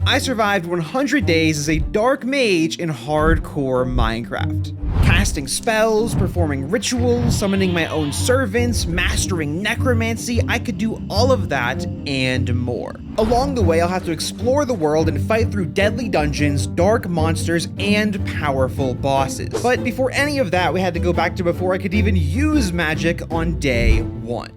I survived 100 days as a dark mage in hardcore Minecraft. Casting spells, performing rituals, summoning my own servants, mastering necromancy, I could do all of that and more. Along the way, I'll have to explore the world and fight through deadly dungeons, dark monsters, and powerful bosses. But before any of that, we had to go back to before I could even use magic on day 1.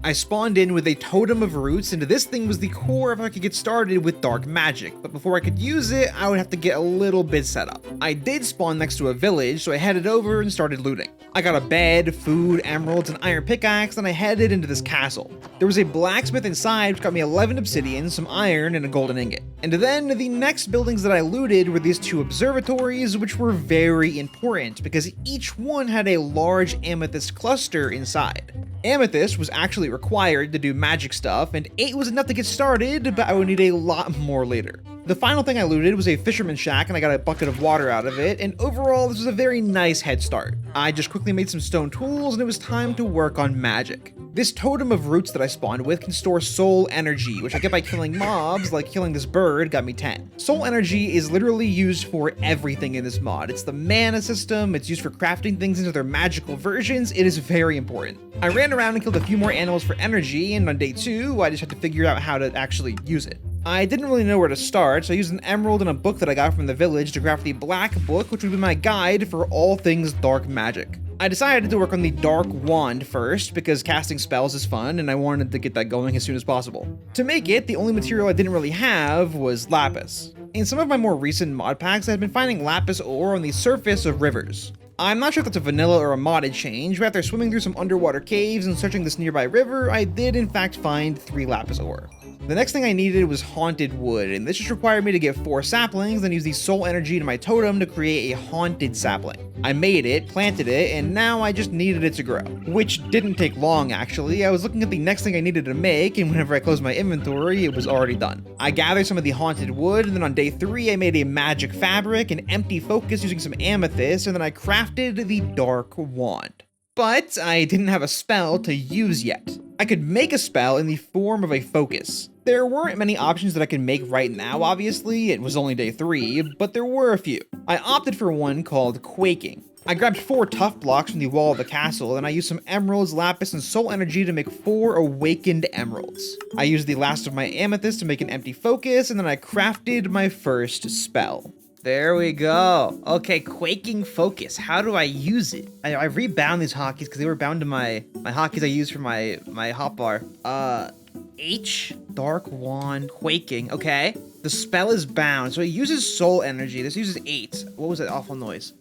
I spawned in with a totem of roots, and this thing was the core if I could get started with dark magic, but before I could use it, I would have to get a little bit set up. I did spawn next to a village, so I headed over and started looting. I got a bed, food, emeralds, and iron pickaxe, and I headed into this castle. There was a blacksmith inside, which got me 11 obsidian, some iron, and a golden ingot. And then the next buildings that I looted were these 2 observatories, which were very important because each one had a large amethyst cluster inside. Amethyst was actually required to do magic stuff, and 8 was enough to get started, but I would need a lot more later. The final thing I looted was a fisherman's shack, and I got a bucket of water out of it, and overall this was a very nice head start. I just quickly made some stone tools, and it was time to work on magic. This totem of roots that I spawned with can store soul energy, which I get by killing mobs, like killing this bird got me 10. Soul energy is literally used for everything in this mod. It's the mana system, it's used for crafting things into their magical versions, it is very important. I ran around and killed a few more animals for energy, and on day 2, I just had to figure out how to actually use it. I didn't really know where to start, so I used an emerald and a book that I got from the village to craft the black book, which would be my guide for all things dark magic. I decided to work on the dark wand first, because casting spells is fun, and I wanted to get that going as soon as possible. To make it, the only material I didn't really have was lapis. In some of my more recent mod packs, I had been finding lapis ore on the surface of rivers. I'm not sure if that's a vanilla or a modded change, but after swimming through some underwater caves and searching this nearby river, I did in fact find 3 lapis ore. The next thing I needed was haunted wood, and this just required me to get 4 saplings and use the soul energy to my totem to create a haunted sapling. I made it, planted it, and now I just needed it to grow. Which didn't take long actually. I was looking at the next thing I needed to make, and whenever I closed my inventory, it was already done. I gathered some of the haunted wood, and then on day 3 I made a magic fabric, an empty focus using some amethyst, and then I crafted the dark wand. But I didn't have a spell to use yet. I could make a spell in the form of a focus. There weren't many options that I could make right now, obviously, it was only day 3, but there were a few. I opted for one called Quaking. I grabbed 4 tough blocks from the wall of the castle, and I used some emeralds, lapis, and soul energy to make 4 awakened emeralds. I used the last of my amethyst to make an empty focus, and then I crafted my first spell. There we go. Okay, Quaking Focus. How do I use it? I rebound these hotkeys because they were bound to my hotkeys I used for my hotbar. H, Dark Wand, Quaking. Okay. The spell is bound, so it uses soul energy. This uses 8. What was that awful noise?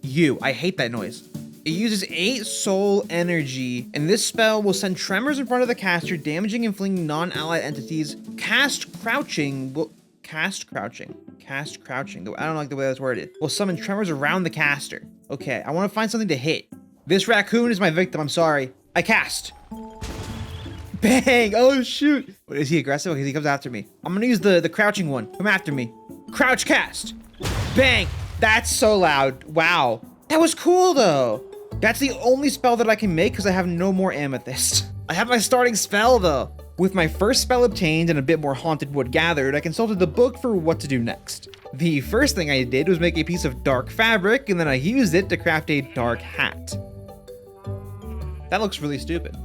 I hate that noise. It uses 8 soul energy, and this spell will send tremors in front of the caster, damaging and flinging non-allied entities. Cast crouching. I don't like the way that's worded. Will summon tremors around the caster. Okay, I want to find something to hit. This raccoon is my victim, I'm sorry. I cast. Bang! Oh shoot! Is he aggressive? Because he comes after me. I'm gonna use the crouching one. Come after me. Crouch cast! Bang! That's so loud. Wow. That was cool though. That's the only spell that I can make because I have no more amethyst. I have my starting spell though. With my first spell obtained and a bit more haunted wood gathered, I consulted the book for what to do next. The first thing I did was make a piece of dark fabric, and then I used it to craft a dark hat. That looks really stupid.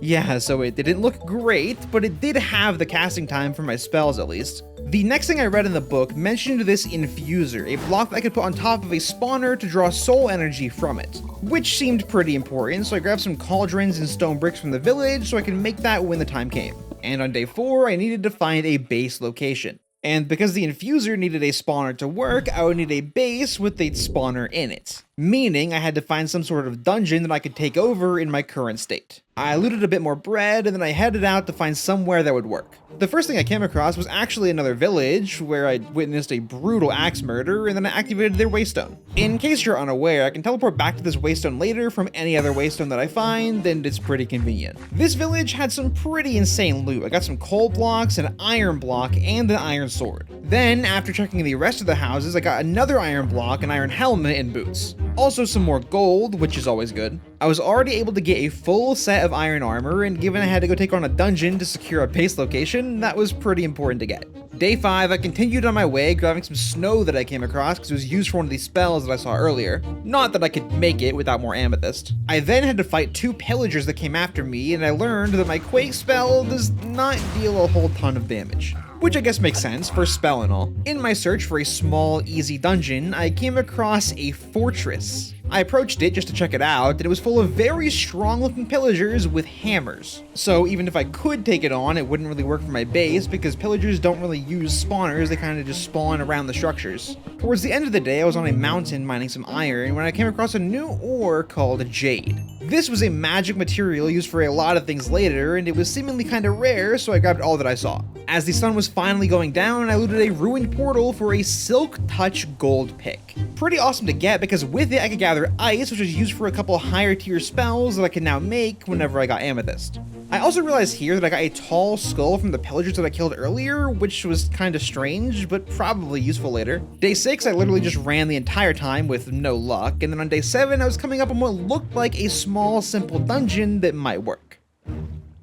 Yeah, so it didn't look great, but it did have the casting time for my spells at least. The next thing I read in the book mentioned this infuser, a block that I could put on top of a spawner to draw soul energy from it, which seemed pretty important, so I grabbed some cauldrons and stone bricks from the village so I could make that when the time came. And on day 4, I needed to find a base location. And because the infuser needed a spawner to work, I would need a base with a spawner in it. Meaning I had to find some sort of dungeon that I could take over in my current state. I looted a bit more bread, and then I headed out to find somewhere that would work. The first thing I came across was actually another village, where I witnessed a brutal axe murder, and then I activated their waystone. In case you're unaware, I can teleport back to this waystone later from any other waystone that I find, and it's pretty convenient. This village had some pretty insane loot. I got some coal blocks, an iron block, and an iron sword. Then, after checking the rest of the houses, I got another iron block, an iron helmet, and boots. Also some more gold, which is always good. I was already able to get a full set of iron armor, and given I had to go take on a dungeon to secure a base location, that was pretty important to get. Day 5, I continued on my way, grabbing some snow that I came across because it was used for one of these spells that I saw earlier. Not that I could make it without more amethyst. I then had to fight 2 pillagers that came after me, and I learned that my quake spell does not deal a whole ton of damage. Which I guess makes sense for a spell and all. In my search for a small, easy dungeon, I came across a fortress. I approached it just to check it out, and it was full of very strong-looking pillagers with hammers. So even if I could take it on, it wouldn't really work for my base because pillagers don't really use spawners, they kind of just spawn around the structures. Towards the end of the day, I was on a mountain mining some iron when I came across a new ore called jade. This was a magic material used for a lot of things later, and it was seemingly kind of rare, so I grabbed all that I saw. As the sun was finally going down, I looted a ruined portal for a Silk Touch gold pick. Pretty awesome to get because with it I could gather ice, which was used for a couple higher tier spells that I can now make whenever I got amethyst. I also realized here that I got a tall skull from the pillagers that I killed earlier, which was kind of strange, but probably useful later. Day 6, I literally just ran the entire time with no luck, and then on day 7, I was coming up on what looked like a small, simple dungeon that might work.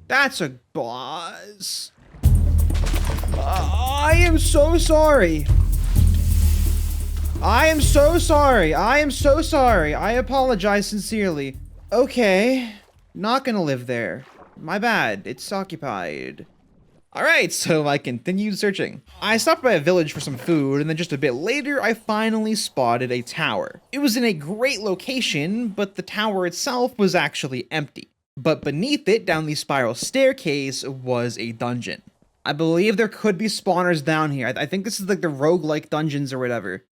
That's a boss. I am so sorry. I am so sorry. I am so sorry. I apologize sincerely. Okay, not gonna live there. My bad, it's occupied. Alright, so I continued searching. I stopped by a village for some food, and then just a bit later, I finally spotted a tower. It was in a great location, but the tower itself was actually empty. But beneath it, down the spiral staircase, was a dungeon. I believe there could be spawners down here. I think this is like the roguelike dungeons or whatever.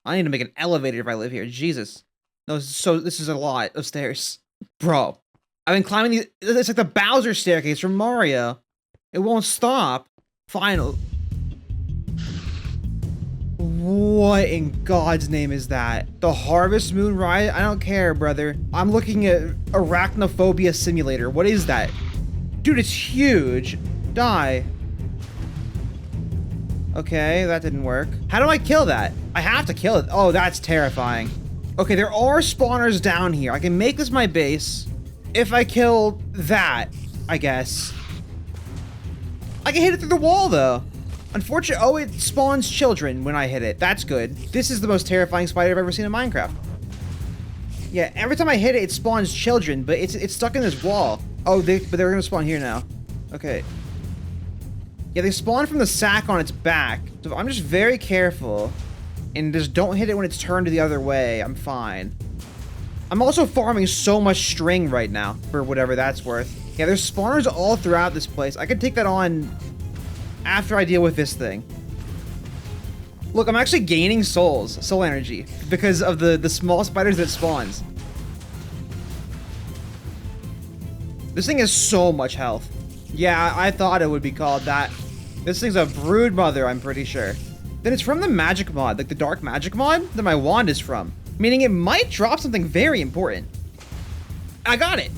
I need to make an elevator if I live here. Jesus. No, this is a lot of stairs. Bro. I've been climbing these. It's like the Bowser staircase from Mario. It won't stop. Final. What in God's name is that? The Harvest Moon Ride? I don't care, brother. I'm looking at Arachnophobia Simulator. What is that? Dude, it's huge. Die. Okay, that didn't work. How do I kill that? I have to kill it. Oh, that's terrifying. Okay, there are spawners down here. I can make this my base if I kill that, I guess. I can hit it through the wall, though. Unfortunately, oh, it spawns children when I hit it. That's good. This is the most terrifying spider I've ever seen in Minecraft. Yeah, every time I hit it, it spawns children, but it's stuck in this wall. Oh, but they're gonna spawn here now. Okay. Yeah, they spawn from the sack on its back. So I'm just very careful and just don't hit it when it's turned the other way. I'm fine. I'm also farming so much string right now for whatever that's worth. Yeah, there's spawners all throughout this place. I could take that on after I deal with this thing. Look, I'm actually gaining soul energy because of the small spiders that spawns. This thing has so much health. Yeah, I thought it would be called that. This thing's a brood mother, I'm pretty sure. Then it's from the magic mod, like the dark magic mod that my wand is from. Meaning it might drop something very important. I got it.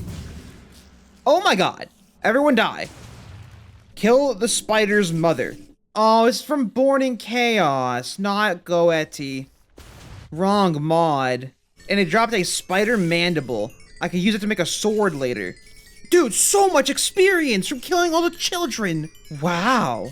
Oh my god. Everyone die. Kill the spider's mother. Oh, it's from Born in Chaos, not Goethe. Wrong mod. And it dropped a spider mandible. I could use it to make a sword later. Dude, so much experience from killing all the children. Wow.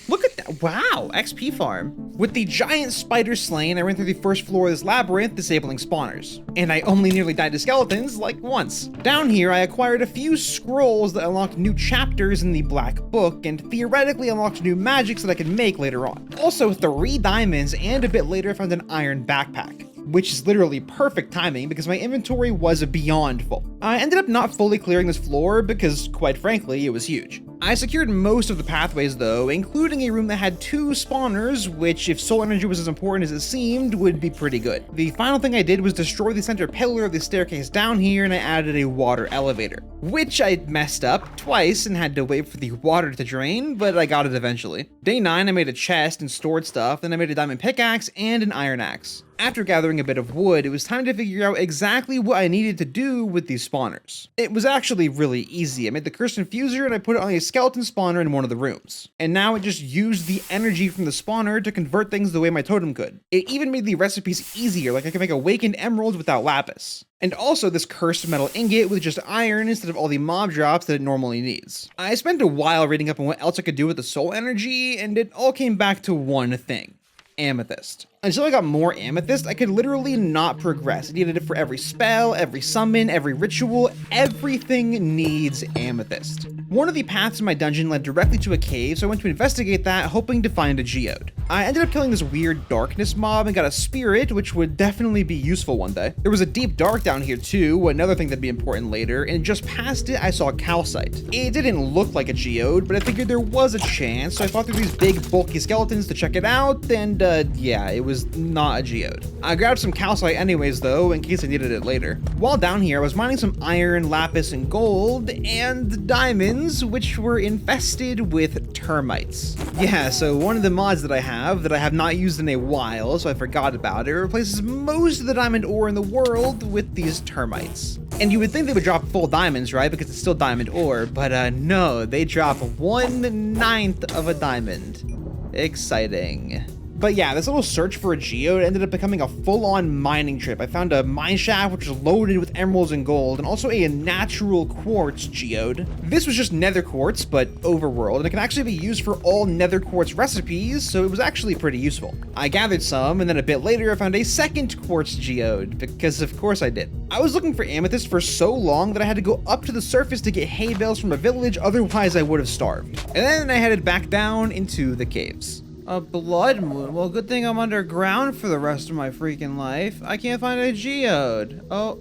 Look at that. Wow, XP farm. With the giant spider slain, I ran through the first floor of this labyrinth, disabling spawners. And I only nearly died to skeletons, like once. Down here, I acquired a few scrolls that unlocked new chapters in the Black Book, and theoretically unlocked new magics that I can make later on. Also, 3 diamonds, and a bit later I found an iron backpack. Which is literally perfect timing because my inventory was beyond full. I ended up not fully clearing this floor because, quite frankly, it was huge. I secured most of the pathways though, including a room that had 2 spawners, which if soul energy was as important as it seemed, would be pretty good. The final thing I did was destroy the center pillar of the staircase down here, and I added a water elevator, which I messed up twice and had to wait for the water to drain, but I got it eventually. Day 9, I made a chest and stored stuff, then I made a diamond pickaxe and an iron axe. After gathering a bit of wood, it was time to figure out exactly what I needed to do with these spawners. It was actually really easy. I made the cursed infuser and I put it on a skeleton spawner in one of the rooms. And now it just used the energy from the spawner to convert things the way my totem could. It even made the recipes easier, like I could make awakened emeralds without lapis. And also this cursed metal ingot with just iron instead of all the mob drops that it normally needs. I spent a while reading up on what else I could do with the soul energy, and it all came back to one thing: amethyst. Until I got more amethyst, I could literally not progress. I needed it for every spell, every summon, every ritual. Everything needs amethyst. One of the paths in my dungeon led directly to a cave, so I went to investigate that, hoping to find a geode. I ended up killing this weird darkness mob and got a spirit, which would definitely be useful one day. There was a deep dark down here too, another thing that'd be important later, and just past it I saw calcite. It didn't look like a geode, but I figured there was a chance, so I fought through these big bulky skeletons to check it out, and yeah, it was not a geode. I grabbed some calcite anyways though, in case I needed it later. While down here, I was mining some iron, lapis, and gold, and diamonds, which were infested with termites. Yeah, so one of the mods that I have not used in a while, so I forgot about it, replaces most of the diamond ore in the world with these termites. And you would think they would drop full diamonds, right? Because it's still diamond ore, but no, they drop 1/9 of a diamond. Exciting. But yeah, this little search for a geode ended up becoming a full-on mining trip. I found a mine shaft which was loaded with emeralds and gold, and also a natural quartz geode. This was just nether quartz, but overworld, and it can actually be used for all nether quartz recipes, so it was actually pretty useful. I gathered some, and then a bit later I found a second quartz geode, because of course I did. I was looking for amethyst for so long that I had to go up to the surface to get hay bales from a village, otherwise I would have starved. And then I headed back down into the caves. A blood moon? Well, good thing I'm underground for the rest of my freaking life. I can't find a geode. Oh.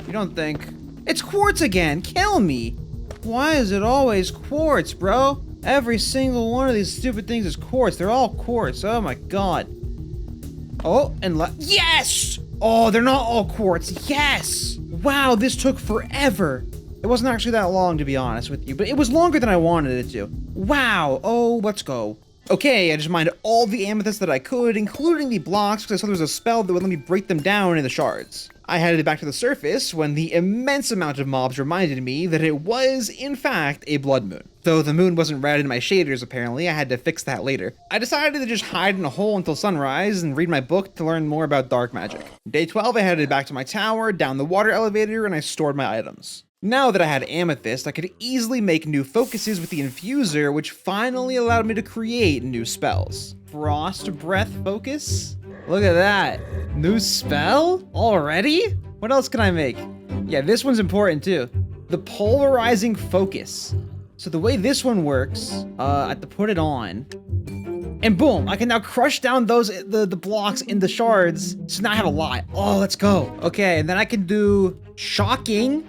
You don't think... It's quartz again! Kill me! Why is it always quartz, bro? Every single one of these stupid things is quartz. They're all quartz. Oh my god. Oh, and yes! Oh, they're not all quartz. Yes! Wow, this took forever. It wasn't actually that long, to be honest with you, but it was longer than I wanted it to. Wow. Oh, let's go. Okay, I just mined all the amethyst that I could, including the blocks, because I saw there was a spell that would let me break them down into shards. I headed back to the surface when the immense amount of mobs reminded me that it was, in fact, a blood moon. Though the moon wasn't red in my shaders, apparently, I had to fix that later. I decided to just hide in a hole until sunrise and read my book to learn more about dark magic. Day 12, I headed back to my tower, down the water elevator, and I stored my items. Now that I had amethyst, I could easily make new focuses with the infuser, which finally allowed me to create new spells. Frost Breath Focus? Look at that. New spell? Already? What else can I make? Yeah, this one's important too. The Polarizing Focus. So the way this one works, I have to put it on. And boom, I can now crush down the blocks in the shards. So now I have a lot. Oh, let's go. Okay, and then I can do Shocking.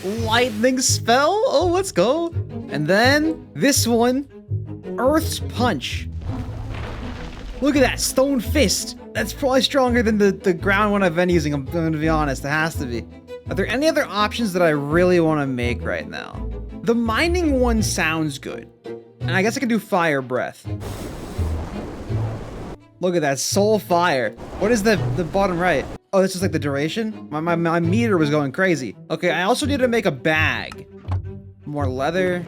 Lightning spell? Oh, let's go. And then this one, Earth's Punch. Look at that, Stone Fist. That's probably stronger than the ground one I've been using, I'm going to be honest. It has to be. Are there any other options that I really want to make right now? The mining one sounds good. And I guess I can do Fire Breath. Look at that, Soul Fire. What is the bottom right? Oh, this is like the duration? My meter was going crazy. Okay, I also need to make a bag. More leather.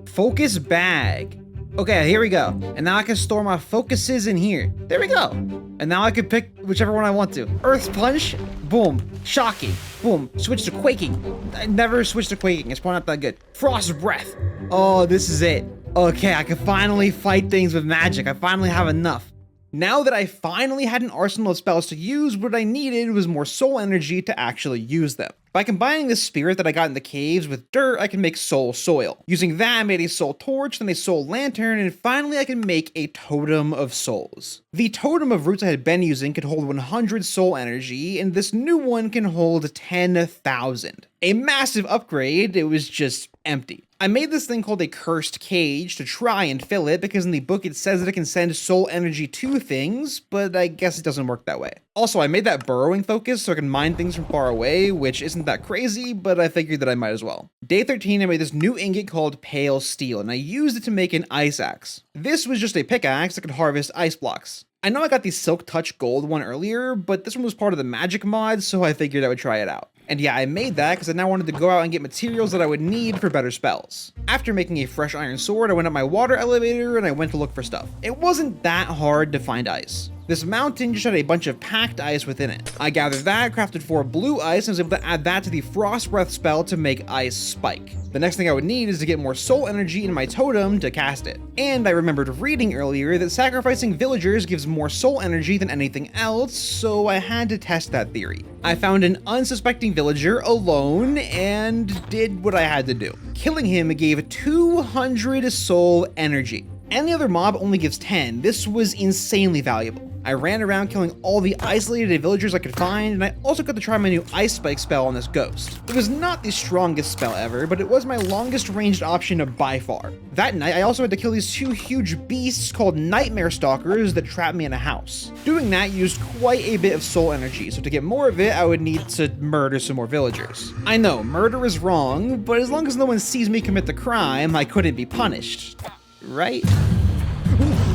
Focus bag. Okay, here we go. And now I can store my focuses in here. There we go. And now I can pick whichever one I want to. Earth Punch. Boom. Shocking. Boom. Switch to Quaking. I never switched to Quaking. It's probably not that good. Frost Breath. Oh, this is it. Okay, I can finally fight things with magic. I finally have enough. Now that I finally had an arsenal of spells to use, what I needed was more soul energy to actually use them. By combining the spirit that I got in the caves with dirt, I can make soul soil. Using that, I made a soul torch, then a soul lantern, and finally I can make a totem of souls. The totem of roots I had been using could hold 100 soul energy, and this new one can hold 10,000. A massive upgrade, it was just empty. I made this thing called a cursed cage to try and fill it, because in the book it says that it can send soul energy to things, but I guess it doesn't work that way. Also, I made that burrowing focus so I can mine things from far away, which isn't that crazy, but I figured that I might as well. Day 13, I made this new ingot called Pale Steel, and I used it to make an ice axe. This was just a pickaxe that could harvest ice blocks. I know I got the Silk Touch Gold one earlier, but this one was part of the magic mod, so I figured I would try it out. And yeah, I made that because I now wanted to go out and get materials that I would need for better spells. After making a fresh iron sword, I went up my water elevator and I went to look for stuff. It wasn't that hard to find ice. This mountain just had a bunch of packed ice within it. I gathered that, crafted 4 blue ice, and was able to add that to the Frost Breath spell to make ice spike. The next thing I would need is to get more soul energy in my totem to cast it. And I remembered reading earlier that sacrificing villagers gives more soul energy than anything else, so I had to test that theory. I found an unsuspecting villager alone and did what I had to do. Killing him gave 200 soul energy. Any other mob only gives 10. This was insanely valuable. I ran around killing all the isolated villagers I could find, and I also got to try my new Ice Spike spell on this ghost. It was not the strongest spell ever, but it was my longest ranged option by far. That night, I also had to kill these 2 huge beasts called Nightmare Stalkers that trapped me in a house. Doing that used quite a bit of soul energy, so to get more of it, I would need to murder some more villagers. I know, murder is wrong, but as long as no one sees me commit the crime, I couldn't be punished. Right?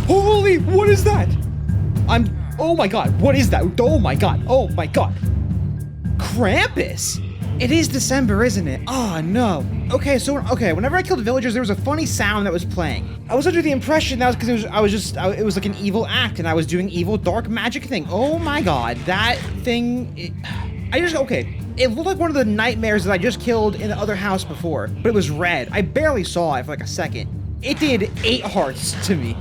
Holy, what is that? Oh my god, what is that? Oh my god, Krampus! It is December, isn't it? Oh no. Okay, whenever I killed villagers, there was a funny sound that was playing. I was under the impression that was because it was like an evil act and I was doing evil dark magic thing. Oh my god, that thing, it looked like one of the nightmares that I just killed in the other house before, but it was red. I barely saw it for like a second. It did 8 hearts to me.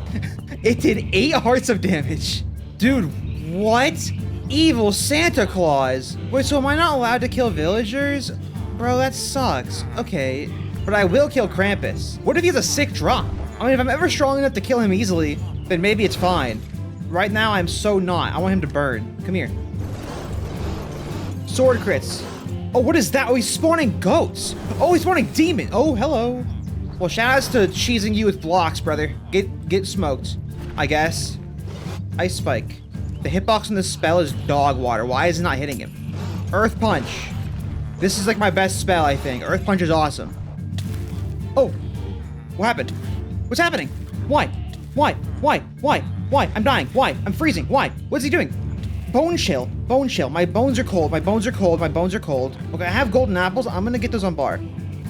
It did 8 hearts of damage. Dude, what? Evil Santa Claus. Wait, so am I not allowed to kill villagers? Bro, that sucks. Okay, but I will kill Krampus. What if he has a sick drop? I mean, if I'm ever strong enough to kill him easily, then maybe it's fine. Right now, I'm so not. I want him to burn. Come here. Sword crits. Oh, what is that? Oh, he's spawning goats. Oh, he's spawning demon. Oh, hello. Well, shoutouts to cheesing you with blocks, brother. Get smoked, I guess. Ice Spike. The hitbox on this spell is dog water. Why is it not hitting him? Earth Punch. This is like my best spell, I think. Earth Punch is awesome. Oh, what happened? What's happening? Why? Why? I'm dying. Why? I'm freezing. Why? What's he doing? Bone chill. My bones are cold. Okay, I have golden apples. I'm gonna get those on bar.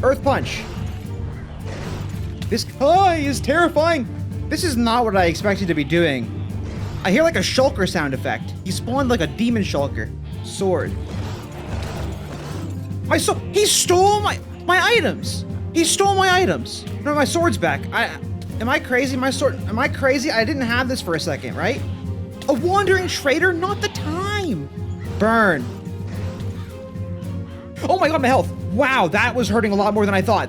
Earth Punch. This guy is terrifying. This is not what I expected to be doing. I hear like a shulker sound effect. He spawned like a demon shulker. Sword. He stole my items. No, my sword's back. Am I crazy? Am I crazy? I didn't have this for a second, right? A wandering trader? Not the time. Burn. Oh my god, my health. Wow, that was hurting a lot more than I thought.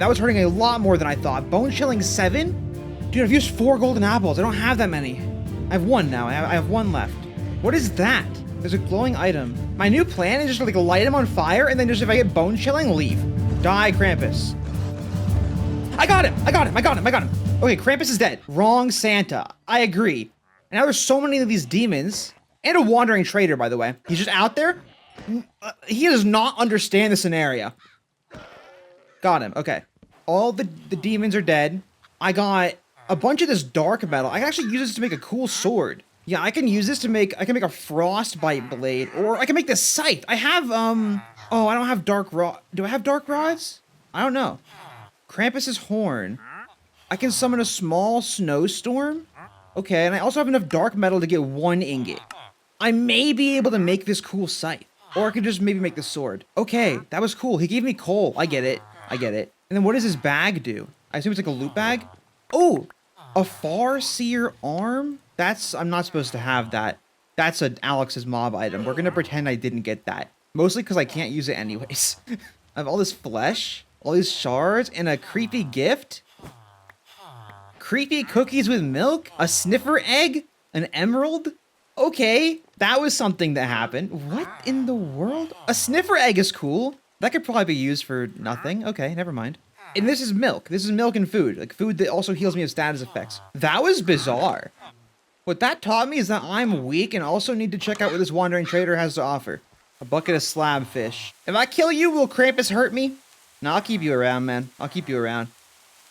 Bone chilling 7? Dude, I've used 4 golden apples. I don't have that many. I have 1 now. I have 1 left. What is that? There's a glowing item. My new plan is just to like light him on fire and then just if I get bone chilling, leave. Die, Krampus. I got him. Okay, Krampus is dead. Wrong Santa. I agree. And now there's so many of these demons and a wandering trader, by the way. He's just out there. He does not understand the scenario. Got him. Okay. All the demons are dead. I got a bunch of this dark metal. I can actually use this to make a cool sword. Yeah, I can use this to make a frostbite blade, or I can make this scythe. I have, oh, I don't have dark rod. Do I have dark rods? I don't know. Krampus's horn. I can summon a small snowstorm. Okay, and I also have enough dark metal to get 1 ingot. I may be able to make this cool scythe, or I could just maybe make the sword. Okay, that was cool. He gave me coal. I get it. And then what does his bag do? I assume it's like a loot bag. Oh, a Farseer arm? I'm not supposed to have that. That's an Alex's mob item. We're gonna pretend I didn't get that. Mostly because I can't use it anyways. I have all this flesh, all these shards, and a creepy gift. Creepy cookies with milk? A sniffer egg? An emerald? Okay, that was something that happened. What in the world? A sniffer egg is cool. That could probably be used for nothing. Okay, never mind. And this is milk. This is milk and food. Like food that also heals me of status effects. That was bizarre. What that taught me is that I'm weak and also need to check out what this wandering trader has to offer. A bucket of slab fish. If I kill you, will Krampus hurt me? No, I'll keep you around, man. I'll keep you around.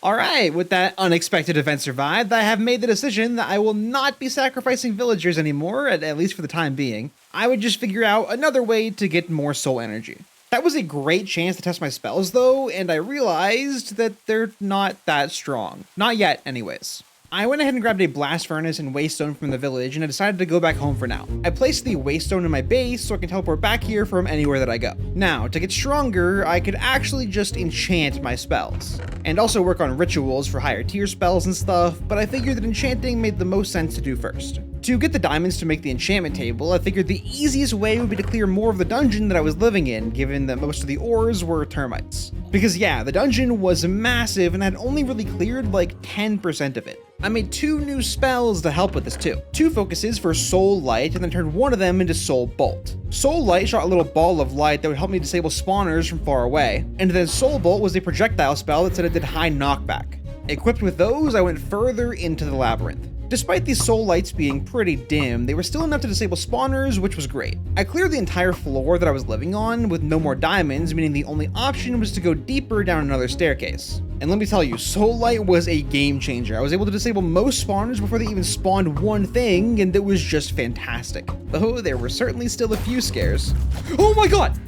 Alright, with that unexpected event survived, I have made the decision that I will not be sacrificing villagers anymore, at least for the time being. I would just figure out another way to get more soul energy. That was a great chance to test my spells though, and I realized that they're not that strong. Not yet, anyways. I went ahead and grabbed a blast furnace and waystone from the village, and I decided to go back home for now. I placed the waystone in my base so I can teleport back here from anywhere that I go. Now, to get stronger, I could actually just enchant my spells, and also work on rituals for higher tier spells and stuff, but I figured that enchanting made the most sense to do first. To get the diamonds to make the enchantment table, I figured the easiest way would be to clear more of the dungeon that I was living in, given that most of the ores were termites. Because yeah, the dungeon was massive and I had only really cleared like 10% of it. I made 2 new spells to help with this too. 2 focuses for Soul Light and then turned one of them into Soul Bolt. Soul Light shot a little ball of light that would help me disable spawners from far away, and then Soul Bolt was a projectile spell that said it did high knockback. Equipped with those, I went further into the labyrinth. Despite these soul lights being pretty dim, they were still enough to disable spawners, which was great. I cleared the entire floor that I was living on with no more diamonds, meaning the only option was to go deeper down another staircase. And let me tell you, Soul Light was a game changer. I was able to disable most spawners before they even spawned one thing, and it was just fantastic. Though there were certainly still a few scares. Oh my god!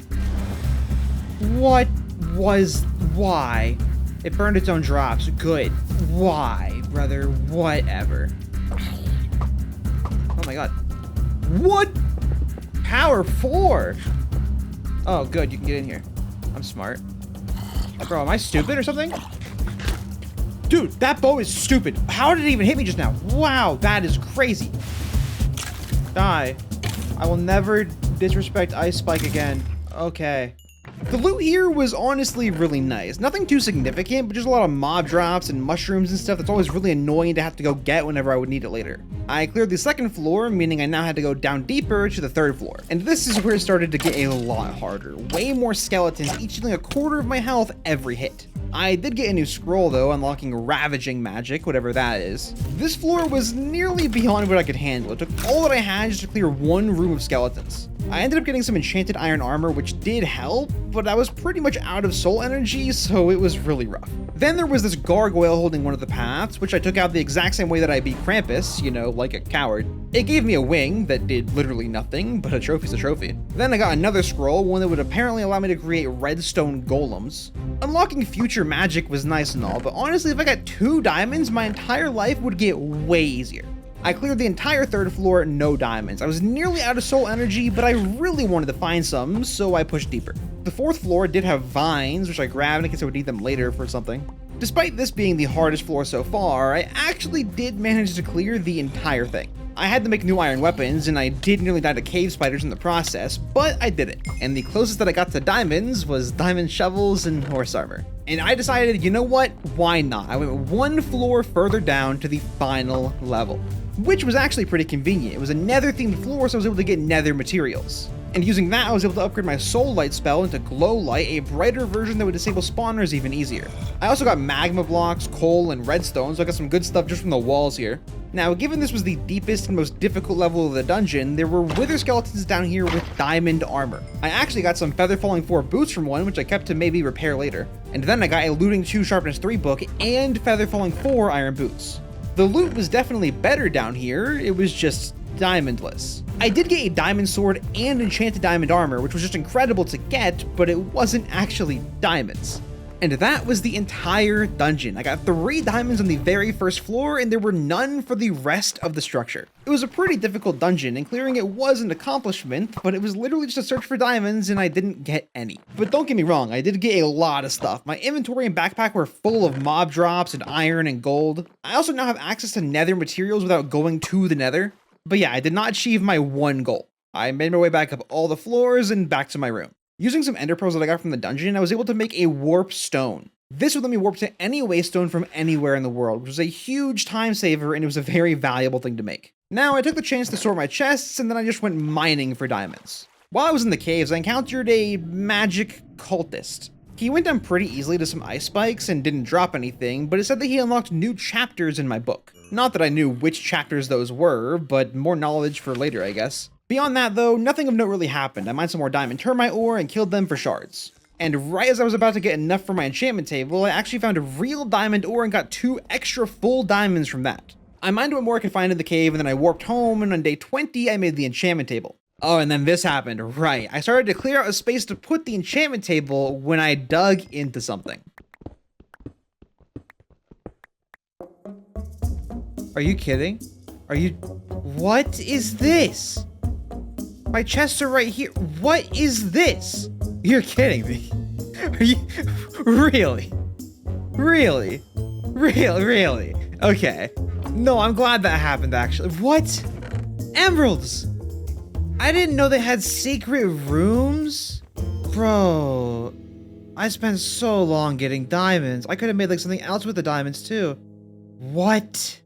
Why? It burned its own drops. Good. Why, brother? Whatever. Oh my god. What? Power 4? Oh, good. You can get in here. I'm smart. Bro, am I stupid or something? Dude, that bow is stupid. How did it even hit me just now? Wow, that is crazy. Die. I will never disrespect Ice Spike again. Okay. The loot here was honestly really nice. Nothing too significant, but just a lot of mob drops and mushrooms and stuff that's always really annoying to have to go get whenever I would need it later. I cleared the second floor, meaning I now had to go down deeper to the third floor. And this is where it started to get a lot harder. Way more skeletons, each dealing a quarter of my health every hit. I did get a new scroll though, unlocking Ravaging Magic, whatever that is. This floor was nearly beyond what I could handle. It took all that I had just to clear one room of skeletons. I ended up getting some enchanted iron armor, which did help, but I was pretty much out of soul energy, so it was really rough. Then there was this gargoyle holding one of the paths, which I took out the exact same way that I beat Krampus, you know, like a coward. It gave me a wing that did literally nothing, but a trophy's a trophy. Then I got another scroll, one that would apparently allow me to create redstone golems. Unlocking future magic was nice and all, but honestly, if I got 2 diamonds, my entire life would get way easier. I cleared the entire third floor, no diamonds. I was nearly out of soul energy, but I really wanted to find some, so I pushed deeper. The fourth floor did have vines, which I grabbed in case I would need them later for something. Despite this being the hardest floor so far, I actually did manage to clear the entire thing. I had to make new iron weapons, and I did nearly die to cave spiders in the process, but I did it. And the closest that I got to diamonds was diamond shovels and horse armor. And I decided, you know what? Why not? I went 1 floor further down to the final level, which was actually pretty convenient. It was a nether themed floor, so I was able to get nether materials. And using that, I was able to upgrade my Soul Light spell into Glow Light, a brighter version that would disable spawners even easier. I also got magma blocks, coal, and redstone, so I got some good stuff just from the walls here. Now, given this was the deepest and most difficult level of the dungeon, there were wither skeletons down here with diamond armor. I actually got some Feather Falling 4 boots from one, which I kept to maybe repair later. And then I got a Looting 2 Sharpness 3 book and Feather Falling 4 iron boots. The loot was definitely better down here, it was just diamondless. I did get a diamond sword and enchanted diamond armor, which was just incredible to get, but it wasn't actually diamonds. And that was the entire dungeon. I got 3 diamonds on the very first floor, and there were none for the rest of the structure. It was a pretty difficult dungeon, and clearing it was an accomplishment, but it was literally just a search for diamonds, and I didn't get any. But don't get me wrong, I did get a lot of stuff. My inventory and backpack were full of mob drops and iron and gold. I also now have access to nether materials without going to the nether. But yeah, I did not achieve my 1 goal. I made my way back up all the floors and back to my room. Using some ender pearls that I got from the dungeon, I was able to make a warp stone. This would let me warp to any waystone from anywhere in the world, which was a huge time saver, and it was a very valuable thing to make. Now, I took the chance to sort my chests, and then I just went mining for diamonds. While I was in the caves, I encountered a magic cultist. He went down pretty easily to some ice spikes and didn't drop anything, but it said that he unlocked new chapters in my book. Not that I knew which chapters those were, but more knowledge for later, I guess. Beyond that though, nothing of note really happened. I mined some more diamond termite ore and killed them for shards. And right as I was about to get enough for my enchantment table, I actually found a real diamond ore and got 2 extra full diamonds from that. I mined what more I could find in the cave, and then I warped home, and on day 20 I made the enchantment table. Oh, and then this happened, right. I started to clear out a space to put the enchantment table when I dug into something. Are you kidding? What is this? My chests are right here. What is this? You're kidding me. Are you, really? Really? Okay. No, I'm glad that happened actually. What? Emeralds! I didn't know they had secret rooms? Bro, I spent so long getting diamonds. I could have made like something else with the diamonds too. What?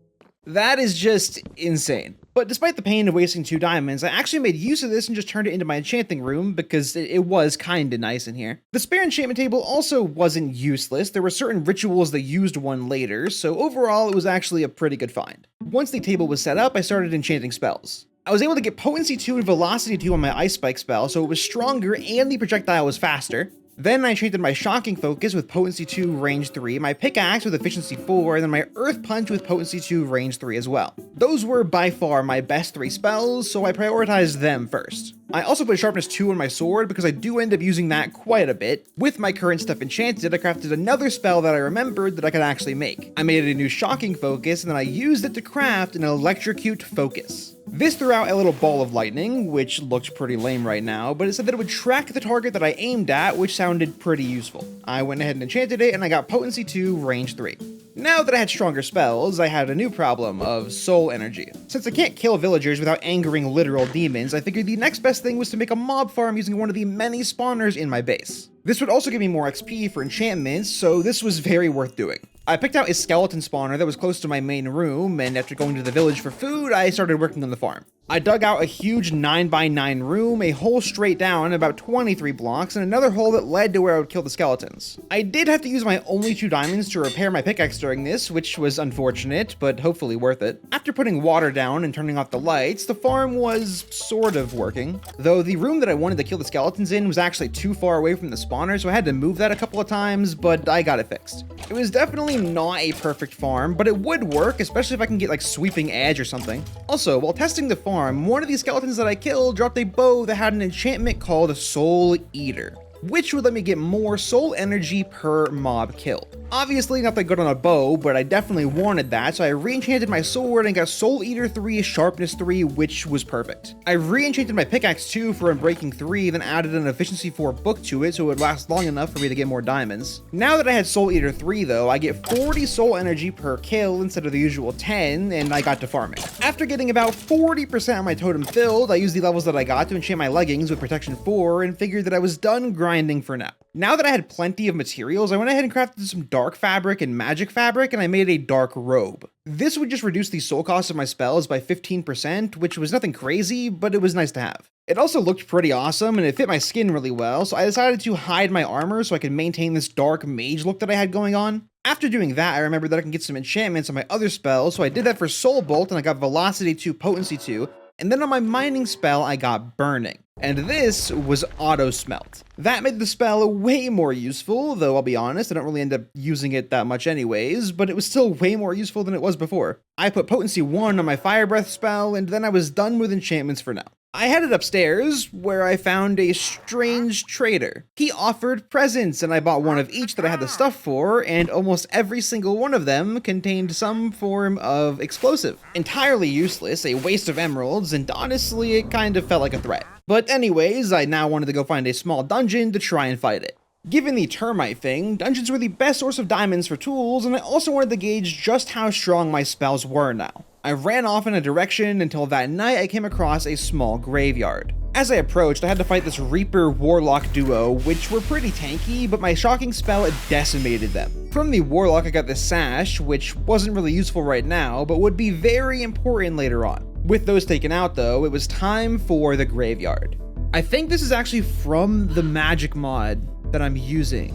That is just insane. But despite the pain of wasting 2 diamonds, I actually made use of this and just turned it into my enchanting room because it was kinda nice in here. The spare enchantment table also wasn't useless. There were certain rituals that used one later, so overall it was actually a pretty good find. Once the table was set up, I started enchanting spells. I was able to get potency 2 and velocity 2 on my ice spike spell, so it was stronger and the projectile was faster. Then I enchanted my shocking focus with potency 2 range 3, my pickaxe with efficiency 4, and then my earth punch with potency 2 range 3 as well. Those were by far my best 3 spells, so I prioritized them first. I also put sharpness 2 on my sword because I do end up using that quite a bit. With my current stuff enchanted, I crafted another spell that I remembered that I could actually make. I made a new shocking focus, and then I used it to craft an electrocute focus. This threw out a little ball of lightning, which looked pretty lame right now, but it said that it would track the target that I aimed at, which sounded pretty useful. I went ahead and enchanted it, and I got potency 2 range 3. Now that I had stronger spells, I had a new problem of soul energy. Since I can't kill villagers without angering literal demons, I figured the next best thing was to make a mob farm using one of the many spawners in my base. This would also give me more XP for enchantments, so this was very worth doing. I picked out a skeleton spawner that was close to my main room, and after going to the village for food, I started working on the farm. I dug out a huge 9x9 room, a hole straight down about 23 blocks, and another hole that led to where I would kill the skeletons. I did have to use my only 2 diamonds to repair my pickaxe during this, which was unfortunate, but hopefully worth it. After putting water down and turning off the lights, the farm was sort of working. Though the room that I wanted to kill the skeletons in was actually too far away from the spawner, so I had to move that a couple of times, but I got it fixed. It was definitely not a perfect farm, but it would work, especially if I can get like sweeping edge or something. Also, while testing the farm, one of these skeletons that I killed dropped a bow that had an enchantment called Soul Eater, which would let me get more soul energy per mob kill. Obviously not that good on a bow, but I definitely wanted that, so I re-enchanted my sword and got Soul Eater 3, Sharpness 3, which was perfect. I re-enchanted my pickaxe 2 for Unbreaking 3, then added an Efficiency 4 book to it so it would last long enough for me to get more diamonds. Now that I had Soul Eater 3 though, I get 40 soul energy per kill instead of the usual 10, and I got to farming. After getting about 40% of my totem filled, I used the levels that I got to enchant my leggings with Protection 4 and figured that I was done grinding for now. Now that I had plenty of materials, I went ahead and crafted some dark fabric and magic fabric, and I made a dark robe. This would just reduce the soul cost of my spells by 15%, which was nothing crazy, but it was nice to have. It also looked pretty awesome, and it fit my skin really well, so I decided to hide my armor so I could maintain this dark mage look that I had going on. After doing that, I remembered that I can get some enchantments on my other spells, so I did that for Soul Bolt, and I got Velocity 2, Potency 2, and then on my mining spell, I got Burning. And this was Auto Smelt. That made the spell way more useful, though I'll be honest, I don't really end up using it that much anyways, but it was still way more useful than it was before. I put Potency 1 on my Fire Breath spell, and then I was done with enchantments for now. I headed upstairs, where I found a strange trader. He offered presents, and I bought one of each that I had the stuff for, and almost every single one of them contained some form of explosive. Entirely useless, a waste of emeralds, and honestly, it kind of felt like a threat. But anyways, I now wanted to go find a small dungeon to try and fight it. Given the termite thing, dungeons were the best source of diamonds for tools, and I also wanted to gauge just how strong my spells were now. I ran off in a direction until that night I came across a small graveyard. As I approached, I had to fight this Reaper Warlock duo, which were pretty tanky, but my shocking spell decimated them. From the Warlock I got this sash, which wasn't really useful right now, but would be very important later on. With those taken out though, it was time for the graveyard. I think this is actually from the magic mod that I'm using.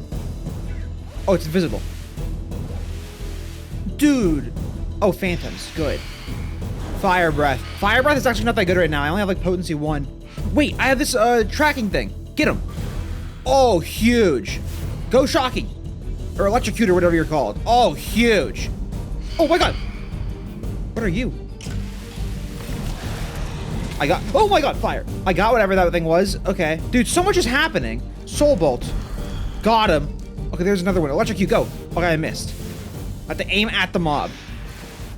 Oh, it's invisible. Dude. Oh, phantoms. Good. Fire breath. Fire breath is actually not that good right now. I only have like potency 1. Wait, I have this tracking thing. Get him. Oh, huge. Go shocking. Or electrocute or whatever you're called. Oh, huge. Oh my god. What are you? Oh my god, fire. I got whatever that thing was. Okay. Dude, so much is happening. Soul bolt. Got him. Okay, there's another one. Electrocute, go. Okay, I missed. I have to aim at the mob.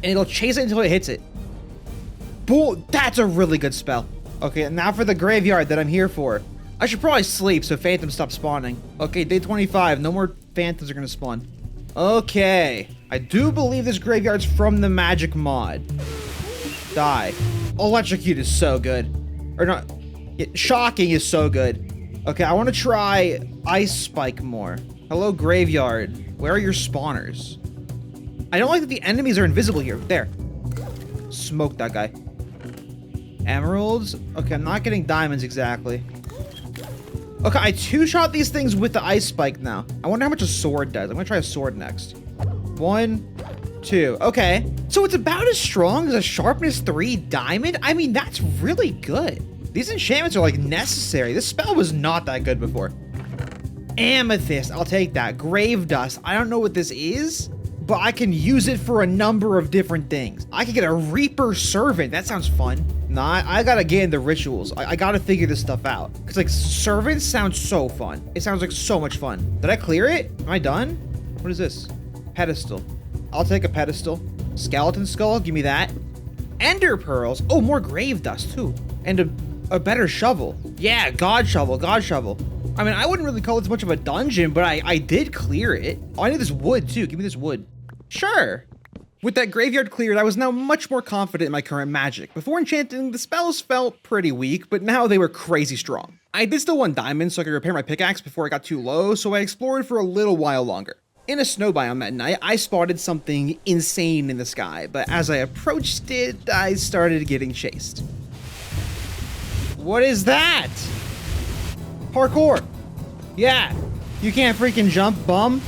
And it'll chase it until it hits it. Boom. That's a really good spell. Okay, now for the graveyard that I'm here for. I should probably sleep so phantoms stop spawning. Okay, day 25. No more phantoms are gonna spawn. Okay. I do believe this graveyard's from the magic mod. Die. Electrocute is so good. Or not. Shocking is so good. Okay, I want to try Ice Spike more. Hello, graveyard. Where are your spawners? I don't like that the enemies are invisible here. There. Smoke that guy. Emeralds? Okay, I'm not getting diamonds exactly. Okay, I two-shot these things with the Ice Spike now. I wonder how much a sword does. I'm gonna try a sword next. 1, 2. Okay. So it's about as strong as a sharpness 3 diamond? I mean, that's really good. These enchantments are like necessary. This spell was not that good before. Amethyst, I'll take that. Grave dust, I don't know what this is, but I can use it for a number of different things. I could get a Reaper Servant. That sounds fun. Nah, I gotta get into rituals. I gotta figure this stuff out. Cause like servants sounds so fun. It sounds like so much fun. Did I clear it? Am I done? What is this? Pedestal. I'll take a pedestal. Skeleton skull, give me that. Ender pearls. Oh, more grave dust too. And a better shovel. Yeah, god shovel, god shovel. I mean, I wouldn't really call this much of a dungeon, but I did clear it. Oh, I need this wood too. Give me this wood. Sure. With that graveyard cleared, I was now much more confident in my current magic. Before enchanting, the spells felt pretty weak, but now they were crazy strong. I did still want diamonds so I could repair my pickaxe before it got too low, so I explored for a little while longer. In a snow biome that night, I spotted something insane in the sky, but as I approached it, I started getting chased. What is that? Parkour. Yeah, you can't freaking jump, bum.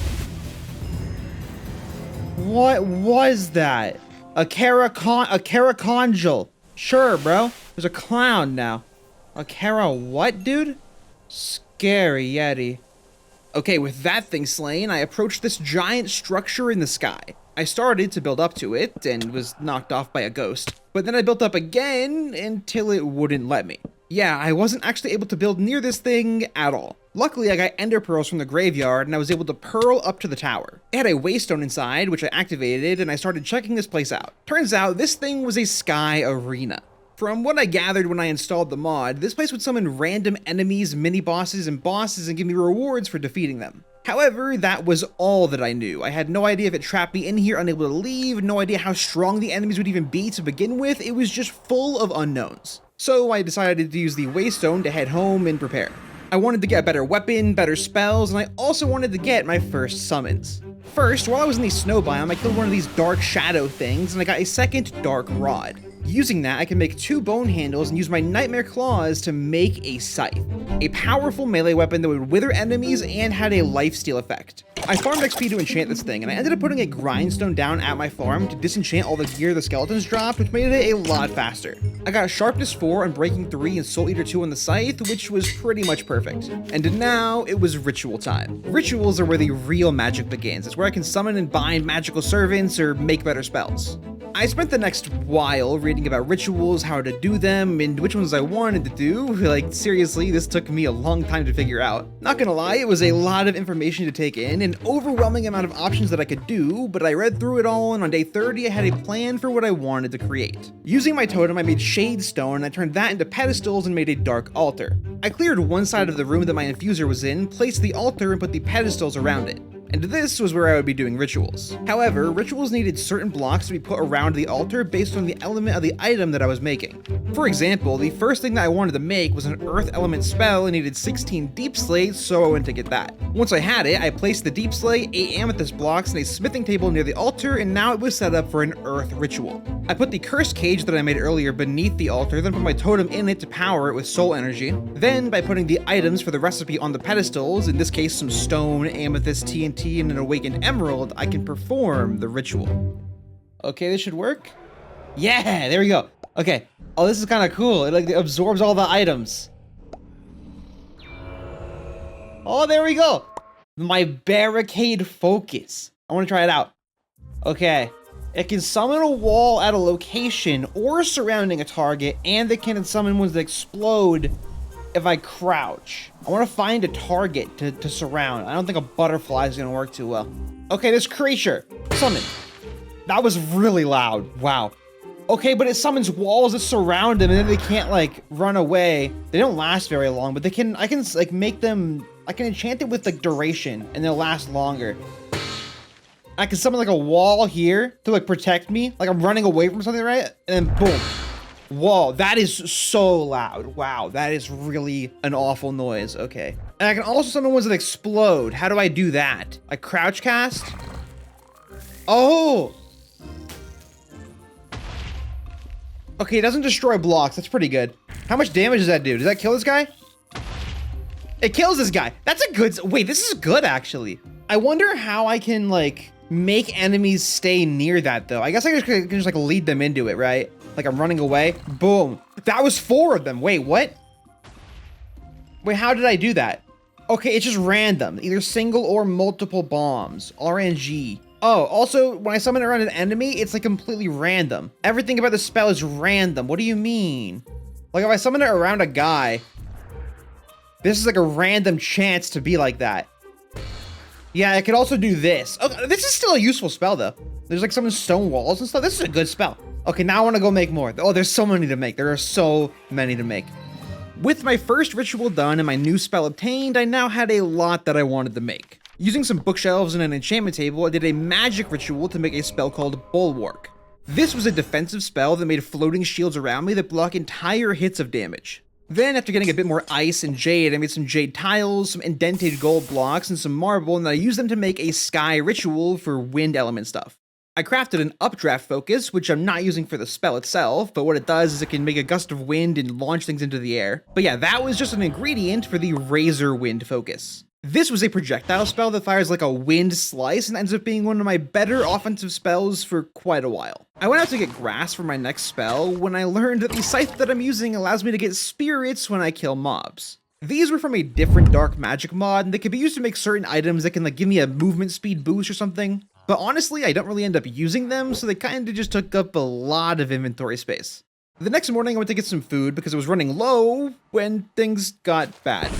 What was that? A caraconjal. Sure, bro. There's a clown now. A cara what, dude? Scary Yeti. Okay, with that thing slain, I approached this giant structure in the sky. I started to build up to it and was knocked off by a ghost, but then I built up again until it wouldn't let me. Yeah, I wasn't actually able to build near this thing at all. Luckily, I got ender pearls from the graveyard and I was able to pearl up to the tower. It had a waystone inside, which I activated, and I started checking this place out. Turns out this thing was a sky arena. From what I gathered when I installed the mod, this place would summon random enemies, mini-bosses, and bosses and give me rewards for defeating them. However, that was all that I knew. I had no idea if it trapped me in here unable to leave, no idea how strong the enemies would even be to begin with. It was just full of unknowns. So I decided to use the waystone to head home and prepare. I wanted to get a better weapon, better spells, and I also wanted to get my first summons. First, while I was in the snow biome, I killed one of these dark shadow things, and I got a second dark rod. Using that, I can make 2 bone handles and use my nightmare claws to make a scythe, a powerful melee weapon that would wither enemies and had a lifesteal effect. I farmed XP to enchant this thing, and I ended up putting a grindstone down at my farm to disenchant all the gear the skeletons dropped, which made it a lot faster. I got sharpness 4 and breaking 3 and soul eater 2 on the scythe, which was pretty much perfect. And now it was ritual time. Rituals are where the real magic begins. It's where I can summon and bind magical servants or make better spells. I spent the next while reading about rituals, how to do them, and which ones I wanted to do. Like, seriously, this took me a long time to figure out. Not gonna lie, it was a lot of information to take in, an overwhelming amount of options that I could do, but I read through it all, and on day 30, I had a plan for what I wanted to create. Using my totem, I made shade stone, and I turned that into pedestals and made a dark altar. I cleared one side of the room that my infuser was in, placed the altar, and put the pedestals around it. And this was where I would be doing rituals. However, rituals needed certain blocks to be put around the altar based on the element of the item that I was making. For example, the first thing that I wanted to make was an earth element spell and needed 16 deep slates, so I went to get that. Once I had it, I placed the deep slate, 8 amethyst blocks, and a smithing table near the altar, and now it was set up for an earth ritual. I put the cursed cage that I made earlier beneath the altar, then put my totem in it to power it with soul energy. Then, by putting the items for the recipe on the pedestals, in this case some stone, amethyst, TNT, TNT and an awakened emerald, I can perform the ritual. Okay, this should work. Yeah, there we go. Okay. Oh, this is kind of cool. It like absorbs all the items. Oh, there we go. My barricade focus. I want to try it out. Okay. It can summon a wall at a location or surrounding a target, and it can summon ones that explode if I crouch. I want to find a target to surround. I don't think a butterfly is going to work too well. Okay, this creature. Summon. That was really loud. Wow. Okay, but it summons walls that surround them, and then they can't, like, run away. They don't last very long, but I can, like, make them... I can enchant it with, like, duration, and they'll last longer. I can summon, like, a wall here to, like, protect me. Like, I'm running away from something, right? And then, boom. Whoa, that is so loud. Wow, that is really an awful noise. Okay. And I can also summon ones that explode. How do I do that? I crouch cast? Oh! Okay, it doesn't destroy blocks. That's pretty good. How much damage does that do? Does that kill this guy? It kills this guy. That's a good... Wait, this is good, actually. I wonder how I can, like, make enemies stay near that, though. I guess I can just, like, lead them into it, right? Like, I'm running away. Boom. That was 4 of them. Wait, what? Wait, how did I do that? Okay, it's just random. Either single or multiple bombs. RNG. Oh, also, when I summon it around an enemy, it's like completely random. Everything about the spell is random. What do you mean? Like if I summon it around a guy, this is like a random chance to be like that. Yeah, I could also do this. Okay, this is still a useful spell though. There's like some stone walls and stuff. This is a good spell. Okay, now I want to go make more. Oh, there's so many to make. There are so many to make. With my first ritual done and my new spell obtained, I now had a lot that I wanted to make. Using some bookshelves and an enchantment table, I did a magic ritual to make a spell called Bulwark. This was a defensive spell that made floating shields around me that block entire hits of damage. Then, after getting a bit more ice and jade, I made some jade tiles, some indented gold blocks, and some marble, and I used them to make a sky ritual for wind element stuff. I crafted an updraft focus, which I'm not using for the spell itself, but what it does is it can make a gust of wind and launch things into the air. But yeah, that was just an ingredient for the razor wind focus. This was a projectile spell that fires like a wind slice and ends up being one of my better offensive spells for quite a while. I went out to get grass for my next spell when I learned that the scythe that I'm using allows me to get spirits when I kill mobs. These were from a different dark magic mod and they could be used to make certain items that can like give me a movement speed boost or something. But honestly, I don't really end up using them, so they kinda just took up a lot of inventory space. The next morning I went to get some food because it was running low when things got bad.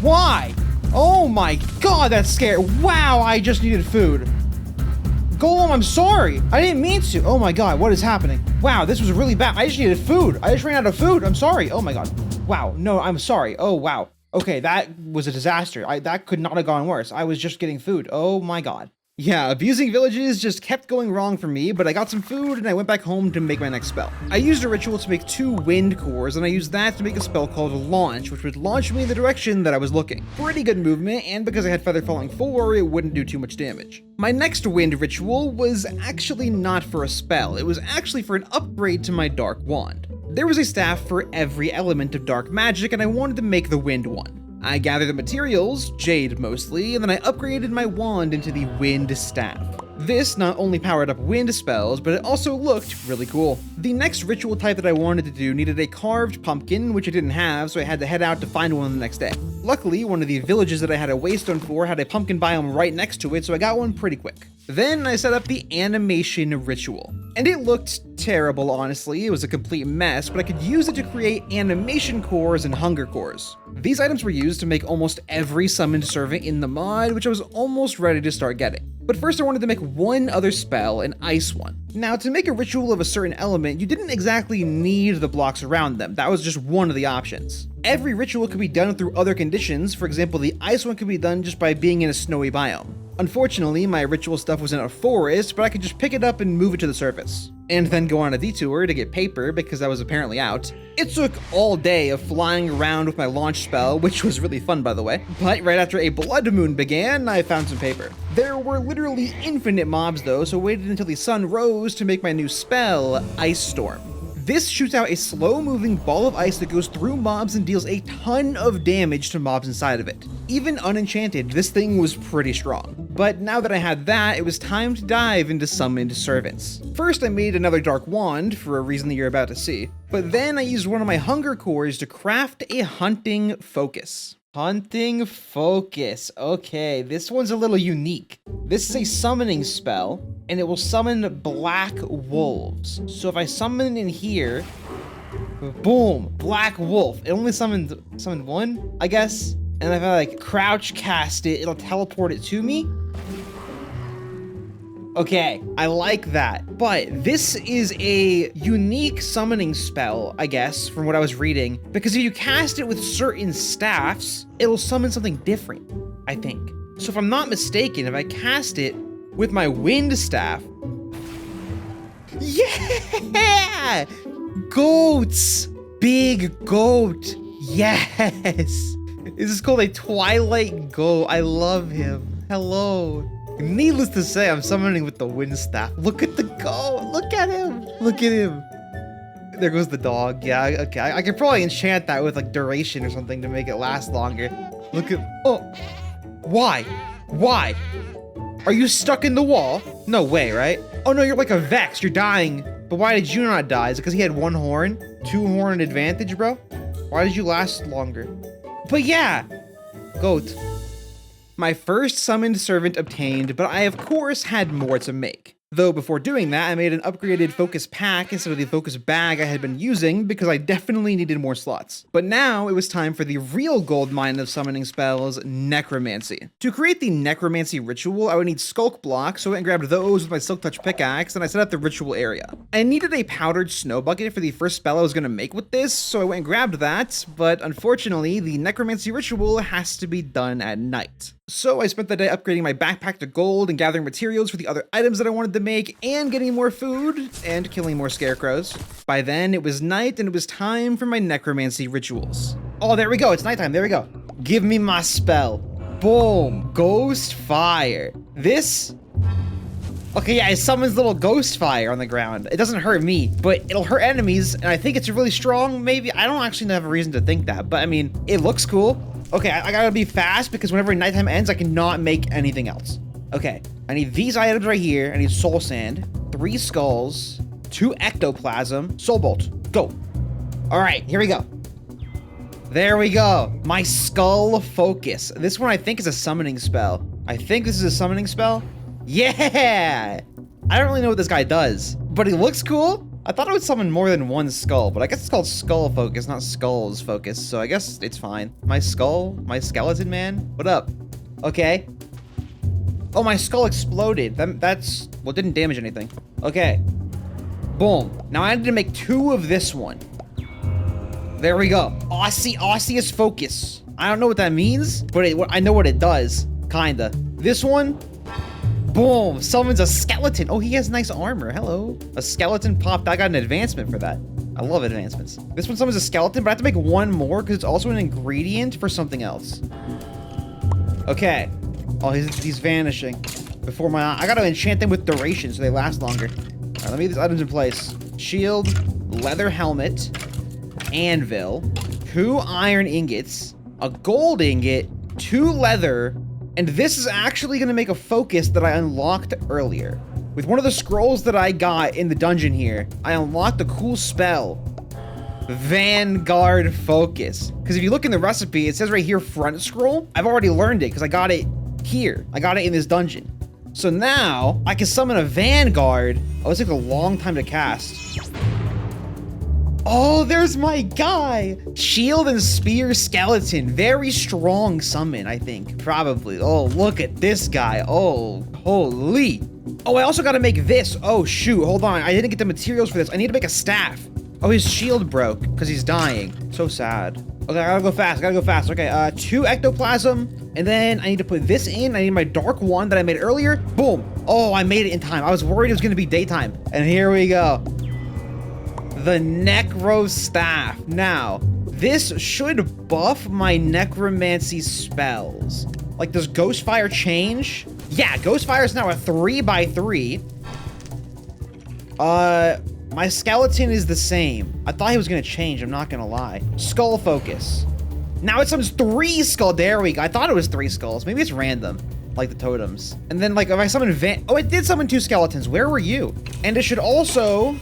Why? Oh my god, that's scary. Wow, I just needed food. Golem, I'm sorry. I didn't mean to. Oh my god, what is happening? Wow, this was really bad. I just needed food. I just ran out of food. I'm sorry. Oh my god. Wow, no, I'm sorry. Oh wow. Okay, that was a disaster. That could not have gone worse. I was just getting food. Oh my god. Yeah, abusing villages just kept going wrong for me, but I got some food and I went back home to make my next spell. I used a ritual to make 2 wind cores, and I used that to make a spell called Launch, which would launch me in the direction that I was looking. Pretty good movement, and because I had Feather Falling 4, it wouldn't do too much damage. My next wind ritual was actually not for a spell, it was actually for an upgrade to my Dark Wand. There was a staff for every element of dark magic, and I wanted to make the wind one. I gathered the materials, jade mostly, and then I upgraded my wand into the wind staff. This not only powered up wind spells, but it also looked really cool. The next ritual type that I wanted to do needed a carved pumpkin, which I didn't have, so I had to head out to find one the next day. Luckily, one of the villages that I had a waystone for had a pumpkin biome right next to it, so I got one pretty quick. Then I set up the animation ritual. And it looked terrible, honestly. It was a complete mess, but I could use it to create animation cores and hunger cores. These items were used to make almost every summoned servant in the mod, which I was almost ready to start getting. But first I wanted to make one other spell, an ice one. Now, to make a ritual of a certain element, you didn't exactly need the blocks around them. That was just one of the options. Every ritual could be done through other conditions. For example, the ice one could be done just by being in a snowy biome. Unfortunately, my ritual stuff was in a forest, but I could just pick it up and move it to the surface. And then go on a detour to get paper because I was apparently out. It took all day of flying around with my launch spell, which was really fun by the way. But right after a blood moon began, I found some paper. There were literally infinite mobs though, so I waited until the sun rose to make my new spell, Ice Storm. This shoots out a slow-moving ball of ice that goes through mobs and deals a ton of damage to mobs inside of it. Even unenchanted, this thing was pretty strong. But now that I had that, it was time to dive into summoned servants. First, I made another dark wand for a reason that you're about to see. But then I used one of my hunger cores to craft a hunting focus. Hunting focus. Okay, this one's a little unique. This is a summoning spell, and it will summon black wolves. So if I summon in here, boom, black wolf. It only summoned one, I guess. And if I like crouch cast it, it'll teleport it to me. Okay, I like that. But this is a unique summoning spell, I guess, from what I was reading, because if you cast it with certain staffs, it'll summon something different, I think. So if I'm not mistaken, if I cast it with my wind staff, yeah! Goats! Big goat! Yes! This is called a Twilight Goat. I love him. Hello. Needless to say, I'm summoning with the wind staff. Look at the goat. Look at him. Look at him. There goes the dog. Yeah, okay. I could probably enchant that with like duration or something to make it last longer. Look at, oh, why? Why? Are you stuck in the wall? No way, right? Oh no, you're like a Vex. You're dying. But why did you not die? Is it because he had one horn? 2-horn advantage, bro? Why did you last longer? But yeah, goat. My first summoned servant obtained, but I of course had more to make. Though before doing that, I made an upgraded focus pack instead of the focus bag I had been using because I definitely needed more slots. But now it was time for the real gold mine of summoning spells, necromancy. To create the necromancy ritual, I would need skulk blocks, so I went and grabbed those with my silk touch pickaxe, and I set up the ritual area. I needed a powdered snow bucket for the first spell I was going to make with this, so I went and grabbed that, but unfortunately, the necromancy ritual has to be done at night. So I spent the day upgrading my backpack to gold and gathering materials for the other items that I wanted to make and getting more food and killing more scarecrows. By then it was night and it was time for my necromancy rituals. Oh, there we go. It's nighttime. There we go. Give me my spell. Boom. Ghost fire. This. Okay, yeah, it summons little ghost fire on the ground. It doesn't hurt me, but it'll hurt enemies, and I think it's really strong, maybe. I don't actually have a reason to think that, but I mean, it looks cool. Okay, I gotta be fast because whenever nighttime ends, I cannot make anything else. Okay, I need these items right here. I need soul sand, 3 skulls, 2 ectoplasm, soul bolt. Go. All right, here we go. There we go. My skull focus. This one I think is a summoning spell. I think this is a summoning spell. Yeah! I don't really know what this guy does, but he looks cool. I thought it would summon more than one skull, but I guess it's called skull focus, not skulls focus, so I guess it's fine. My skull? My skeleton man? What up? Okay. Oh, my skull exploded. That's... well, it didn't damage anything. Okay. Boom. Now I need to make 2 of this one. There we go. Osseous focus. I don't know what that means, but I know what it does. Kinda. This one... boom, summons a skeleton. Oh, he has nice armor. Hello. A skeleton popped. I got an advancement for that. I love advancements. This one summons a skeleton, but I have to make 1 more because it's also an ingredient for something else. Okay. Oh, he's vanishing before my eye. I gotta enchant them with duration so they last longer. All right, let me get these items in place. Shield, leather helmet, anvil, 2 iron ingots, a gold ingot, 2 leather, and this is actually going to make a focus that I unlocked earlier. With one of the scrolls that I got in the dungeon here, I unlocked a cool spell. Vanguard Focus. Because if you look in the recipe, it says right here, front scroll. I've already learned it because I got it here. I got it in this dungeon. So now, I can summon a Vanguard. Oh, this takes a long time to cast. Oh, there's my guy! Shield and Spear Skeleton. Very strong summon, I think. Probably. Oh, look at this guy. Oh, holy. Oh, I also gotta make this. Oh, shoot. Hold on. I didn't get the materials for this. I need to make a staff. Oh, his shield broke because he's dying. So sad. Okay, I gotta go fast. Okay, 2 ectoplasm. And then I need to put this in. I need my dark one that I made earlier. Boom. Oh, I made it in time. I was worried it was gonna be daytime. And here we go. The Necro Staff. Now, this should buff my necromancy spells. Like, does Ghostfire change? Yeah, Ghostfire is now a 3x3. My skeleton is the same. I thought he was gonna change, I'm not gonna lie. Skull focus. Now it summons 3 skulls. There we go. I thought it was 3 skulls. Maybe it's random, like the totems. And then like if I summon oh, it did summon 2 skeletons. Where were you? And it should also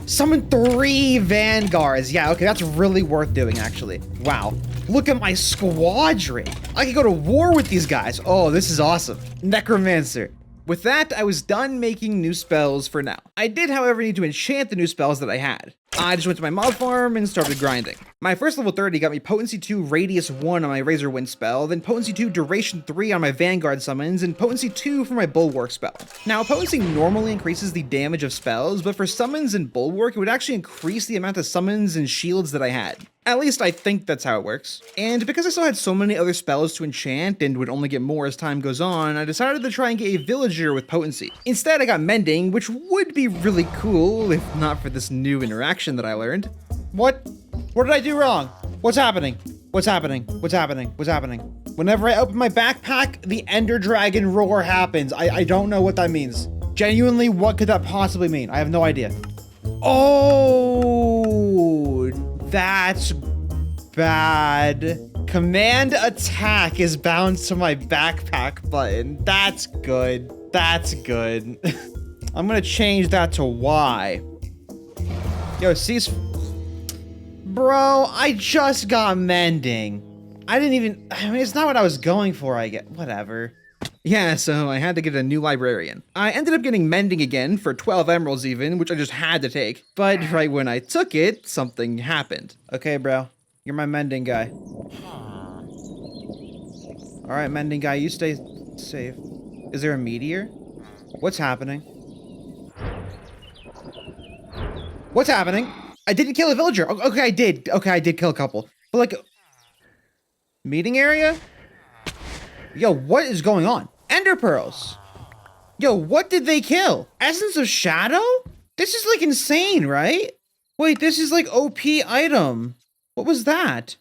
summon 3 vanguards. Yeah, okay, that's really worth doing actually. Wow. Look at my squadron. I could go to war with these guys. Oh, this is awesome. Necromancer. With that, I was done making new spells for now. I did, however, need to enchant the new spells that I had. I just went to my mob farm and started grinding. My first level 30 got me Potency 2 Radius 1 on my Razor Wind spell, then Potency 2 Duration 3 on my Vanguard summons, and Potency 2 for my Bulwark spell. Now, Potency normally increases the damage of spells, but for summons and Bulwark, it would actually increase the amount of summons and shields that I had. At least I think that's how it works. And because I still had so many other spells to enchant and would only get more as time goes on, I decided to try and get a villager with potency. Instead, I got mending, which would be really cool if not for this new interaction that I learned. What? What did I do wrong? What's happening? What's happening? What's happening? What's happening? Whenever I open my backpack, the Ender Dragon roar happens. I don't know what that means. Genuinely, what could that possibly mean? I have no idea. Oh, that's bad. Command attack is bound to my backpack button. That's good. That's good. I'm gonna change that to Y. Yo, cease. Bro, I just got mending. I mean, it's not what I was going for, I get. Whatever. Yeah, so I had to get a new librarian. I ended up getting mending again for 12 emeralds even, which I just had to take. But right when I took it, something happened. Okay, bro. You're my mending guy. Alright, mending guy, you stay safe. Is there a meteor? What's happening? What's happening? I didn't kill a villager. Okay, I did. Okay, I did kill a couple. But like... Meeting area? Yo, what is going on? Ender pearls. Yo, what did they kill? Essence of Shadow? This is like insane, right? Wait, this is like OP item. What was that?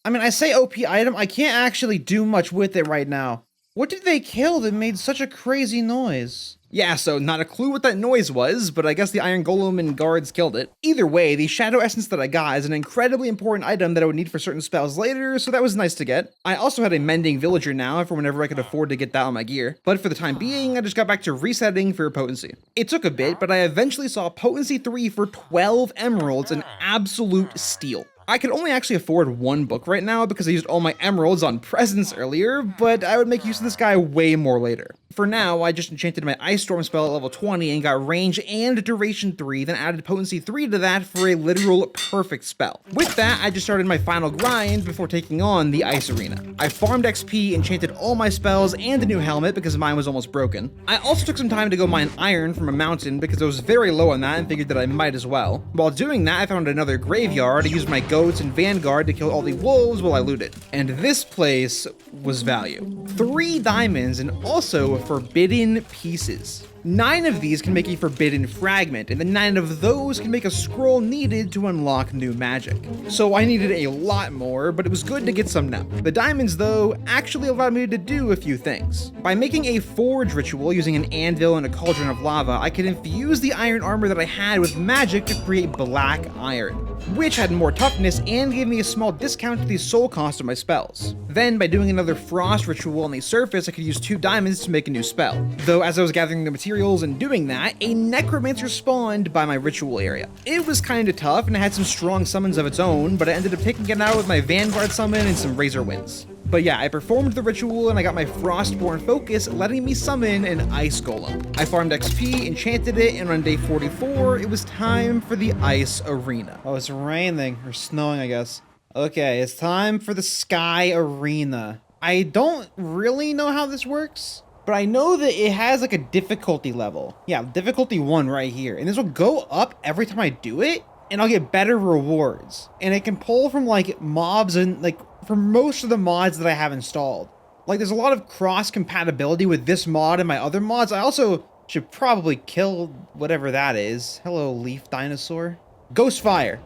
I mean, I say OP item, I can't actually do much with it right now. What did they kill that made such a crazy noise? Yeah, so not a clue what that noise was, but I guess the Iron Golem and guards killed it. Either way, the Shadow Essence that I got is an incredibly important item that I would need for certain spells later, so that was nice to get. I also had a Mending Villager now for whenever I could afford to get that on my gear, but for the time being, I just got back to resetting for potency. It took a bit, but I eventually saw Potency 3 for 12 emeralds, an absolute steal. I could only actually afford 1 book right now because I used all my emeralds on presents earlier, but I would make use of this guy way more later. For now, I just enchanted my Ice Storm spell at level 20 and got range and duration 3, then added potency 3 to that for a literal perfect spell. With that, I just started my final grind before taking on the Ice Arena. I farmed XP, enchanted all my spells and a new helmet because mine was almost broken. I also took some time to go mine iron from a mountain because I was very low on that and figured that I might as well. While doing that, I found another graveyard, I used my goats and Vanguard to kill all the wolves while I looted. And this place was value. 3 diamonds and also forbidden pieces. 9 of these can make a forbidden fragment, and then 9 of those can make a scroll needed to unlock new magic. So I needed a lot more, but it was good to get some now. The diamonds, though, actually allowed me to do a few things. By making a forge ritual using an anvil and a cauldron of lava, I could infuse the iron armor that I had with magic to create black iron, which had more toughness and gave me a small discount to the soul cost of my spells. Then, by doing another frost ritual on the surface, I could use 2 diamonds to make a new spell. Though as I was gathering the materials and doing that, a necromancer spawned by my ritual area. It was kinda tough and it had some strong summons of its own, but I ended up taking it out with my Vanguard summon and some Razor Winds. But yeah, I performed the ritual and I got my Frostborn focus, letting me summon an Ice Golem. I farmed XP, enchanted it, and on day 44, it was time for the Ice Arena. Oh, it's raining, or snowing, I guess. Okay, it's time for the Sky Arena. I don't really know how this works, but I know that it has like a difficulty level. Yeah, difficulty 1 right here. And this will go up every time I do it, and I'll get better rewards. And it can pull from like mobs and like from most of the mods that I have installed. Like there's a lot of cross compatibility with this mod and my other mods. I also should probably kill whatever that is. Hello, leaf dinosaur. Ghost Fire.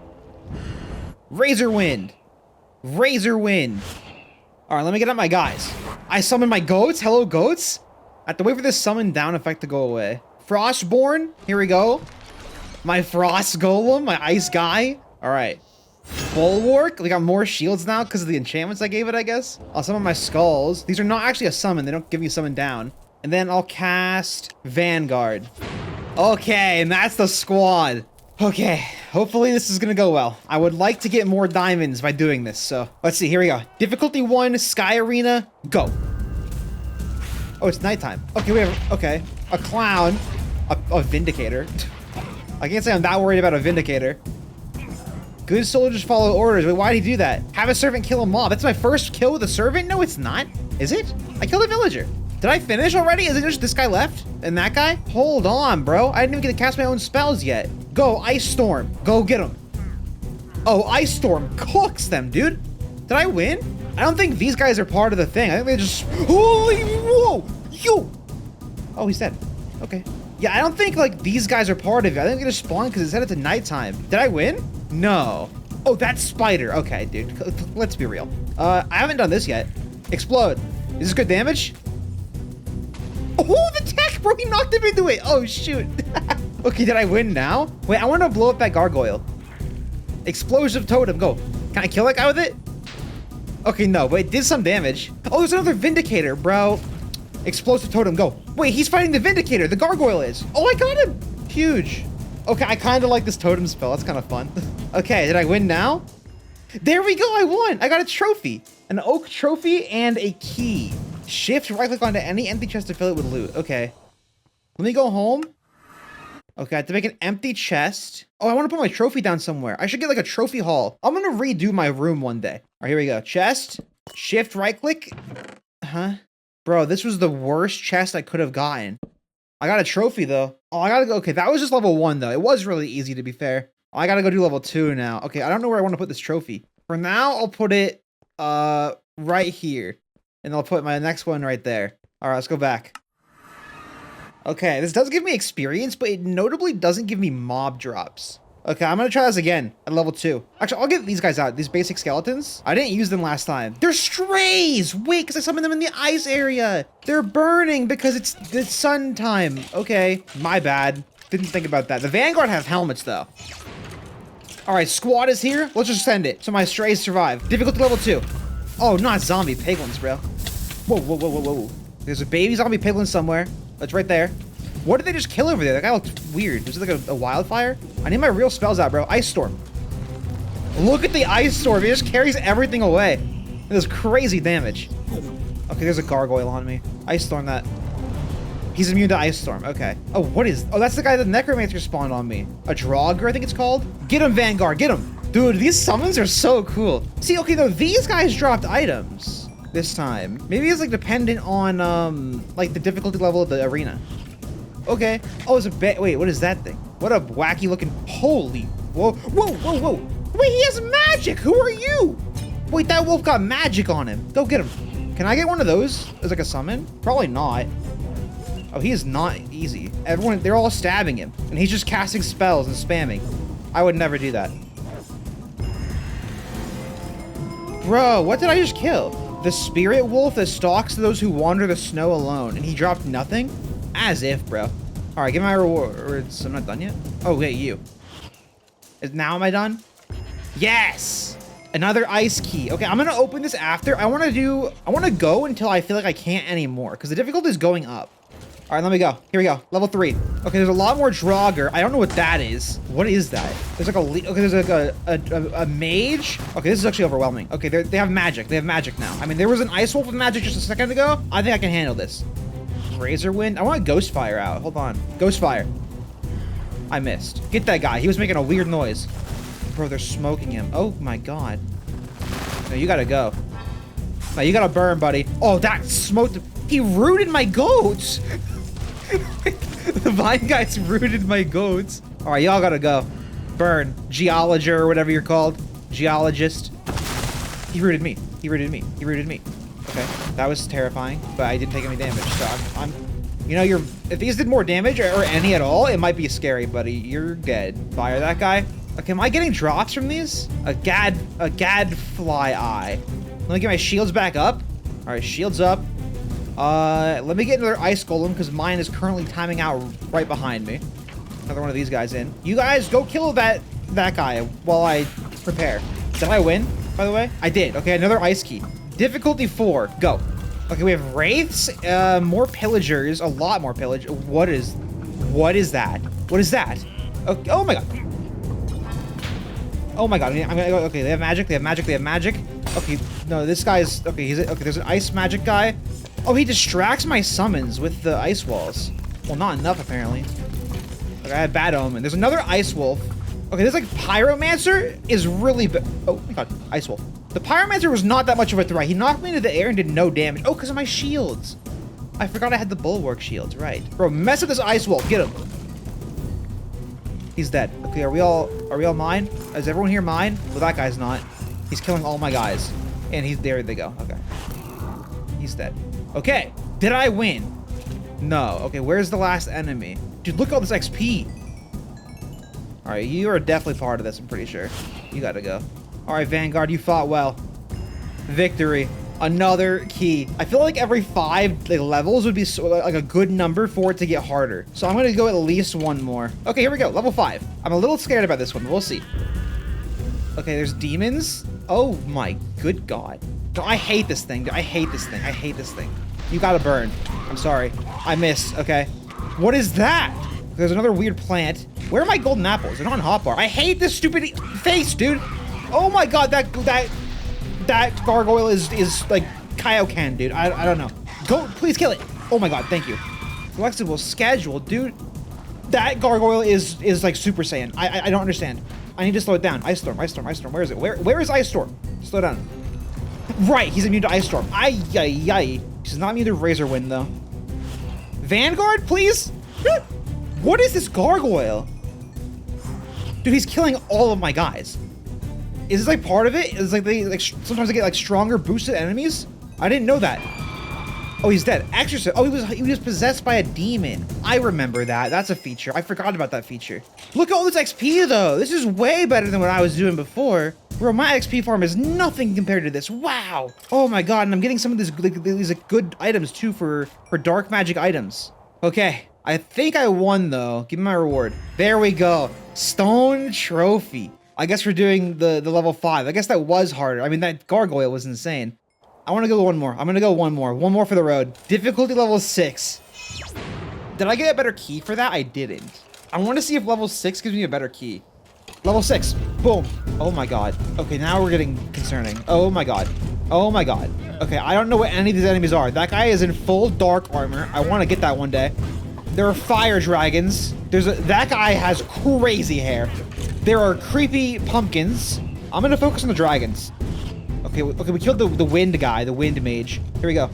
Razor Wind. Razor Wind. All right, let me get up my guys. I summon my goats. Hello, goats. I have to wait for this summon down effect to go away. Frostborn. Here we go. My frost golem, my ice guy. All right. Bulwark. We got more shields now because of the enchantments I gave it, I guess. I'll summon my skulls. These are not actually a summon. They don't give you summon down. And then I'll cast Vanguard. Okay, and that's the squad. Okay, hopefully this is gonna go well. I would like to get more diamonds by doing this, so let's see, here we go. Difficulty 1, Sky Arena, go. Oh, it's nighttime. Okay, we have, okay, a clown, a Vindicator. I can't say I'm that worried about a Vindicator. Good soldiers follow orders. Wait, why did he do that? Have a servant kill a mob. That's my first kill with a servant? No, it's not. Is it? I killed a villager. Did I finish already? Is it just this guy left? And that guy? Hold on, bro. I didn't even get to cast my own spells yet. Go, Ice Storm. Go get him. Oh, Ice Storm cooks them, dude. Did I win? I don't think these guys are part of the thing. I think they just... Holy... Whoa! Yo! Oh, he's dead. Okay. Yeah, I don't think, like, these guys are part of it. I think they just spawned because it said it's nighttime. Did I win? No. Oh, that's Spider. Okay, dude. Let's be real. I haven't done this yet. Explode. Is this good damage? Oh, the tech, bro. He knocked him into it. Oh, shoot. Okay, did I win now? Wait, I want to blow up that gargoyle. Explosive totem, go. Can I kill that guy with it? Okay, no, but it did some damage. Oh, there's another Vindicator, bro. Explosive totem, go. Wait, he's fighting the Vindicator. The gargoyle is. Oh, I got him. Huge. Okay, I kind of like this totem spell. That's kind of fun. Okay, did I win now? There we go, I won. I got a trophy. An oak trophy and a key. Shift right click onto any empty chest to fill it with loot. Okay. Let me go home. Okay, I have to make an empty chest. Oh, I want to put my trophy down somewhere. I should get like a trophy haul. I'm going to redo my room one day. All right, here we go. Chest. Shift right click. Huh? Bro, this was the worst chest I could have gotten. I got a trophy though. Oh, I gotta go. Okay, that was just level 1 though. It was really easy to be fair. Oh, I gotta go do level 2 now. Okay, I don't know where I want to put this trophy. For now, I'll put it right here. And I'll put my next one right there. All right, let's go back. Okay, this does give me experience, but it notably doesn't give me mob drops. Okay, I'm gonna try this again at level 2. Actually, I'll get these guys out, these basic skeletons. I didn't use them last time. They're strays! Wait, because I summoned them in the ice area. They're burning because it's sun time. Okay, my bad. Didn't think about that. The Vanguard have helmets, though. All right, squad is here. Let's just send it so my strays survive. Difficulty level 2. Oh, not zombie piglins, bro. Whoa, whoa, whoa, whoa, whoa. There's a baby zombie piglin somewhere. It's right there. What did they just kill over there? That guy looked weird. Was it like a wildfire? I need my real spells out, bro. Ice Storm. Look at the Ice Storm. It just carries everything away. It does crazy damage. Okay, there's a gargoyle on me. Ice Storm that. He's immune to Ice Storm. Okay. Oh, what is... Oh, that's the guy that Necromancer spawned on me. A Draugr, I think it's called. Get him, Vanguard. Get him. Dude, these summons are so cool. See, okay, though, these guys dropped items this time. Maybe it's, like, dependent on, like, the difficulty level of the arena. Okay. Oh, it's a bit. Wait, what is that thing? What a wacky looking. Holy. Whoa. Whoa, whoa, whoa. Wait, he has magic. Who are you? Wait, that wolf got magic on him. Go get him. Can I get one of those as like a summon? Probably not. Oh, he is not easy. Everyone, they're all stabbing him. And he's just casting spells and spamming. I would never do that. Bro, what did I just kill? The spirit wolf that stalks those who wander the snow alone. And he dropped nothing? As if, bro. All right, give me my rewards. I'm not done yet. Oh, wait, you. Now am I done? Yes! Another ice key. Okay, I'm gonna open this after. I want to go until I feel like I can't anymore, because the difficulty is going up. All right, let me go. Here we go. Level 3. Okay, there's a lot more Draugr. I don't know what that is. What is that? There's like there's like a mage. Okay, this is actually overwhelming. Okay, they have magic. They have magic now. I mean, there was an ice wolf with magic just a second ago. I think I can handle this. Razor wind. I want Ghost Fire out. Hold on. Ghost Fire. I missed. Get that guy. He was making a weird noise. Bro, they're smoking him. Oh my god. No, you gotta go. No, you gotta burn, buddy. Oh, that smoked. He rooted my goats. The vine guys rooted my goats. All right, y'all gotta go. Burn. Geologer or whatever you're called. Geologist. He rooted me. He rooted me. He rooted me. Okay, that was terrifying, but I didn't take any damage, so I'm you know, if these did more damage or any at all, it might be scary, buddy. You're dead. Fire that guy. Okay, am I getting drops from these? A gadfly eye. Let me get my shields back up. All right, shields up. Let me get another ice golem because mine is currently timing out right behind me. Another one of these guys in. You guys go kill that guy while I prepare. Did I win, by the way? I did. Okay, another ice key. Difficulty 4. Go. Okay, we have wraiths, more pillagers, a lot more pillage. What is that? What is that? Okay, oh my god. Oh my god. I'm gonna go. Okay, they have magic. They have magic. They have magic. Okay, no, this guy's okay. Okay. There's an ice magic guy. Oh, he distracts my summons with the ice walls. Well, not enough apparently. Okay, I had bad omen. There's another ice wolf. Okay, this like pyromancer is really bad. Oh my god, ice wolf. The pyromancer was not that much of a threat. He knocked me into the air and did no damage. Oh, because of my shields. I forgot I had the bulwark shields. Right, bro. Mess with this ice wolf. Get him. He's dead. Okay, are we all mine? Is everyone here mine? Well, that guy's not. He's killing all my guys. And there they go. Okay. He's dead. Okay. Did I win? No. Okay, where's the last enemy? Dude, look at all this XP. Alright, you are definitely part of this, I'm pretty sure. You gotta go. Alright, Vanguard, you fought well. Victory. Another key. I feel like every 5 levels would be like a good number for it to get harder. So I'm gonna go at least one more. Okay, here we go. Level 5. I'm a little scared about this one, but we'll see. Okay, there's demons. Oh my good god. No, I hate this thing. I hate this thing. I hate this thing. You gotta burn. I'm sorry. I missed. Okay. What is that? There's another weird plant. Where are my golden apples? They're not on hotbar. I hate this stupid face, dude. Oh my god, that gargoyle is like Kaioken, dude. I don't know. Go, please kill it. Oh my god, thank you. Flexible schedule, dude. That gargoyle is like Super Saiyan. I don't understand. I need to slow it down. Ice Storm, Ice Storm, Ice Storm. Where is it? Where is Ice Storm? Slow down. Right, he's immune to Ice Storm. Ay. He's not immune to Razor Wind though. Vanguard, please. What is this gargoyle? Dude, he's killing all of my guys. Is this like part of it? Is like they like sometimes they get like stronger boosted enemies? I didn't know that. Oh, he's dead. Exorcist. Oh, he was possessed by a demon. I remember that. That's a feature. I forgot about that feature. Look at all this XP though. This is way better than what I was doing before. Bro, my XP farm is nothing compared to this. Wow. Oh my god, and I'm getting some of these like, good items too for dark magic items. Okay. I think I won though. Give me my reward. There we go. Stone trophy. I guess we're doing the level 5. I guess that was harder. I mean, that gargoyle was insane. I want to go one more. I'm going to go one more. One more for the road. Difficulty level 6. Did I get a better key for that? I didn't. I want to see if level 6 gives me a better key. Level 6. Boom. Oh my god. Okay, now we're getting concerning. Oh my god. Oh my god. Okay, I don't know what any of these enemies are. That guy is in full dark armor. I want to get that one day. There are fire dragons. That guy has crazy hair. There are creepy pumpkins. I'm gonna focus on the dragons. Okay, we killed the wind guy, the wind mage. Here we go.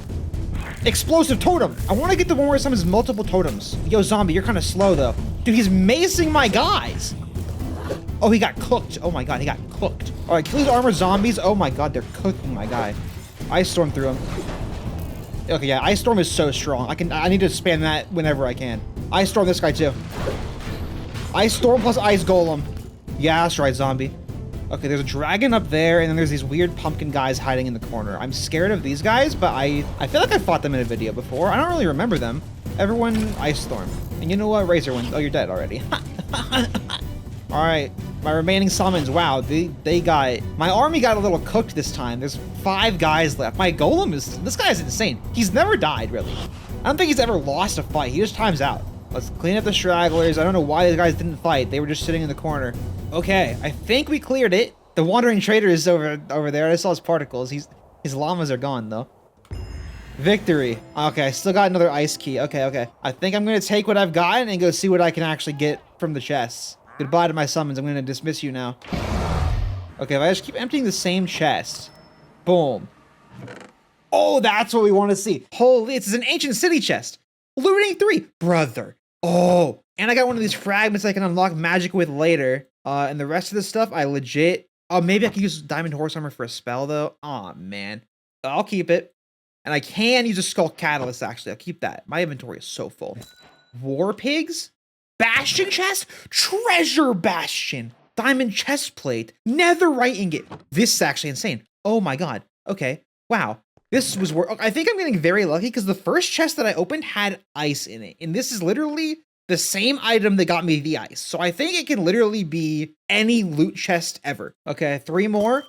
Explosive totem. I want to get the one where it summons multiple totems. Yo, zombie, you're kind of slow though. Dude, he's macing my guys. Oh, he got cooked. Oh my god, he got cooked. All right, kill these armored zombies. Oh my god, they're cooking my guy. Ice Storm through him. Okay, yeah, Ice Storm is so strong. I need to spam that whenever I can. Ice Storm this guy too. Ice Storm plus Ice Golem. Yeah, that's right, zombie. Okay, there's a dragon up there, and then there's these weird pumpkin guys hiding in the corner. I'm scared of these guys, but I feel like I fought them in a video before. I don't really remember them. Everyone Ice Storm. And you know what? Razor Wind. Oh, you're dead already. All right, my remaining summons. Wow, they got... My army got a little cooked this time. There's 5 guys left. My golem is... This guy's insane. He's never died, really. I don't think he's ever lost a fight. He just times out. Let's clean up the stragglers. I don't know why these guys didn't fight. They were just sitting in the corner. Okay, I think we cleared it. The wandering trader is over there. I saw his particles. His llamas are gone, though. Victory. Okay, I still got another ice key. Okay. I think I'm going to take what I've gotten and go see what I can actually get from the chests. Goodbye to my summons. I'm going to dismiss you now. Okay, if I just keep emptying the same chest. Boom. Oh, that's what we want to see. Holy, it's an ancient city chest. Looting 3. Brother. Oh, and I got one of these fragments I can unlock magic with later. And the rest of this stuff, I legit... Oh, maybe I can use Diamond Horse Armor for a spell, though. Oh, man. I'll keep it. And I can use a Skull Catalyst, actually. I'll keep that. My inventory is so full. War Pigs? Bastion chest? Treasure Bastion. Diamond chest plate. Netherite ingot. This is actually insane. Oh, my God. Okay. Wow. This was... I think I'm getting very lucky because the first chest that I opened had ice in it. And this is literally the same item that got me the ice. So I think it can literally be any loot chest ever. Okay, 3 more.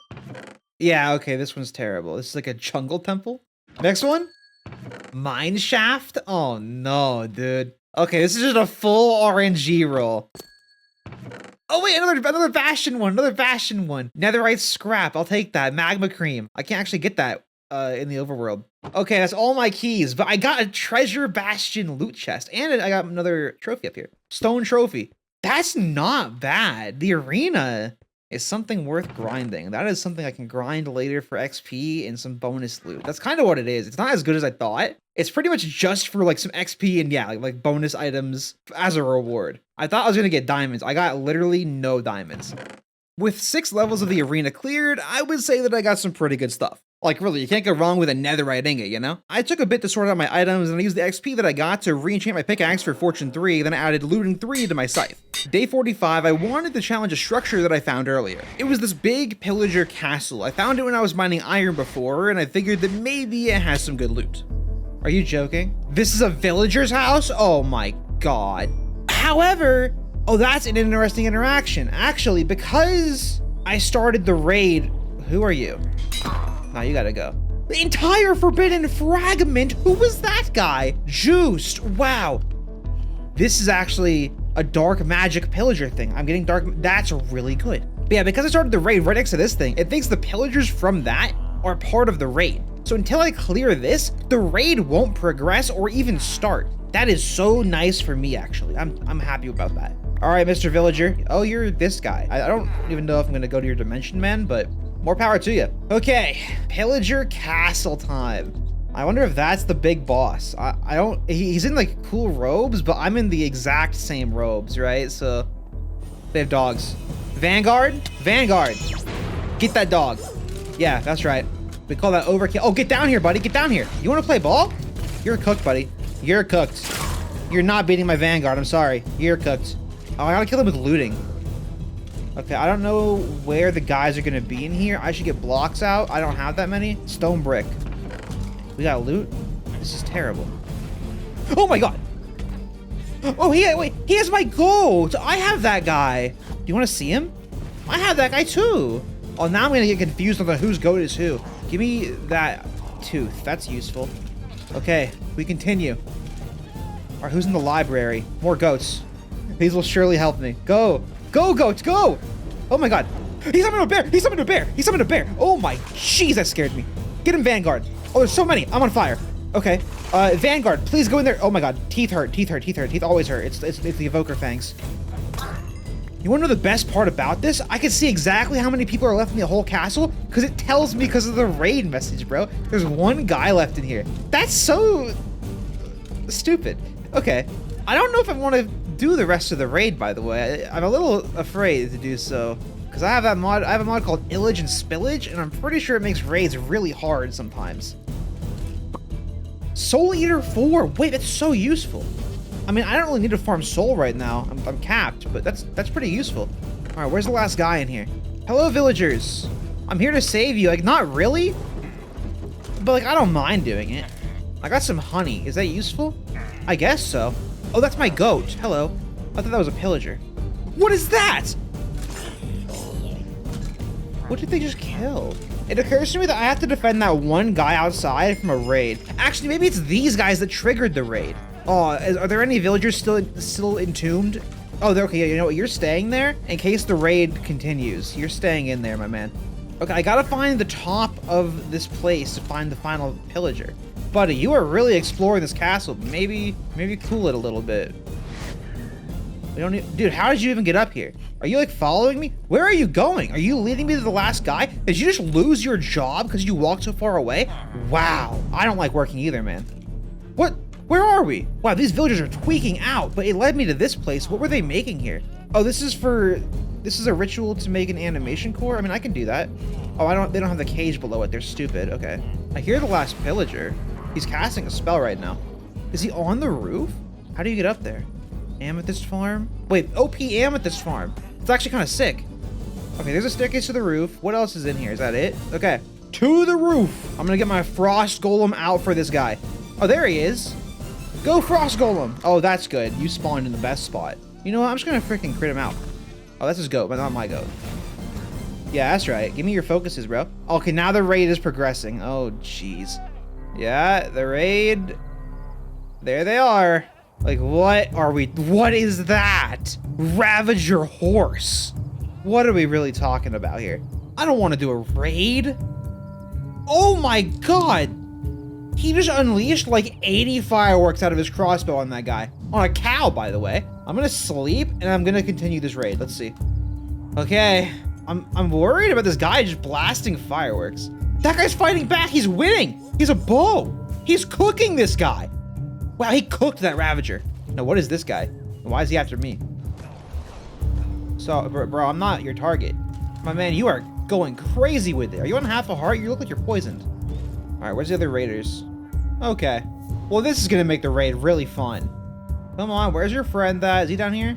Yeah, okay, this one's terrible. This is like a jungle temple. Next one. Mine shaft. Oh no, dude. Okay, this is just a full RNG roll. Oh wait, another Bastion one, Netherite scrap, I'll take that. Magma cream. I can't actually get that in the overworld. Okay, that's all my keys, but I got a treasure Bastion loot chest, and I got another trophy up here. Stone trophy. That's not bad. The arena is something worth grinding. That is something I can grind later for XP and some bonus loot. That's kind of what it is. It's not as good as I thought. It's pretty much just for like some XP and yeah, like bonus items as a reward. I thought I was gonna get diamonds. I got literally no diamonds. With 6 levels of the arena cleared, I would say that I got some pretty good stuff. Like really, you can't go wrong with a netherite ingot, you know? I took a bit to sort out my items and I used the XP that I got to re-enchant my pickaxe for Fortune 3, then I added looting 3 to my scythe. Day 45, I wanted to challenge a structure that I found earlier. It was this big pillager castle. I found it when I was mining iron before, and I figured that maybe it has some good loot. Are you joking? This is a villager's house? Oh my god. However, oh, that's an interesting interaction. Actually, because I started the raid, who are you? Now you gotta go. The entire forbidden fragment? Who was that guy? Juiced, wow. This is actually a dark magic pillager thing. I'm getting dark, that's really good. But yeah, because I started the raid right next to this thing, it thinks the pillagers from that are part of the raid. So until I clear this, the raid won't progress or even start. That is so nice for me, actually. I'm happy about that. All right, Mr. Villager. Oh, you're this guy. I don't even know if I'm gonna go to your dimension, man, but more power to you. Okay, pillager castle time. I wonder if that's the big boss. I don't, he's in like cool robes, but I'm in the exact same robes, right? So they have dogs. Vanguard? Vanguard. Get that dog. Yeah, that's right. We call that overkill. Oh, get down here, buddy. Get down here. You want to play ball? You're cooked, buddy. You're cooked. You're not beating my Vanguard. I'm sorry. You're cooked. Oh, I gotta kill him with looting. Okay, I don't know where the guys are gonna be in here. I should get blocks out. I don't have that many. Stone brick. We got loot? This is terrible. Oh my god! Oh, wait, he has my gold! I have that guy. Do you want to see him? I have that guy too. Oh, now I'm gonna get confused on the whose goat is who. Give me that tooth. That's useful. Okay, we continue. All right, who's in the library? More goats. These will surely help me. Go! Go, goats, go! Oh my god. He summoned a bear! He summoned a bear! He summoned a bear! Oh my jeez, that scared me. Get him, Vanguard. Oh, there's so many. I'm on fire. Okay. Vanguard, please go in there. Oh my god. Teeth hurt. Teeth hurt. Teeth hurt. Teeth always hurt. It's the evoker fangs. You want to know the best part about this? I can see exactly how many people are left in the whole castle because it tells me because of the raid message, bro. There's one guy left in here. That's so stupid. Okay. I don't know if I want to do the rest of the raid, by the way. I'm a little afraid to do so because I have that mod. I have a mod called Illage and Spillage, and I'm pretty sure it makes raids really hard sometimes. Soul Eater 4. Wait, that's so useful. I mean, I don't really need to farm soul right now. I'm capped, but that's pretty useful. All right, where's the last guy in here? Hello, villagers. I'm here to save you. Like, not really, but like, I don't mind doing it. I got some honey. Is that useful? I guess so. Oh, that's my goat. Hello. I thought that was a pillager. What is that? What did they just kill? It occurs to me that I have to defend that one guy outside from a raid. Actually, maybe it's these guys that triggered the raid. Oh, are there any villagers still entombed? Oh, they're okay. You know what? You're staying there in case the raid continues. You're staying in there, my man. Okay, I gotta find the top of this place to find the final pillager. Buddy, you are really exploring this castle. Maybe cool it a little bit. We don't need, dude, how did you even get up here? Are you like following me? Where are you going? Are you leading me to the last guy? Did you just lose your job because you walked so far away? Wow, I don't like working either, man. What? Where are we? Wow, these villagers are tweaking out, but it led me to this place. What were they making here? Oh, this is a ritual to make an animation core? I mean, I can do that. Oh, they don't have the cage below it. They're stupid. Okay. I hear the last pillager. He's casting a spell right now. Is he on the roof? How do you get up there? Amethyst farm? Wait, OP amethyst farm. It's actually kind of sick. Okay, there's a staircase to the roof. What else is in here? Is that it? Okay. To the roof. I'm gonna get my frost golem out for this guy. Oh, there he is. Go Frost Golem. Oh, that's good. You spawned in the best spot. You know what? I'm just gonna freaking crit him out. Oh, that's his goat, but not my goat. Yeah, that's right. Give me your focuses, bro. Okay, now the raid is progressing. Oh, jeez. Yeah, the raid. There they are. Like, what are we? What is that? Ravager horse. What are we really talking about here? I don't want to do a raid. Oh my god. He just unleashed like 80 fireworks out of his crossbow on that guy. On a cow, by the way. I'm gonna sleep and I'm gonna continue this raid. Let's see. Okay. I'm worried about this guy just blasting fireworks. That guy's fighting back. He's winning. He's a bow. He's cooking this guy. Wow, he cooked that Ravager. Now, what is this guy? Why is he after me? So, bro, I'm not your target. My man, you are going crazy with it. Are you on half a heart? You look like you're poisoned. All right, where's the other raiders? Okay. Well, this is going to make the raid really fun. Come on, where's your friend at? Is he down here?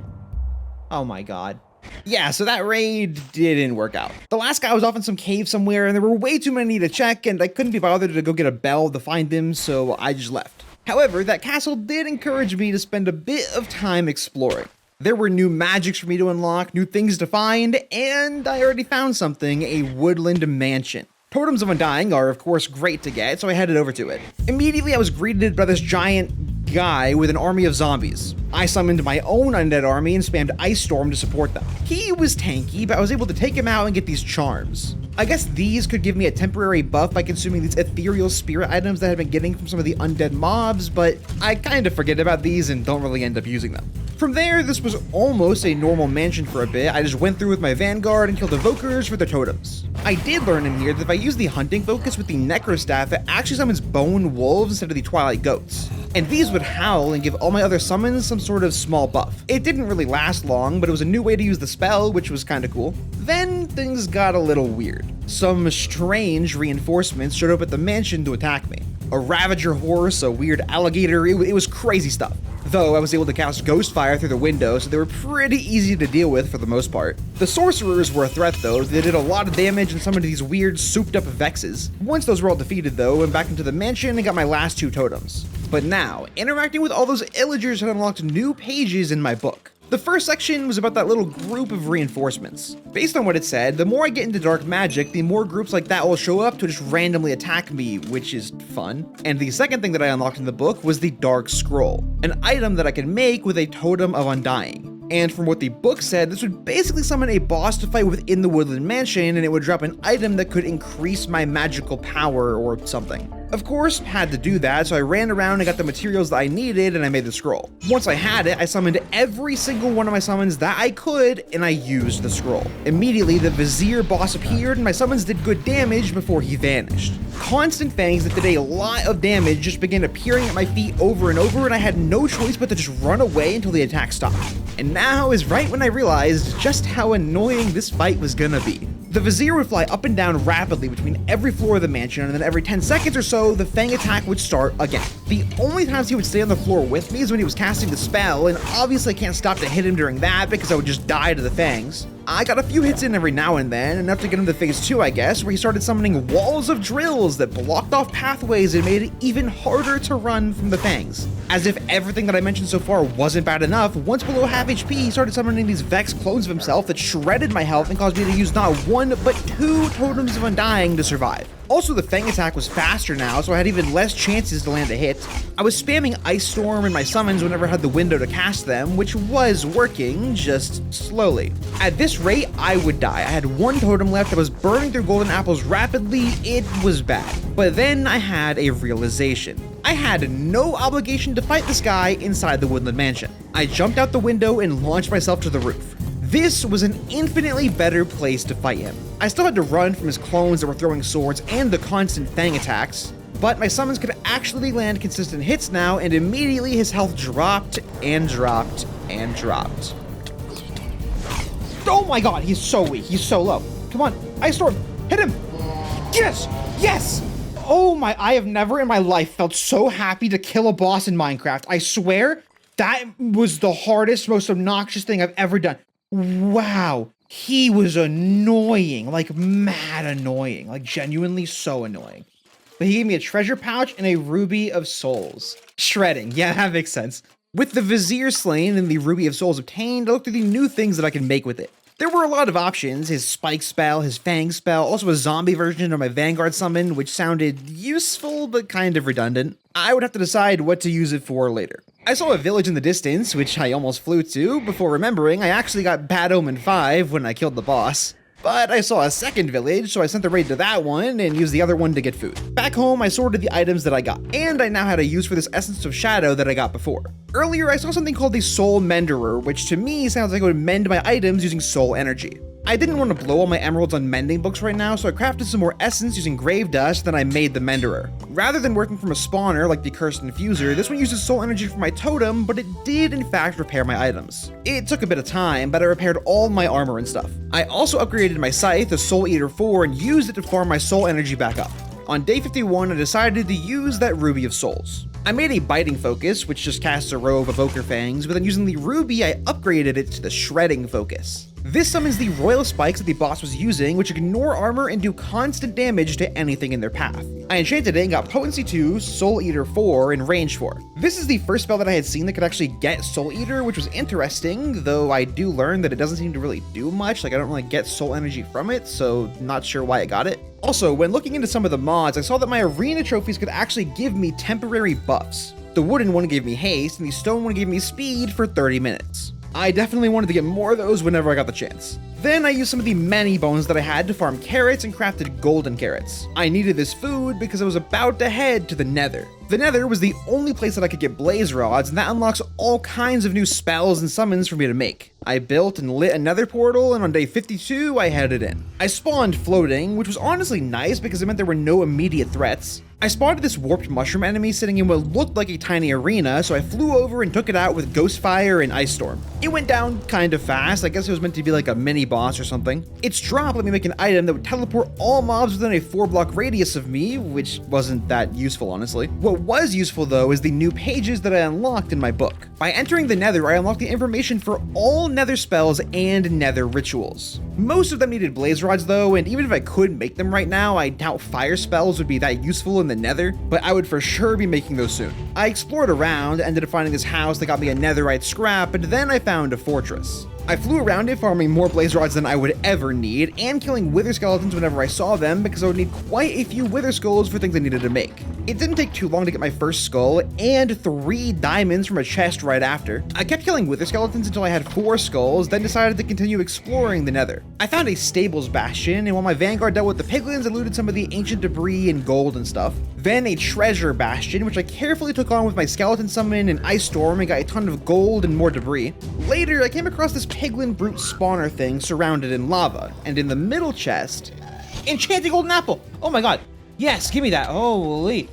Oh, my God. Yeah, so that raid didn't work out. The last guy was off in some cave somewhere, and there were way too many to check, and I couldn't be bothered to go get a bell to find him, so I just left. However, that castle did encourage me to spend a bit of time exploring. There were new magics for me to unlock, new things to find, and I already found something, a woodland mansion. Totems of Undying are, of course, great to get, so I headed over to it. Immediately, I was greeted by this giant guy with an army of zombies. I summoned my own undead army and spammed Ice Storm to support them. He was tanky, but I was able to take him out and get these charms. I guess these could give me a temporary buff by consuming these ethereal spirit items that I've been getting from some of the undead mobs, but I kind of forget about these and don't really end up using them. From there, this was almost a normal mansion for a bit. I just went through with my vanguard and killed evokers for the totems. I did learn in here that if I use the hunting focus with the necrostaff, it actually summons bone wolves instead of the twilight goats. And these would howl and give all my other summons some sort of small buff. It didn't really last long, but it was a new way to use the spell, which was kind of cool. Then things got a little weird. Some strange reinforcements showed up at the mansion to attack me. A Ravager horse, a weird alligator, it was crazy stuff. Though I was able to cast Ghost Fire through the window, so they were pretty easy to deal with for the most part. The sorcerers were a threat though. They did a lot of damage and summoned these weird souped up vexes. Once those were all defeated though, I went back into the mansion and got my last 2 totems. But now, interacting with all those illagers had unlocked new pages in my book. The first section was about that little group of reinforcements. Based on what it said, the more I get into dark magic, the more groups like that will show up to just randomly attack me, which is fun. And the second thing that I unlocked in the book was the Dark Scroll, an item that I can make with a Totem of Undying. And from what the book said, this would basically summon a boss to fight within the Woodland Mansion, and it would drop an item that could increase my magical power or something. Of course, had to do that, so I ran around and got the materials that I needed, and I made the scroll. Once I had it, I summoned every single one of my summons that I could, and I used the scroll. Immediately, the Vizier boss appeared, and my summons did good damage before he vanished. Constant fangs that did a lot of damage just began appearing at my feet over and over, and I had no choice but to just run away until the attack stopped. And now is right when I realized just how annoying this fight was gonna be. The Vizier would fly up and down rapidly between every floor of the mansion, and then every 10 seconds or so, the Fang attack would start again. The only times he would stay on the floor with me is when he was casting the spell, and obviously I can't stop to hit him during that because I would just die to the Fangs. I got a few hits in every now and then, enough to get him to phase 2, I guess, where he started summoning walls of drills that blocked off pathways and made it even harder to run from the Fangs. As if everything that I mentioned so far wasn't bad enough, once below half HP, he started summoning these Vex clones of himself that shredded my health and caused me to use not 1, but 2 Totems of Undying to survive. Also, the Fang attack was faster now, so I had even less chances to land a hit. I was spamming Ice Storm in my summons whenever I had the window to cast them, which was working, just slowly. At this rate, I would die. I had 1 totem left, I was burning through golden apples rapidly, it was bad. But then I had a realization. I had no obligation to fight this guy inside the Woodland Mansion. I jumped out the window and launched myself to the roof. This was an infinitely better place to fight him. I still had to run from his clones that were throwing swords and the constant Fang attacks, but my summons could actually land consistent hits now, and immediately his health dropped and dropped and dropped. Oh my god, he's so weak, he's so low. Come on, Ice Storm, hit him! Yes! Yes! Oh my, I have never in my life felt so happy to kill a boss in Minecraft. I swear, that was the hardest, most obnoxious thing I've ever done. Wow, he was annoying, like mad annoying, like genuinely so annoying. but he gave me a treasure pouch and a ruby of souls. Shredding, yeah, that makes sense. With the vizier slain and the ruby of souls obtained, I looked at the new things that I can make with it. There were a lot of options: his spike spell, his fang spell, also a zombie version of my vanguard summon, which sounded useful but kind of redundant. I would have to decide what to use it for later. I saw a village in the distance, which I almost flew to, before remembering I actually got Bad Omen 5 when I killed the boss. But I saw a second village, so I sent the raid to that one and used the other one to get food. Back home, I sorted the items that I got, and I now had a use for this Essence of Shadow that I got before. Earlier, I saw something called the Soul Menderer, which to me sounds like it would mend my items using soul energy. I didn't want to blow all my emeralds on mending books right now, so I crafted some more essence using grave dust, then I made the Menderer. Rather than working from a spawner like the Cursed Infuser, this one uses soul energy for my totem, but it did in fact repair my items. It took a bit of time, but I repaired all my armor and stuff. I also upgraded my scythe to Soul Eater 4 and used it to farm my soul energy back up. On day 51, I decided to use that Ruby of Souls. I made a biting focus, which just casts a row of evoker fangs, but then using the ruby, I upgraded it to the shredding focus. This summons the royal spikes that the boss was using, which ignore armor and do constant damage to anything in their path. I enchanted it and got Potency 2, Soul Eater 4, and Range 4. This is the first spell that I had seen that could actually get Soul Eater, which was interesting, though I do learn that it doesn't seem to really do much. Like, I don't really get soul energy from it, so not sure why I got it. Also, when looking into some of the mods, I saw that my arena trophies could actually give me temporary buffs. The wooden one gave me haste, and the stone one gave me speed for 30 minutes. I definitely wanted to get more of those whenever I got the chance. Then I used some of the many bones that I had to farm carrots and crafted golden carrots. I needed this food because I was about to head to the Nether. The Nether was the only place that I could get blaze rods, and that unlocks all kinds of new spells and summons for me to make. I built and lit a Nether portal, and on day 52, I headed in. I spawned floating, which was honestly nice because it meant there were no immediate threats. I spotted this warped mushroom enemy sitting in what looked like a tiny arena, so I flew over and took it out with Ghost Fire and Ice Storm. It went down kind of fast. I guess it was meant to be like a mini boss or something. Its drop let me make an item that would teleport all mobs within a 4-block radius of me, which wasn't that useful, honestly. What was useful though is the new pages that I unlocked in my book. By entering the Nether, I unlocked the information for all Nether spells and Nether rituals. Most of them needed blaze rods though, and even if I could make them right now, I doubt fire spells would be that useful in the Nether, but I would for sure be making those soon. I explored around, ended up finding this house that got me a netherite scrap, and then I found a fortress. I flew around it, farming more blaze rods than I would ever need, and killing wither skeletons whenever I saw them because I would need quite a few wither skulls for things I needed to make. It didn't take too long to get my first skull, and 3 diamonds from a chest right after. I kept killing wither skeletons until I had 4 skulls, then decided to continue exploring the Nether. I found a stables bastion, and while my vanguard dealt with the piglins, I looted some of the ancient debris and gold and stuff. Then a treasure bastion, which I carefully took on with my skeleton summon and ice storm and got a ton of gold and more debris. Later, I came across this piglin brute spawner thing surrounded in lava, and in the middle chest, enchanted golden apple. Oh my god. Yes, give me that. Holy.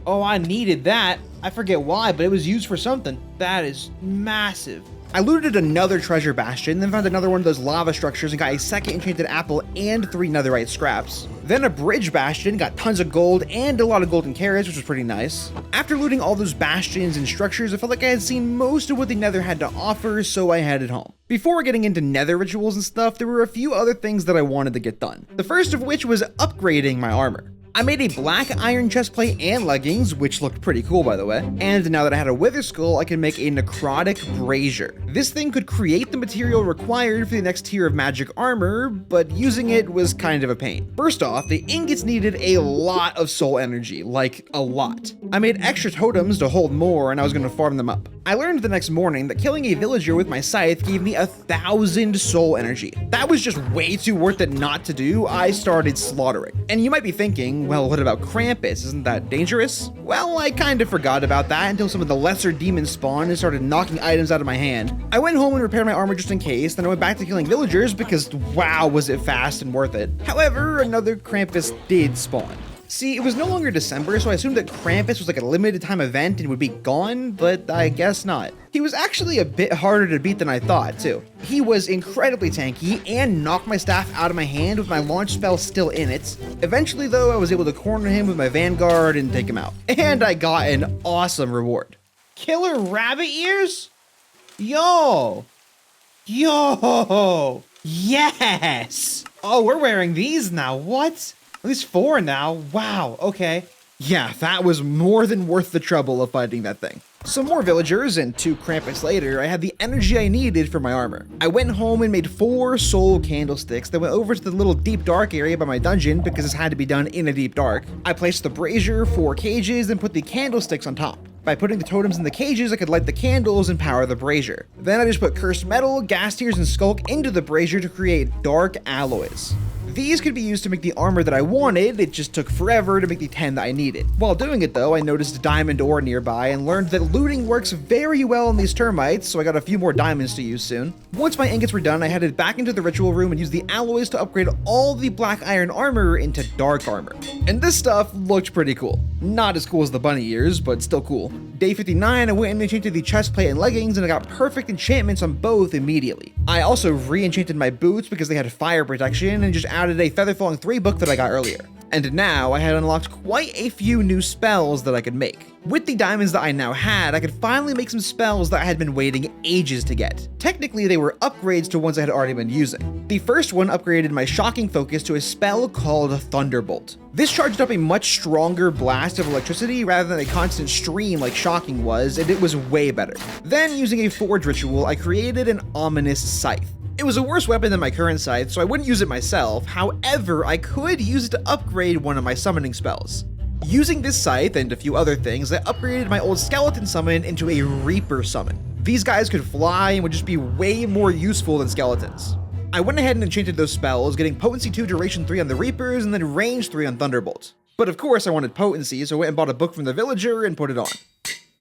Oh, I needed that. I forget why, but it was used for something. That is massive. I looted another treasure bastion, then found another one of those lava structures and got a second enchanted apple and 3 netherite scraps. Then a bridge bastion, got tons of gold and a lot of golden carrots, which was pretty nice. After looting all those bastions and structures, I felt like I had seen most of what the Nether had to offer, so I headed home. Before getting into Nether rituals and stuff, there were a few other things that I wanted to get done. The first of which was upgrading my armor. I made a black iron chestplate and leggings, which looked pretty cool by the way, and now that I had a wither skull, I could make a necrotic brazier. This thing could create the material required for the next tier of magic armor, but using it was kind of a pain. First off, the ingots needed a lot of soul energy, like a lot. I made extra totems to hold more, and I was going to farm them up. I learned the next morning that killing a villager with my scythe gave me 1,000 soul energy. That was just way too worth it not to do. I started slaughtering. And you might be thinking, well, what about Krampus? Isn't that dangerous? Well, I kind of forgot about that until some of the lesser demons spawned and started knocking items out of my hand. I went home and repaired my armor just in case, then I went back to killing villagers because wow, was it fast and worth it. However, another Krampus did spawn. See, it was no longer December, so I assumed that Krampus was like a limited time event and would be gone, but I guess not. He was actually a bit harder to beat than I thought, too. He was incredibly tanky and knocked my staff out of my hand with my launch spell still in it. Eventually, though, I was able to corner him with my vanguard and take him out. And I got an awesome reward. Killer rabbit ears? Yo! Yes! Oh, we're wearing these now, what? At least 4 now. Wow, okay. Yeah, that was more than worth the trouble of fighting that thing. Some more villagers, and 2 Krampus later, I had the energy I needed for my armor. I went home and made 4 soul candlesticks that went over to the little deep dark area by my dungeon because this had to be done in a deep dark. I placed the brazier, 4 cages, and put the candlesticks on top. By putting the totems in the cages, I could light the candles and power the brazier. Then I just put cursed metal, gas tears, and skulk into the brazier to create dark alloys. These could be used to make the armor that I wanted, it just took forever to make the 10 that I needed. While doing it though, I noticed diamond ore nearby and learned that looting works very well on these termites, so I got a few more diamonds to use soon. Once my ingots were done, I headed back into the ritual room and used the alloys to upgrade all the black iron armor into dark armor. And this stuff looked pretty cool. Not as cool as the bunny ears, but still cool. Day 59, I went and enchanted the chestplate and leggings, and I got perfect enchantments on both immediately. I also re-enchanted my boots because they had fire protection and just added a Featherfalling 3 book that I got earlier. And now I had unlocked quite a few new spells that I could make. With the diamonds that I now had, I could finally make some spells that I had been waiting ages to get. Technically, they were upgrades to ones I had already been using. The first one upgraded my shocking focus to a spell called Thunderbolt. This charged up a much stronger blast of electricity rather than a constant stream like shocking was, and it was way better. Then, using a forge ritual, I created an ominous scythe. It was a worse weapon than my current scythe, so I wouldn't use it myself. However, I could use it to upgrade one of my summoning spells. Using this scythe and a few other things, I upgraded my old skeleton summon into a Reaper summon. These guys could fly and would just be way more useful than skeletons. I went ahead and enchanted those spells, getting Potency 2 Duration 3 on the Reapers and then Range 3 on Thunderbolt. But of course I wanted Potency, so I went and bought a book from the villager and put it on.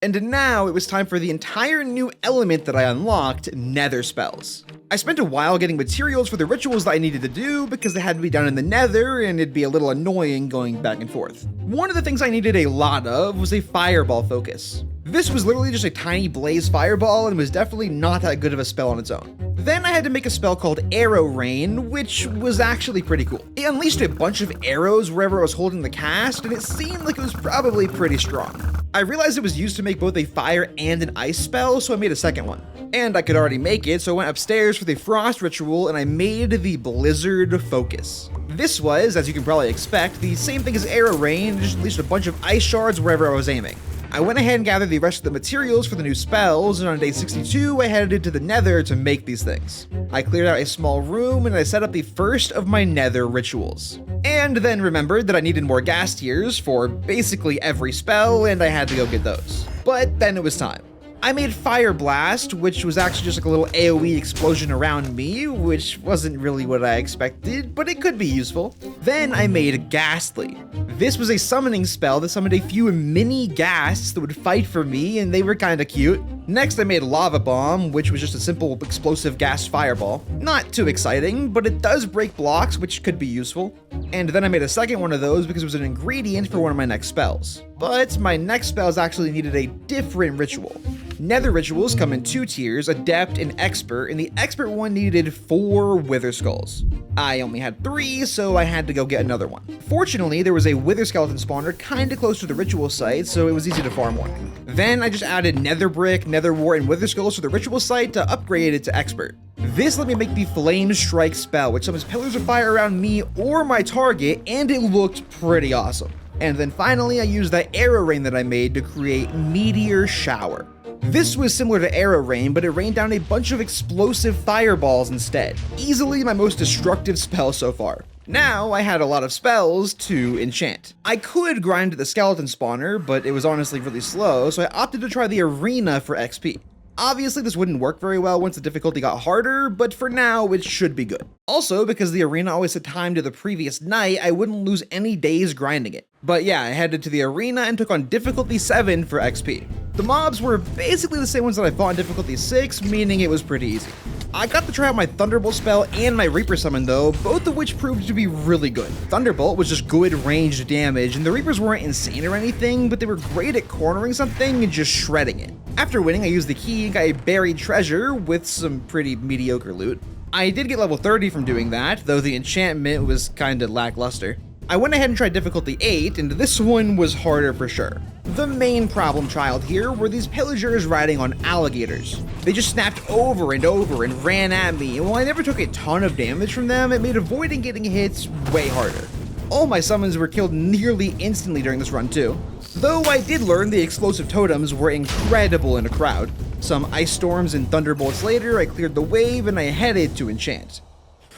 And now it was time for the entire new element that I unlocked, Nether spells. I spent a while getting materials for the rituals that I needed to do because they had to be done in the Nether and it'd be a little annoying going back and forth. One of the things I needed a lot of was a fireball focus. This was literally just a tiny blaze fireball and was definitely not that good of a spell on its own. Then I had to make a spell called Arrow Rain, which was actually pretty cool. It unleashed a bunch of arrows wherever I was holding the cast, and it seemed like it was probably pretty strong. I realized it was used to make both a fire and an ice spell, so I made a second one. And I could already make it, so I went upstairs for the frost ritual and I made the Blizzard Focus. This was, as you can probably expect, the same thing as Arrow Rain, just unleashed a bunch of ice shards wherever I was aiming. I went ahead and gathered the rest of the materials for the new spells, and on day 62, I headed into the Nether to make these things. I cleared out a small room, and I set up the first of my Nether rituals. And then remembered that I needed more gas tiers for basically every spell, and I had to go get those. But then it was time. I made Fire Blast, which was actually just like a little AoE explosion around me, which wasn't really what I expected, but it could be useful. Then I made Ghastly. This was a summoning spell that summoned a few mini ghasts that would fight for me, and they were kinda cute. Next I made Lava Bomb, which was just a simple explosive gas fireball. Not too exciting, but it does break blocks, which could be useful. And then I made a second one of those because it was an ingredient for one of my next spells. But my next spells actually needed a different ritual. Nether rituals come in 2 tiers, Adept and Expert, and the Expert one needed 4 Wither Skulls. I only had 3, so I had to go get another one. Fortunately, there was a Wither Skeleton spawner kinda close to the ritual site, so it was easy to farm one. Then I just added Nether Brick, Nether Wart, and Wither Skulls to the ritual site to upgrade it to Expert. This let me make the Flame Strike spell, which summons pillars of fire around me or my target, and it looked pretty awesome. And then finally, I used that Arrow Rain that I made to create Meteor Shower. This was similar to Arrow Rain, but it rained down a bunch of explosive fireballs instead. Easily my most destructive spell so far. Now I had a lot of spells to enchant. I could grind the skeleton spawner, but it was honestly really slow, so I opted to try the arena for XP. Obviously this wouldn't work very well once the difficulty got harder, but for now it should be good. Also, because the arena always set time to the previous night, I wouldn't lose any days grinding it. But yeah, I headed to the arena and took on difficulty 7 for XP. The mobs were basically the same ones that I fought in difficulty 6, meaning it was pretty easy. I got to try out my Thunderbolt spell and my Reaper summon though, both of which proved to be really good. Thunderbolt was just good ranged damage, and the Reapers weren't insane or anything, but they were great at cornering something and just shredding it. After winning, I used the key and got a buried treasure with some pretty mediocre loot. I did get level 30 from doing that, though the enchantment was kinda lackluster. I went ahead and tried difficulty 8, and this one was harder for sure. The main problem child here were these pillagers riding on alligators. They just snapped over and over and ran at me, and while I never took a ton of damage from them, it made avoiding getting hits way harder. All my summons were killed nearly instantly during this run too. Though I did learn the explosive totems were incredible in a crowd. Some ice storms and thunderbolts later, I cleared the wave and I headed to enchant.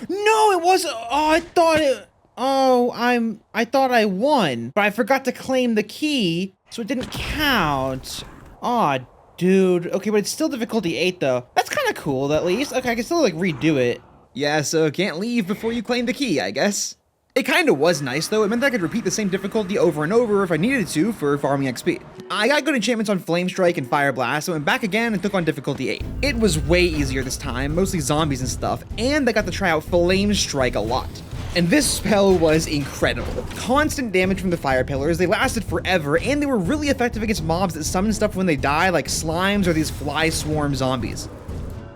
No, it wasn't. Oh, I thought it. Oh, I thought I won, but I forgot to claim the key, so it didn't count. Aw, dude. Okay, but it's still difficulty 8 though. That's kind of cool at least. Okay, I can still like redo it. Yeah, so can't leave before you claim the key, I guess. It kind of was nice though. It meant that I could repeat the same difficulty over and over if I needed to for farming XP. I got good enchantments on Flame Strike and Fire Blast, so I went back again and took on difficulty 8. It was way easier this time, mostly zombies and stuff, and I got to try out Flame Strike a lot. And this spell was incredible. Constant damage from the fire pillars, they lasted forever, and they were really effective against mobs that summon stuff when they die, like slimes or these fly swarm zombies.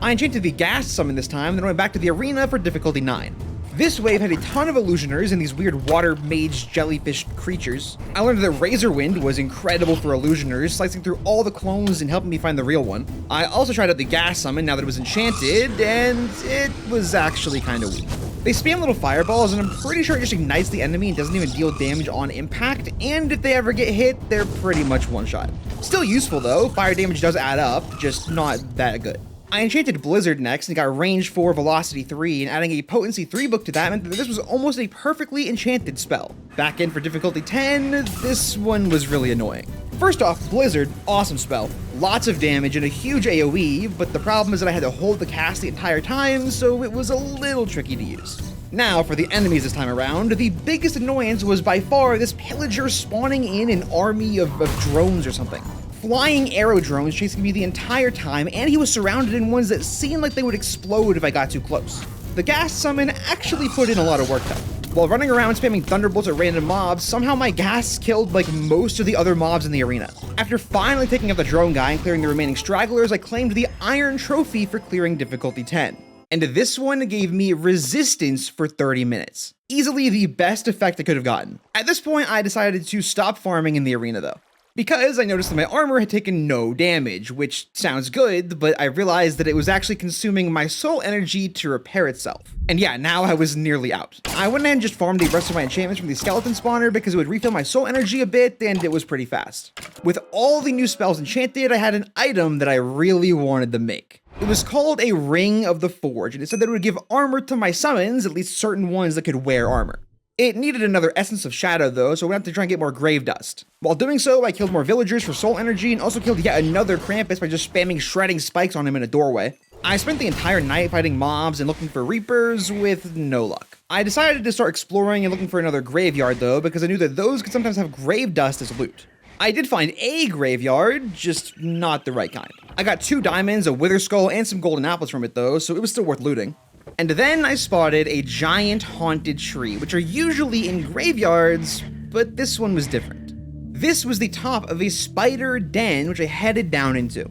I enchanted the ghast summon this time, then went back to the arena for difficulty 9. This wave had a ton of illusioners and these weird water mage jellyfish creatures. I learned that Razor Wind was incredible for illusioners, slicing through all the clones and helping me find the real one. I also tried out the ghast summon now that it was enchanted, and it was actually kind of weak. They spam little fireballs, and I'm pretty sure it just ignites the enemy and doesn't even deal damage on impact, and if they ever get hit, they're pretty much one-shot. Still useful though, fire damage does add up, just not that good. I enchanted Blizzard next and got range 4, velocity 3, and adding a potency 3 book to that meant that this was almost a perfectly enchanted spell. Back in for difficulty 10, this one was really annoying. First off, Blizzard, awesome spell. Lots of damage and a huge AoE, but the problem is that I had to hold the cast the entire time, so it was a little tricky to use. Now, for the enemies this time around, the biggest annoyance was by far this pillager spawning in an army of drones or something. Flying arrow drones chasing me the entire time, and he was surrounded in ones that seemed like they would explode if I got too close. The ghast summon actually put in a lot of work though. While running around spamming thunderbolts at random mobs, somehow my ghasts killed like most of the other mobs in the arena. After finally taking out the drone guy and clearing the remaining stragglers, I claimed the Iron Trophy for clearing difficulty 10. And this one gave me resistance for 30 minutes. Easily the best effect I could have gotten. At this point, I decided to stop farming in the arena though, because I noticed that my armor had taken no damage, which sounds good, but I realized that it was actually consuming my soul energy to repair itself. And yeah, now I was nearly out. I went ahead and just farmed the rest of my enchantments from the skeleton spawner because it would refill my soul energy a bit, and it was pretty fast. With all the new spells enchanted, I had an item that I really wanted to make. It was called a Ring of the Forge, and it said that it would give armor to my summons, at least certain ones that could wear armor. It needed another Essence of Shadow though, so I went to try and get more Grave Dust. While doing so, I killed more villagers for soul energy and also killed yet another Krampus by just spamming shredding spikes on him in a doorway. I spent the entire night fighting mobs and looking for Reapers with no luck. I decided to start exploring and looking for another graveyard though, because I knew that those could sometimes have Grave Dust as loot. I did find a graveyard, just not the right kind. I got 2 diamonds, a Wither Skull, and some golden apples from it though, so it was still worth looting. And then I spotted a giant haunted tree, which are usually in graveyards, but this one was different. This was the top of a spider den, which I headed down into.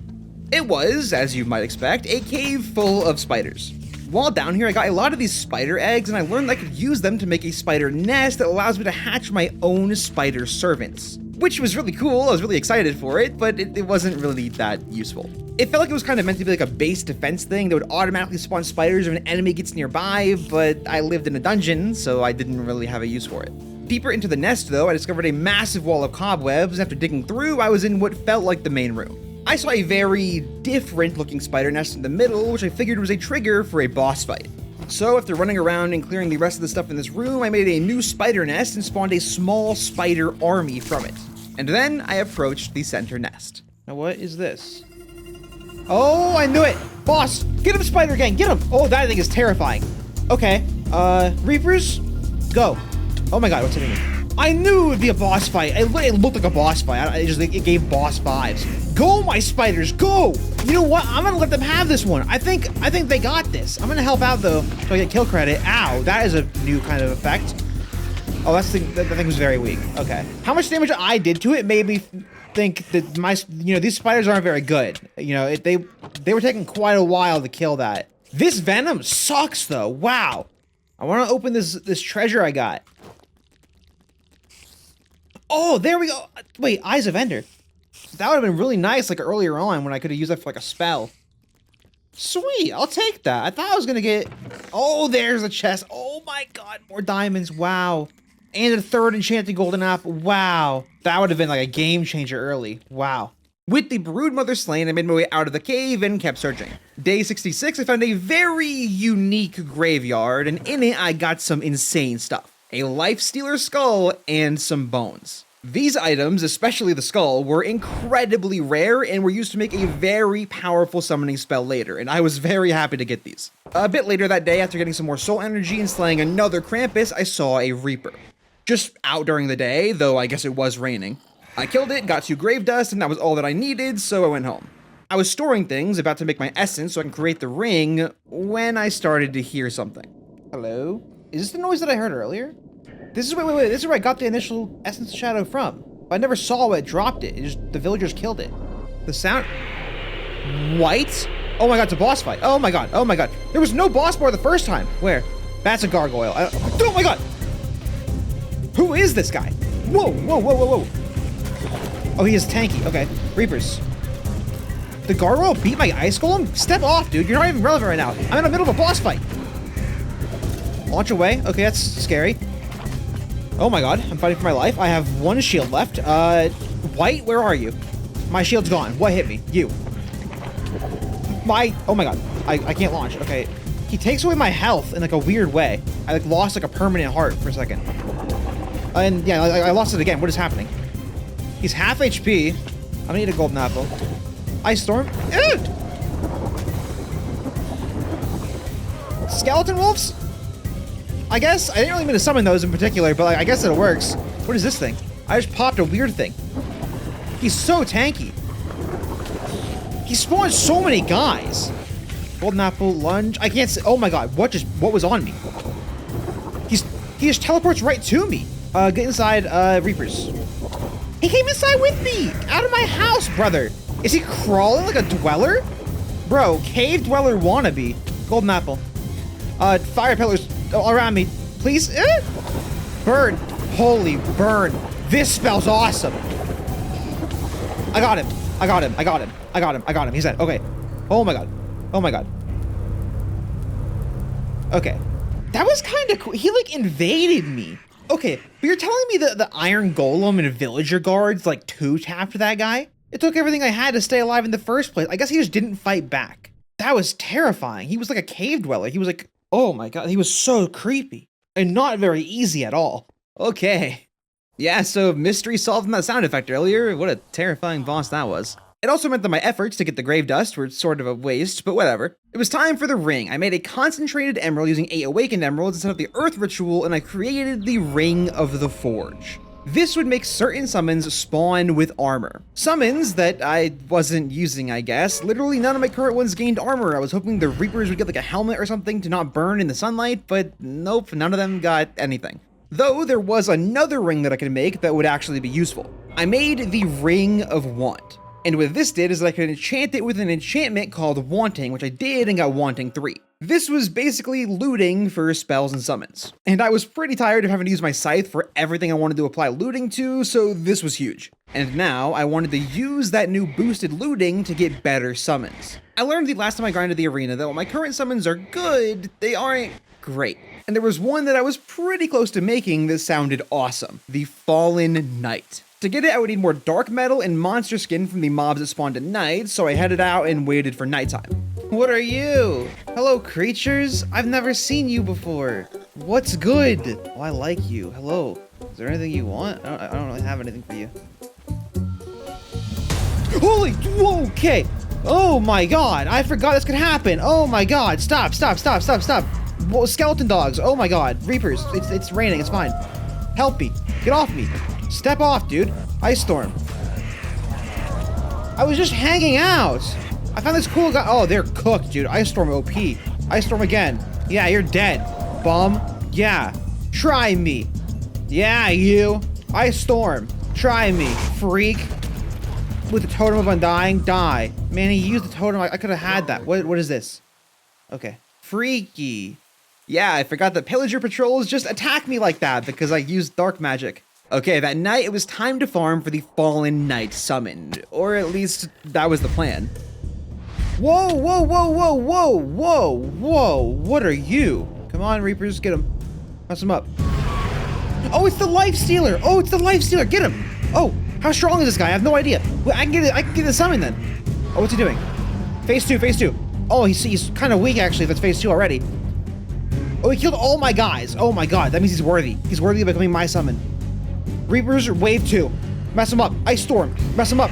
It was, as you might expect, a cave full of spiders. While down here, I got a lot of these spider eggs, and I learned I could use them to make a spider nest that allows me to hatch my own spider servants. Which was really cool, I was really excited for it, but it wasn't really that useful. It felt like it was kind of meant to be like a base defense thing that would automatically spawn spiders if an enemy gets nearby, but I lived in a dungeon, so I didn't really have a use for it. Deeper into the nest though, I discovered a massive wall of cobwebs, and after digging through, I was in what felt like the main room. I saw a very different looking spider nest in the middle, which I figured was a trigger for a boss fight. So after running around and clearing the rest of the stuff in this room, I made a new spider nest and spawned a small spider army from it. And then I approached the center nest. Now what is this? Oh, I knew it! Boss! Get him, Spider Gang! Get him! Oh, that thing is terrifying. Okay, Reapers? Go. Oh my god, what's hitting me? I knew it would be a boss fight. It looked like a boss fight. It gave boss vibes. Go, my spiders, go! You know what? I'm gonna let them have this one. I think they got this. I'm gonna help out though, so I get kill credit. Ow, that is a new kind of effect. Oh, that thing was very weak. Okay. How much damage I did to it made me think that these spiders aren't very good. They were taking quite a while to kill that. This venom sucks though. Wow. I want to open this treasure I got. Oh, there we go. Wait, Eyes of Ender. That would have been really nice like earlier on when I could have used that for like a spell. Sweet, I'll take that. I thought I was gonna get... Oh, there's a chest. Oh my god, more diamonds. Wow. and a third enchanted golden apple. Wow. That would have been like a game changer early. Wow. With the broodmother slain, I made my way out of the cave and kept searching. Day 66, I found a very unique graveyard, and in it I got some insane stuff. A life stealer skull and some bones. These items, especially the skull, were incredibly rare and were used to make a very powerful summoning spell later, and I was very happy to get these. A bit later that day, after getting some more soul energy and slaying another Krampus, I saw a Reaper. Just out during the day, though I guess it was raining. I killed it, got 2 grave dust, and that was all that I needed, so I went home. I was storing things, about to make my essence so I can create the ring, when I started to hear something. Hello? Is this the noise that I heard earlier? This is wait, this is where I got the initial Essence of Shadow from. I never saw it dropped it. The villagers killed it. The sound... White? Oh my god, it's a boss fight. Oh my god, oh my god. There was no boss bar the first time. Where? That's a gargoyle. Oh my god! Who is this guy? Whoa, whoa, whoa, whoa, whoa. Oh, he is tanky. Okay. Reapers. The gargoyle beat my ice golem? Step off, dude. You're not even relevant right now. I'm in the middle of a boss fight. Launch away. Okay, that's scary. Oh my god, I'm fighting for my life. I have 1 shield left. White, where are you? My shield's gone. What hit me? You. Oh my god. I can't launch. Okay. He takes away my health in like a weird way. I like lost like a permanent heart for a second. And yeah, I lost it again. What is happening? He's half HP. I'm gonna eat a golden apple. Ice Storm. Ew! Skeleton wolves? I guess I didn't really mean to summon those in particular, but like, I guess it works. What is this thing? I just popped a weird thing. He's so tanky. He spawns so many guys. Golden apple, lunge. I can't see. Oh my god, what was on me? He just teleports right to me. Get inside, Reapers. He came inside with me! Out of my house, brother! Is he crawling like a dweller? Bro, cave dweller wannabe. Golden apple. Fire pillars all around me. Please? Burn. Holy burn. This spell's awesome. I got him. I got him. I got him. I got him. I got him. He's dead. Okay. Oh my god. Oh my god. Okay. That was kind of cool. He like invaded me. Okay, but you're telling me that the Iron Golem and Villager Guards like 2-tapped that guy? It took everything I had to stay alive in the first place. I guess he just didn't fight back. That was terrifying. He was like a cave dweller. He was like, oh my god, he was so creepy. And not very easy at all. Okay. Yeah, so mystery solved from that sound effect earlier. What a terrifying boss that was. It also meant that my efforts to get the grave dust were sort of a waste, but whatever. It was time for the ring. I made a concentrated emerald using 8 awakened emeralds instead of the earth ritual, and I created the Ring of the Forge. This would make certain summons spawn with armor. Summons that I wasn't using, I guess. Literally none of my current ones gained armor. I was hoping the Reapers would get like a helmet or something to not burn in the sunlight, but nope, none of them got anything. Though there was another ring that I could make that would actually be useful. I made the Ring of Want. And what this did is I could enchant it with an enchantment called Wanting, which I did and got Wanting 3. This was basically looting for spells and summons. And I was pretty tired of having to use my scythe for everything I wanted to apply looting to, so this was huge. And now I wanted to use that new boosted looting to get better summons. I learned the last time I grinded the arena that while my current summons are good, they aren't great. And there was one that I was pretty close to making that sounded awesome. The Fallen Knight. To get it, I would need more dark metal and monster skin from the mobs that spawned at night, so I headed out and waited for nighttime. What are you? Hello, creatures? I've never seen you before. What's good? Oh, I like you. Hello. Is there anything you want? I don't really have anything for you. Holy, okay. Oh my god, I forgot this could happen. Oh my god, stop. Whoa, skeleton dogs, oh my god. Reapers, it's raining, it's fine. Help me, get off me. Step off, dude. Ice Storm. I was just hanging out. I found this cool guy. Oh, they're cooked, dude. Ice Storm OP. Ice Storm again. Yeah, you're dead. Bum. Yeah. Try me. Yeah, you. Ice Storm. Try me. Freak. With the Totem of Undying. Die. Man, he used the totem. I could have had that. What is this? Okay. Freaky. Yeah, I forgot that pillager patrols just attack me like that because I used dark magic. Okay, that night it was time to farm for the Fallen Knight summoned. Or at least that was the plan. Whoa, whoa, whoa, whoa, whoa, whoa, whoa. What are you? Come on, Reapers, get him. Mess him up. Oh, it's the life stealer. Oh, it's the life stealer. Get him. Oh, how strong is this guy? I have no idea. Well, I can get the summon then. Oh, what's he doing? Phase 2, phase 2. Oh, he's kind of weak actually. That's phase 2 already. Oh, he killed all my guys. Oh my god, that means he's worthy. He's worthy of becoming my summon. Reapers, wave 2. Mess him up. Ice Storm. Mess him up.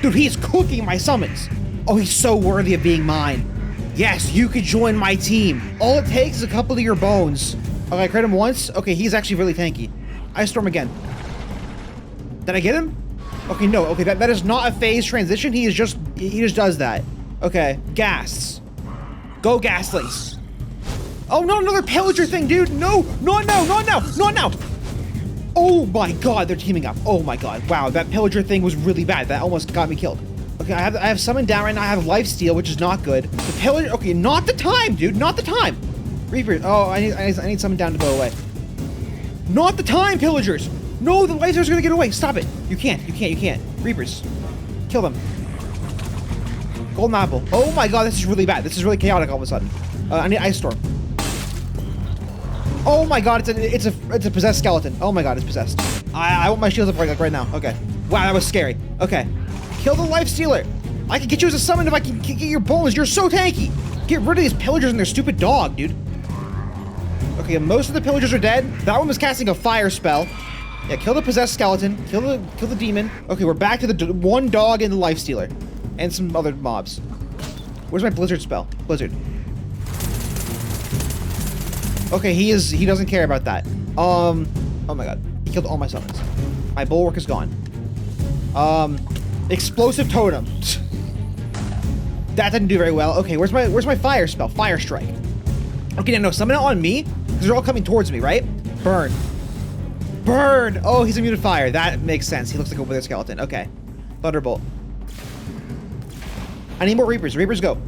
Dude, he's cooking my summons. Oh, he's so worthy of being mine. Yes, you could join my team. All it takes is a couple of your bones. Okay, I crit him once. Okay, he's actually really tanky. Ice Storm again. Did I get him? Okay, no. Okay, that is not a phase transition. He just does that. Okay, Ghasts. Go Ghastlings. Oh, not another Pillager thing, dude. No, no, no, no, no, no, no. Oh my god, they're teaming up. Oh my god. Wow, that Pillager thing was really bad. That almost got me killed. Okay, I have Summon down right now. I have Lifesteal, which is not good. The Pillager. Okay, not the time, dude. Not the time. Reapers. Oh, I need Summon down to go away. Not the time, Pillagers. No, the Lifesteal's gonna get away. Stop it. You can't. You can't. You can't. Reapers. Kill them. Golden Apple. Oh my god, this is really bad. This is really chaotic all of a sudden. I need Ice Storm. Oh my god, it's a possessed skeleton. Oh my god, it's possessed. I want my shields up like right now. Okay. Wow, that was scary. Okay. Kill the life stealer. I can get you as a summon if I can get your bones. You're so tanky. Get rid of these pillagers and their stupid dog, dude. Okay, most of the pillagers are dead. That one was casting a fire spell. Yeah, kill the possessed skeleton. Kill the demon. Okay, we're back to the one dog and the life stealer. And some other mobs. Where's my blizzard spell? Blizzard. Okay, he doesn't care about that. Oh my god. He killed all my summons. My bulwark is gone. Explosive totem. That didn't do very well. Okay, where's my fire spell? Fire strike. Okay, no, summon it on me, because they're all coming towards me, right? Burn. Burn! Oh, he's immune to fire. That makes sense. He looks like a wither skeleton. Okay. Thunderbolt. I need more Reapers. Reapers, go.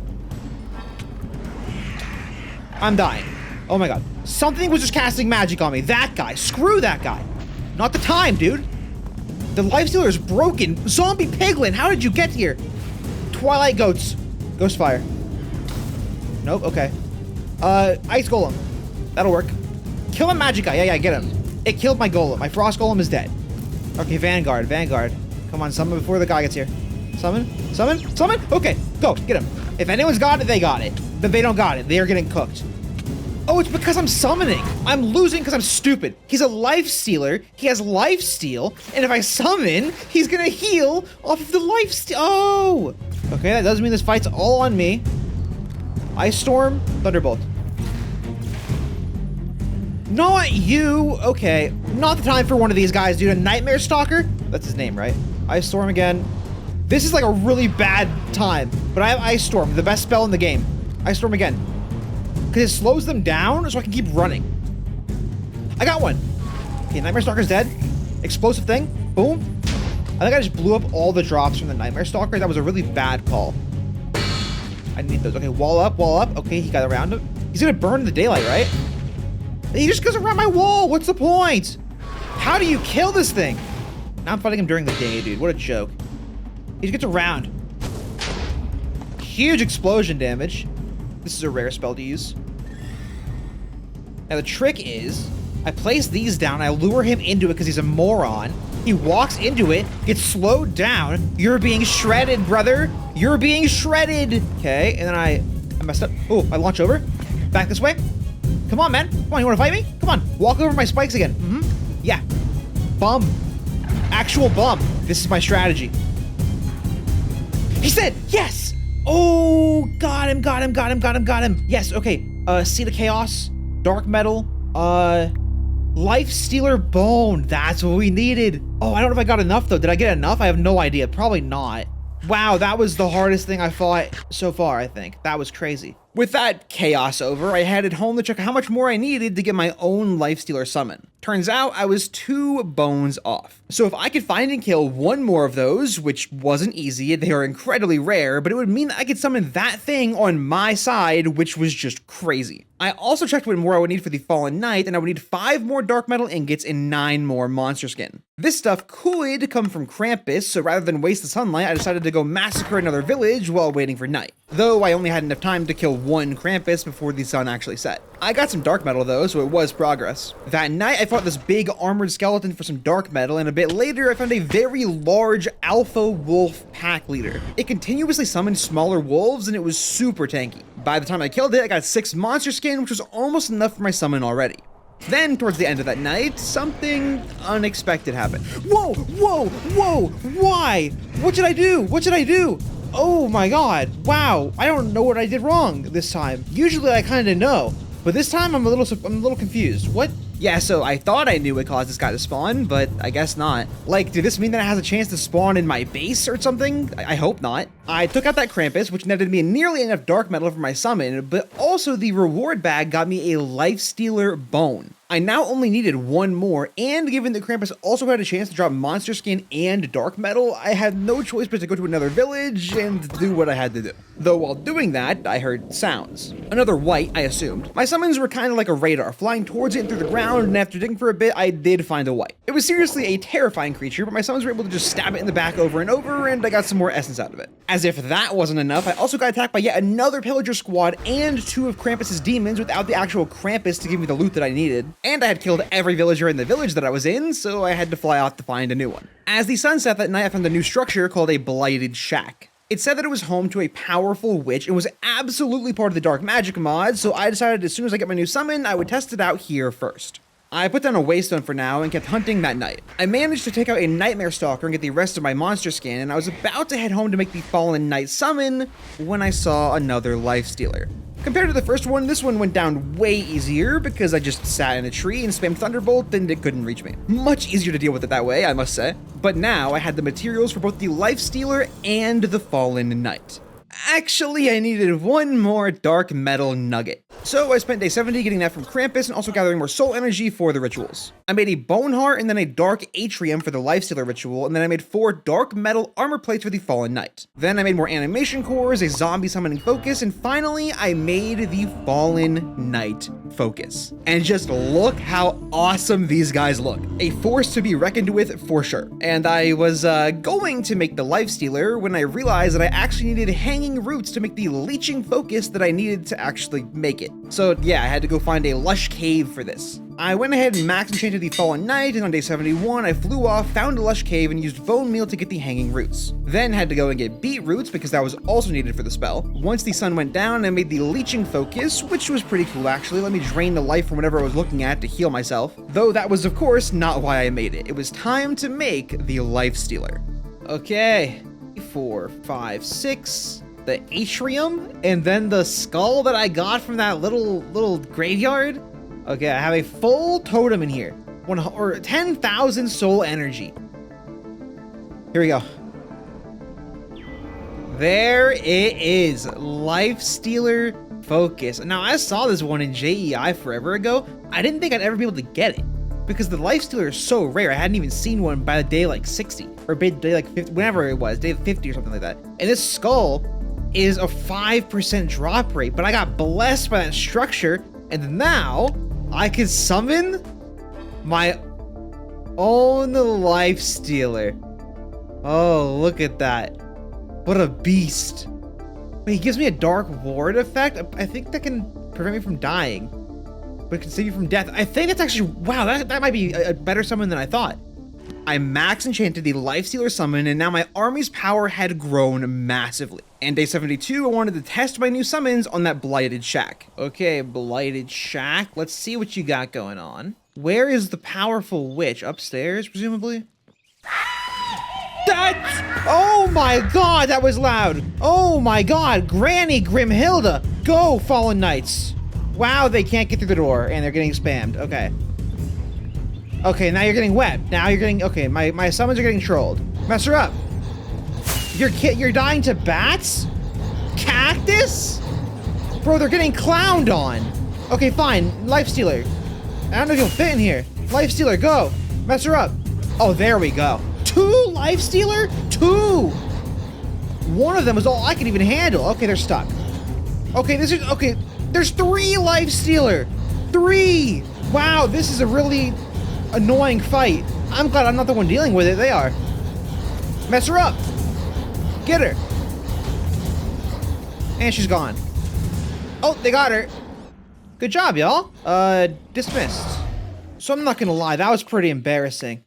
I'm dying. Oh my god. Something was just casting magic on me. That guy. Screw that guy. Not the time, dude. The Lifestealer is broken. Zombie Piglin, how did you get here? Twilight Goats. Ghost Fire. Nope, okay. Ice Golem. That'll work. Kill a magic guy. Yeah, get him. It killed my Golem. My Frost Golem is dead. Okay, Vanguard. Come on, summon before the guy gets here. Summon. Okay, go, get him. If anyone's got it, they got it. But they don't got it. They are getting cooked. Oh, it's because I'm summoning. I'm losing because I'm stupid. He's a life stealer. He has life steal. And if I summon, he's gonna heal off of the life steal. Oh! Okay, that doesn't mean this fight's all on me. Ice Storm, Thunderbolt. Not you. Okay, not the time for one of these guys, dude. A Nightmare Stalker? That's his name, right? Ice Storm again. This is like a really bad time. But I have Ice Storm, the best spell in the game. Ice Storm again. Because it slows them down so I can keep running. I got one. Okay, Nightmare Stalker's dead. Explosive thing. Boom. I think I just blew up all the drops from the Nightmare Stalker. That was a really bad call. I need those. Okay, wall up. Okay, he got around him. He's gonna burn in the daylight, right? He just goes around my wall. What's the point? How do you kill this thing? Now I'm fighting him during the day, dude. What a joke. He just gets around. Huge explosion damage. This is a rare spell to use. Now the trick is, I place these down, I lure him into it because he's a moron. He walks into it, gets slowed down. You're being shredded, brother. You're being shredded. Okay, and then I messed up. Oh, I launch over. Back this way. Come on, man. Come on, you want to fight me? Come on. Walk over my spikes again. Yeah. Bum. Actual bum. This is my strategy. He said, yes. Oh, got him. Yes, okay. Seed of Chaos, Dark Metal, Life Stealer Bone. That's what we needed. Oh, I don't know if I got enough though. Did I get enough? I have no idea. Probably not. Wow, that was the hardest thing I fought so far, I think. That was crazy. With that chaos over, I headed home to check how much more I needed to get my own Lifestealer summon. Turns out I was 2 bones off. So if I could find and kill one more of those, which wasn't easy, they are incredibly rare, but it would mean that I could summon that thing on my side, which was just crazy. I also checked what more I would need for the Fallen Knight, and I would need 5 more Dark Metal ingots and 9 more Monster Skin. This stuff could come from Krampus, so rather than waste the sunlight, I decided to go massacre another village while waiting for night. Though I only had enough time to kill one Krampus before the sun actually set. I got some dark metal though, so it was progress. That night, I fought this big armored skeleton for some dark metal, and a bit later, I found a very large alpha wolf pack leader. It continuously summoned smaller wolves, and it was super tanky. By the time I killed it, I got 6 monster skin, which was almost enough for my summon already. Then, towards the end of that night, something unexpected happened. Whoa, whoa, whoa, why? What did I do? What did I do? Oh my god, wow, I don't know what I did wrong this time. Usually I kinda know, but this time I'm a little confused. What? Yeah, so I thought I knew what caused this guy to spawn, but I guess not. Like, did this mean that it has a chance to spawn in my base or something? I hope not. I took out that Krampus, which netted me nearly enough dark metal for my summon, but also the reward bag got me a Lifestealer bone. I now only needed one more, and given that Krampus also had a chance to drop monster skin and dark metal, I had no choice but to go to another village and do what I had to do. Though while doing that, I heard sounds. Another white, I assumed. My summons were kind of like a radar, flying towards it and through the ground, and after digging for a bit, I did find a white. It was seriously a terrifying creature, but my summons were able to just stab it in the back over and over, and I got some more essence out of it. As if that wasn't enough, I also got attacked by yet another pillager squad and 2 of Krampus's demons without the actual Krampus to give me the loot that I needed. And I had killed every villager in the village that I was in, so I had to fly off to find a new one. As the sun set that night, I found a new structure called a Blighted Shack. It said that it was home to a powerful witch and was absolutely part of the dark magic mod, so I decided as soon as I get my new summon, I would test it out here first. I put down a waystone for now and kept hunting that night. I managed to take out a Nightmare Stalker and get the rest of my monster skin, and I was about to head home to make the Fallen Knight summon when I saw another Lifestealer. Compared to the first one, this one went down way easier because I just sat in a tree and spammed Thunderbolt and it couldn't reach me. Much easier to deal with it that way, I must say. But now I had the materials for both the Lifestealer and the Fallen Knight. Actually, I needed one more dark metal nugget. So I spent day 70 getting that from Krampus and also gathering more soul energy for the rituals. I made a bone heart and then a dark atrium for the Lifestealer ritual, and then I made 4 dark metal armor plates for the Fallen Knight. Then I made more animation cores, a zombie summoning focus, and finally I made the Fallen Knight focus. And just look how awesome these guys look. A force to be reckoned with for sure. And I was going to make the Lifestealer when I realized that I actually needed hanging roots to make the leeching focus that I needed to actually make it. So yeah, I had to go find a lush cave for this. I went ahead and max enchanted the Fallen Knight, and on day 71, I flew off, found a lush cave, and used bone meal to get the hanging roots. Then had to go and get beet roots because that was also needed for the spell. Once the sun went down, I made the leeching focus, which was pretty cool actually. Let me drain the life from whatever I was looking at to heal myself. Though that was of course not why I made it. It was time to make the Lifestealer. Okay, 4, 5, 6. The atrium, and then the skull that I got from that little graveyard. Okay, I have a full totem in here. 10,000 soul energy. Here we go. There it is. Lifestealer focus. Now, I saw this one in JEI forever ago. I didn't think I'd ever be able to get it because the Lifestealer is so rare. I hadn't even seen one by the day like 60 or day like 50, whenever it was, day 50 or something like that. And this skull is a 5% drop rate, but I got blessed by that structure, and now I can summon my own Lifestealer. Oh, look at that. What a beast. Wait, he gives me a dark ward effect? I think that can prevent me from dying, but it can save you from death. I think that's actually, wow, that might be a better summon than I thought. I max enchanted the Lifestealer summon, and now my army's power had grown massively. And day 72, I wanted to test my new summons on that Blighted Shack. Okay, Blighted Shack. Let's see what you got going on. Where is the powerful witch? Upstairs, presumably? Oh my god, that was loud. Oh my god, Granny Grimhilda. Go, Fallen Knights. Wow, they can't get through the door, and they're getting spammed. Okay. Okay, now you're getting wet. Now you're getting, okay, my summons are getting trolled. Mess her up. You're dying to bats? Cactus? Bro, they're getting clowned on. Okay, fine. Lifestealer. I don't know if you'll fit in here. Lifestealer, go. Mess her up. Oh, there we go. 2 Lifestealer? 2! One of them is all I can even handle. Okay, they're stuck. Okay, okay, there's 3 Lifestealer. 3! Wow, this is a really annoying fight. I'm glad I'm not the one dealing with it. They are. Mess her up. Get her. And she's gone. Oh, they got her. Good job, y'all. Dismissed. So I'm not gonna lie, that was pretty embarrassing.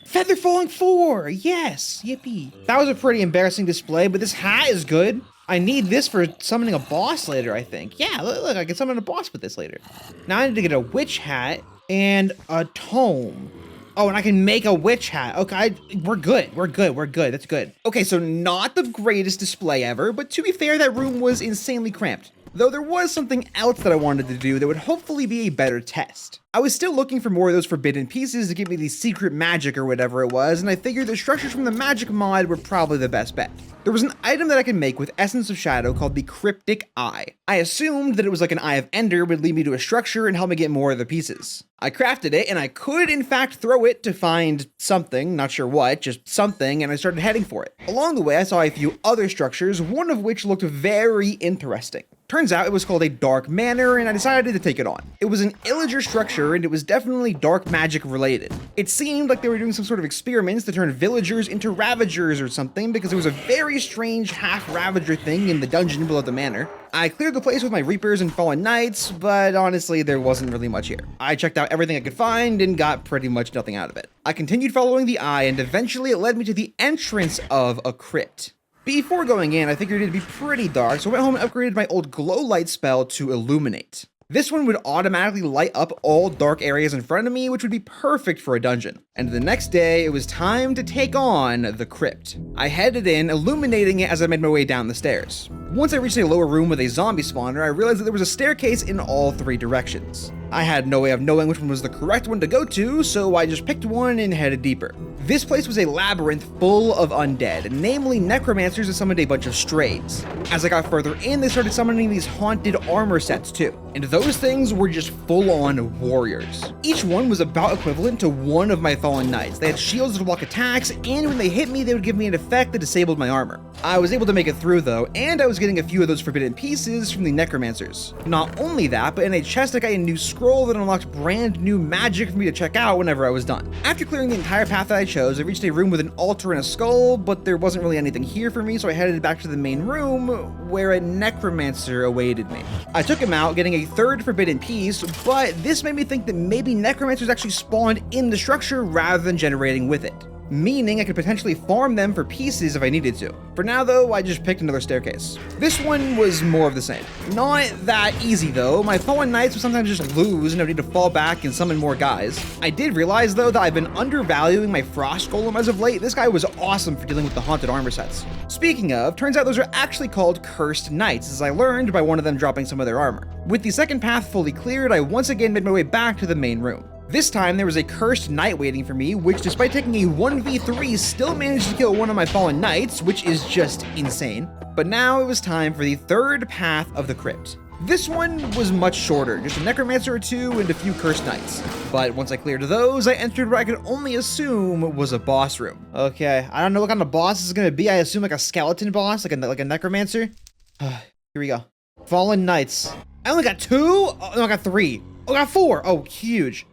Feather falling 4, yes, yippee. That was a pretty embarrassing display, but this hat is good. I need this for summoning a boss later, I think. Yeah, look, I can summon a boss with this later. Now I need to get a witch hat and a tome. Oh, and I can make a witch hat. Okay, we're good, that's good. Okay, so not the greatest display ever, but to be fair, that room was insanely cramped. Though there was something else that I wanted to do that would hopefully be a better test. I was still looking for more of those forbidden pieces to give me the secret magic or whatever it was, and I figured the structures from the magic mod were probably the best bet. There was an item that I could make with Essence of Shadow called the Cryptic Eye. I assumed that it was like an Eye of Ender would lead me to a structure and help me get more of the pieces. I crafted it, and I could in fact throw it to find something, not sure what, just something, and I started heading for it. Along the way, I saw a few other structures, one of which looked very interesting. Turns out it was called a Dark Manor, and I decided to take it on. It was an Illager structure, and it was definitely dark magic related. It seemed like they were doing some sort of experiments to turn villagers into Ravagers or something, because there was a very strange half Ravager thing in the dungeon below the manor. I cleared the place with my Reapers and Fallen Knights, but honestly, there wasn't really much here. I checked out everything I could find and got pretty much nothing out of it. I continued following the eye, and eventually it led me to the entrance of a crypt. Before going in, I figured it'd be pretty dark, so I went home and upgraded my old glow light spell to Illuminate. This one would automatically light up all dark areas in front of me, which would be perfect for a dungeon. And the next day, it was time to take on the crypt. I headed in, illuminating it as I made my way down the stairs. Once I reached a lower room with a zombie spawner, I realized that there was a staircase in all 3 directions. I had no way of knowing which one was the correct one to go to, so I just picked one and headed deeper. This place was a labyrinth full of undead, namely necromancers that summoned a bunch of strays. As I got further in, they started summoning these haunted armor sets too, and those things were just full-on warriors. Each one was about equivalent to one of my Fallen Knights. They had shields to block attacks, and when they hit me, they would give me an effect that disabled my armor. I was able to make it through though, and I was getting a few of those forbidden pieces from the necromancers. Not only that, but in a chest I got a new scroll that unlocked brand new magic for me to check out whenever I was done. After clearing the entire path that I chose, I reached a room with an altar and a skull, but there wasn't really anything here for me, so I headed back to the main room where a necromancer awaited me. I took him out, getting a 3rd forbidden piece, but this made me think that maybe necromancers actually spawned in the structure rather than generating with it, meaning I could potentially farm them for pieces if I needed to. For now though, I just picked another staircase. This one was more of the same. Not that easy though. My Fallen Knights would sometimes just lose and I would need to fall back and summon more guys. I did realize though that I've been undervaluing my Frost Golem as of late. This guy was awesome for dealing with the haunted armor sets. Speaking of, turns out those are actually called Cursed Knights, as I learned by one of them dropping some of their armor. With the second path fully cleared, I once again made my way back to the main room. This time, there was a Cursed Knight waiting for me, which despite taking a 1v3, still managed to kill one of my Fallen Knights, which is just insane. But now it was time for the 3rd path of the crypt. This one was much shorter, just a Necromancer or 2 and a few Cursed Knights. But once I cleared those, I entered what I could only assume was a boss room. Okay, I don't know what kind of boss this is gonna be. I assume like a skeleton boss, like a Necromancer. Here we go. Fallen Knights. I only got 2? Oh, no, I got 3. Oh, I got 4. Oh, huge.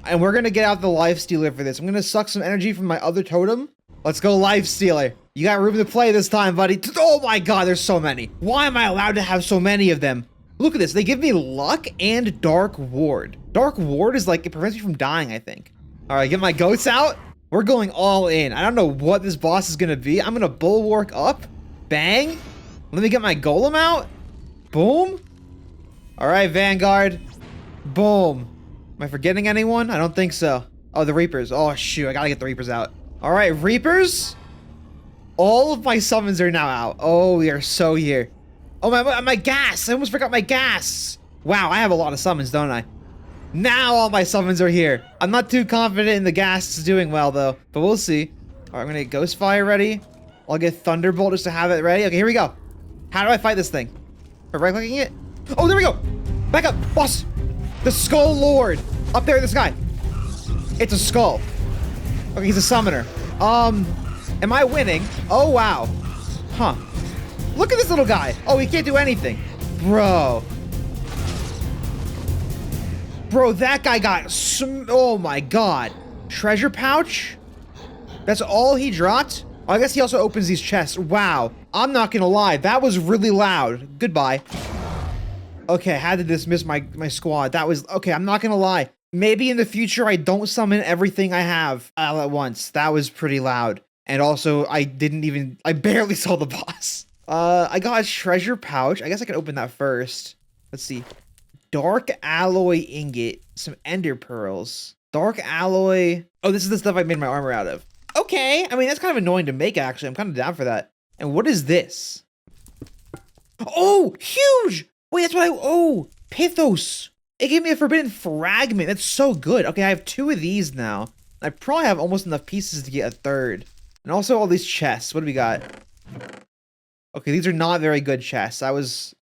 And we're gonna get out the Life Stealer for this. I'm gonna suck some energy from my other totem. Let's go Life Stealer. You got room to play this time, buddy. Oh my god, there's so many. Why am I allowed to have so many of them? Look at this. They give me luck and Dark Ward. Dark Ward is like, it prevents me from dying, I think. All right, get my goats out. We're going all in. I don't know what this boss is gonna be. I'm gonna bulwark up. Bang. Let me get my golem out. Boom. All right, Vanguard. Boom. Am I forgetting anyone? I don't think so. Oh, the Reapers. Oh, shoot. I gotta get the Reapers out. All right, Reapers. All of my summons are now out. Oh, we are so here. Oh, my gas. I almost forgot my gas. Wow, I have a lot of summons, don't I? Now all my summons are here. I'm not too confident in the gas doing well, though. But we'll see. All right, I'm gonna get Ghostfire ready. I'll get Thunderbolt just to have it ready. Okay, here we go. How do I fight this thing? By right-clicking it? Oh, there we go. Back up, boss. The Skull Lord. Up there in the sky. It's a skull. Okay, he's a summoner. Am I winning? Oh, wow. Huh. Look at this little guy. Oh, he can't do anything. Bro. Bro, that guy got oh my god. Treasure pouch? That's all he dropped? Oh, I guess he also opens these chests. Wow. I'm not gonna lie. That was really loud. Goodbye. Okay, I had to dismiss my squad. That was, okay, I'm not gonna lie. Maybe in the future I don't summon everything I have all at once. That was pretty loud. And also, I barely saw the boss. I got a treasure pouch. I guess I can open that first. Let's see. Dark alloy ingot, some ender pearls. Dark alloy. Oh, this is the stuff I made my armor out of. Okay, I mean, that's kind of annoying to make, actually. I'm kind of down for that. And what is this? Oh, huge! Wait, that's what oh, Pithos. It gave me a forbidden fragment. That's so good. Okay, I have 2 of these now. I probably have almost enough pieces to get a 3rd. And also all these chests. What do we got? Okay, these are not very good chests. I was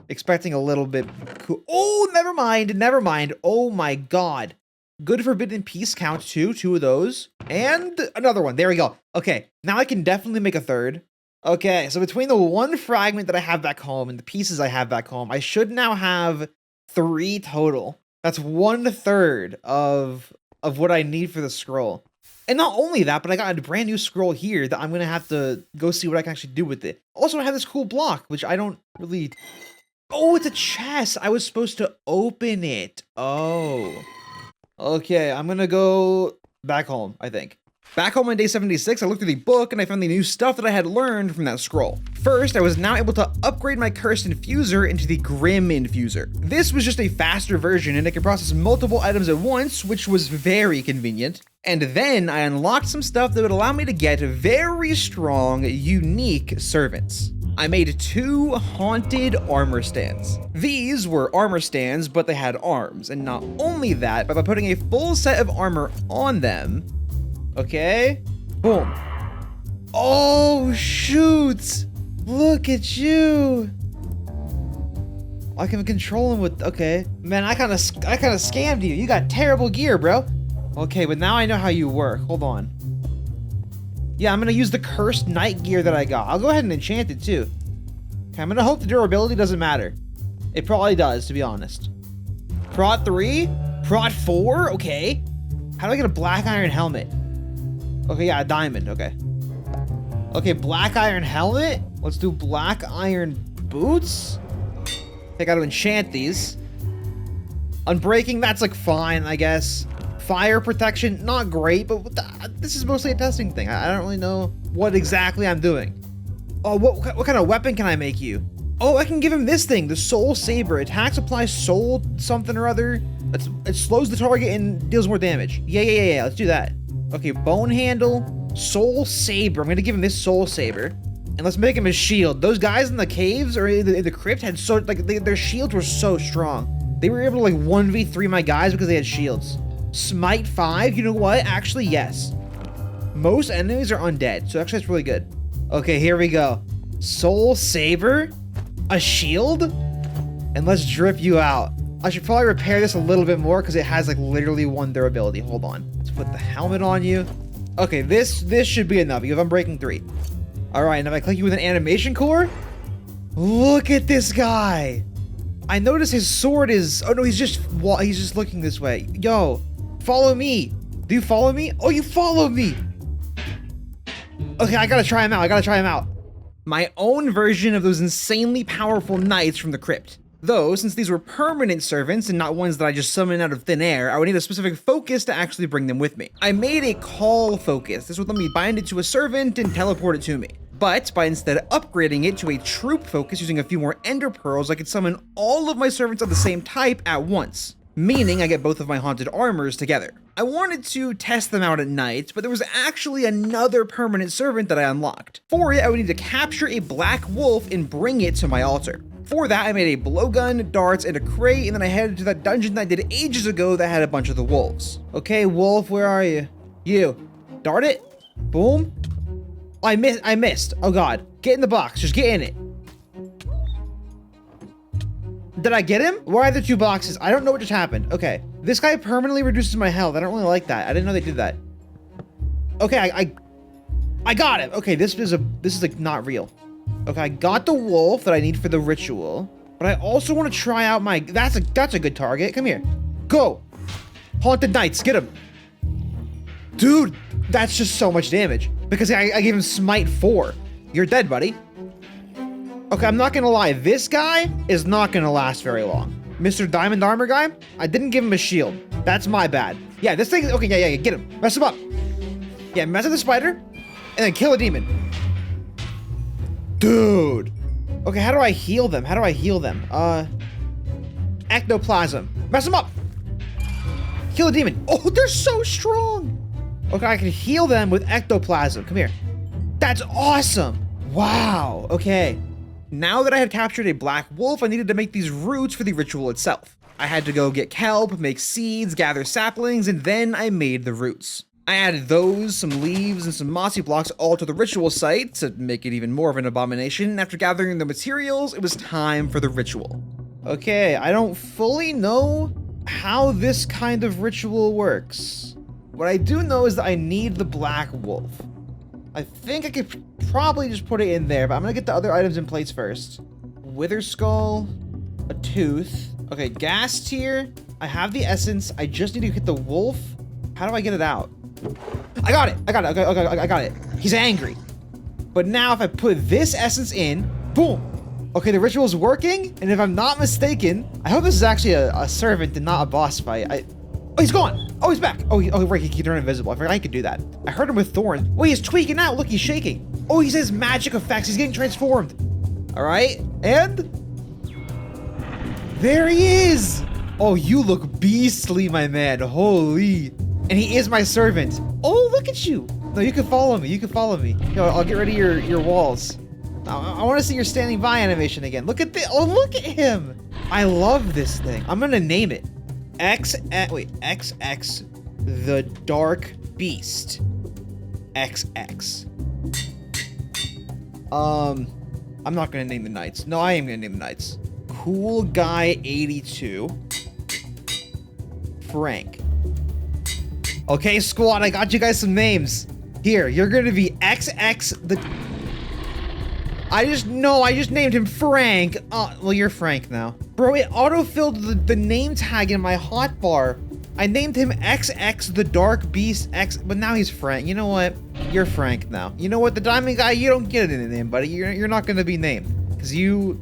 expecting a little bit cool. Oh, never mind. Never mind. Oh my god. Good forbidden piece count too. 2 of those. And another one. There we go. Okay, now I can definitely make a 3rd. Okay, so between the 1 fragment that I have back home and the pieces I have back home, I should now have 3 total. That's 1/3 of what I need for the scroll. And not only that, but I got a brand new scroll here that I'm gonna have to go see what I can actually do with it. Also, I have this cool block, which I don't really... Oh, it's a chest! I was supposed to open it. Oh. Okay, I'm gonna go back home, I think. Back home on day 76, I looked through the book and I found the new stuff that I had learned from that scroll. First, I was now able to upgrade my cursed infuser into the grim infuser. This was just a faster version and it could process multiple items at once, which was very convenient. And then I unlocked some stuff that would allow me to get very strong, unique servants. I made 2 haunted armor stands. These were armor stands, but they had arms. And not only that, but by putting a full set of armor on them, okay, boom. Oh, shoot. Look at you. I can control him with, okay. Man, I kind of scammed you. You got terrible gear, bro. Okay, but now I know how you work. Hold on. Yeah, I'm gonna use the cursed night gear that I got. I'll go ahead and enchant it too. Okay, I'm gonna hope the durability doesn't matter. It probably does, to be honest. Prot 3? Prot 4? Okay. How do I get a black iron helmet? Okay, yeah, a diamond, okay. Okay, black iron helmet. Let's do black iron boots. I gotta enchant these. Unbreaking, that's like fine, I guess. Fire protection, not great, but this is mostly a testing thing. I don't really know what exactly I'm doing. Oh, what kind of weapon can I make you? Oh, I can give him this thing, the Soul Saber. Attacks apply soul something or other. It slows the target and deals more damage. Yeah, let's do that. Okay, bone handle, Soul Saber. I'm gonna give him this Soul Saber. And let's make him a shield. Those guys in the caves or in the crypt had so, like, their shields were so strong. They were able to, like, 1v3 my guys because they had shields. Smite 5, you know what? Actually, yes. Most enemies are undead, so actually that's really good. Okay, here we go. Soul Saber, a shield, and let's drip you out. I should probably repair this a little bit more because it has like literally 1 durability. Hold on. Let's put the helmet on you. Okay, this should be enough. You have Unbreaking 3. All right, now if I click you with an animation core, look at this guy. I notice his sword is, oh no, he's just looking this way. Yo, follow me. Do you follow me? Oh, you follow me. Okay, I gotta try him out. My own version of those insanely powerful knights from the crypt. Though, since these were permanent servants and not ones that I just summoned out of thin air, I would need a specific focus to actually bring them with me. I made a call focus. This would let me bind it to a servant and teleport it to me. But by instead upgrading it to a troop focus using a few more ender pearls, I could summon all of my servants of the same type at once. Meaning I get both of my haunted armors together. I wanted to test them out at night, but there was actually another permanent servant that I unlocked. For it, I would need to capture a black wolf and bring it to my altar. For that, I made a blowgun, darts, and a crate, and then I headed to that dungeon that I did ages ago that had a bunch of the wolves. Okay, wolf, where are you? You. Dart it. Boom. Oh, I missed. Oh god. Get in the box. Just get in it. Did I get him? Why are there 2 boxes? I don't know what just happened. Okay. This guy permanently reduces my health. I don't really like that. I didn't know they did that. Okay, I got him. Okay, this is like not real. Okay, I got the wolf that I need for the ritual, but I also want to try out my, that's a good target. Come here. Go. Haunted Knights, get him. Dude, that's just so much damage because I gave him Smite 4. You're dead, buddy. Okay, I'm not gonna lie. This guy is not gonna last very long. Mr. Diamond Armor guy, I didn't give him a shield. That's my bad. Yeah, this thing, okay, yeah, get him. Mess him up. Yeah, mess with the spider, and then kill a demon. Dude. Okay, how do I heal them? Ectoplasm. Mess them up. Kill a demon. Oh, they're so strong. Okay, I can heal them with ectoplasm. Come here. That's awesome. Wow. Okay. Now that I had captured a black wolf, I needed to make these roots for the ritual itself. I had to go get kelp, make seeds, gather saplings, and then I made the roots. I added those, some leaves, and some mossy blocks all to the ritual site to make it even more of an abomination. After gathering the materials, it was time for the ritual. Okay, I don't fully know how this kind of ritual works. What I do know is that I need the black wolf. I think I could probably just put it in there, but I'm gonna get the other items in place first. Wither skull, a tooth. Okay, gas tier. I have the essence. I just need to hit the wolf. How do I get it out? I got it. Okay, I got it. He's angry. But now if I put this essence in, boom. Okay, the ritual's working, and if I'm not mistaken, I hope this is actually a servant and not a boss fight. Oh, he's gone. Oh, he's back. Oh, right, he can turn invisible. I forgot he could do that. I heard him with thorns. Oh, he's tweaking out. Look, he's shaking. Oh, he says magic effects. He's getting transformed. All right, and there he is. Oh, you look beastly, my man. Holy. And he is my servant. Oh, look at you. No, you can follow me. Yo, I'll get rid of your walls. I want to see your standing by animation again. Look at this. Oh, look at him. I love this thing. I'm going to name it. XX the Dark Beast. XX. I'm not gonna name the knights. No, I am gonna name the knights. Cool Guy 82. Frank. Okay, squad, I got you guys some names. Here, you're gonna be XX the... I just named him Frank. Well, you're Frank now. Bro, it autofilled the name tag in my hotbar. I named him XX the Dark Beast X, but now he's Frank. You know what? You're Frank now. You know what? The diamond guy, you don't get a name, buddy. You're not gonna be named, because you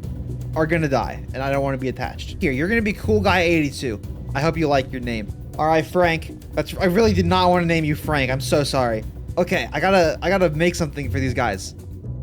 are gonna die, and I don't want to be attached. Here, you're gonna be Cool Guy 82. I hope you like your name. All right, Frank. I really did not want to name you Frank. I'm so sorry. Okay, I gotta make something for these guys.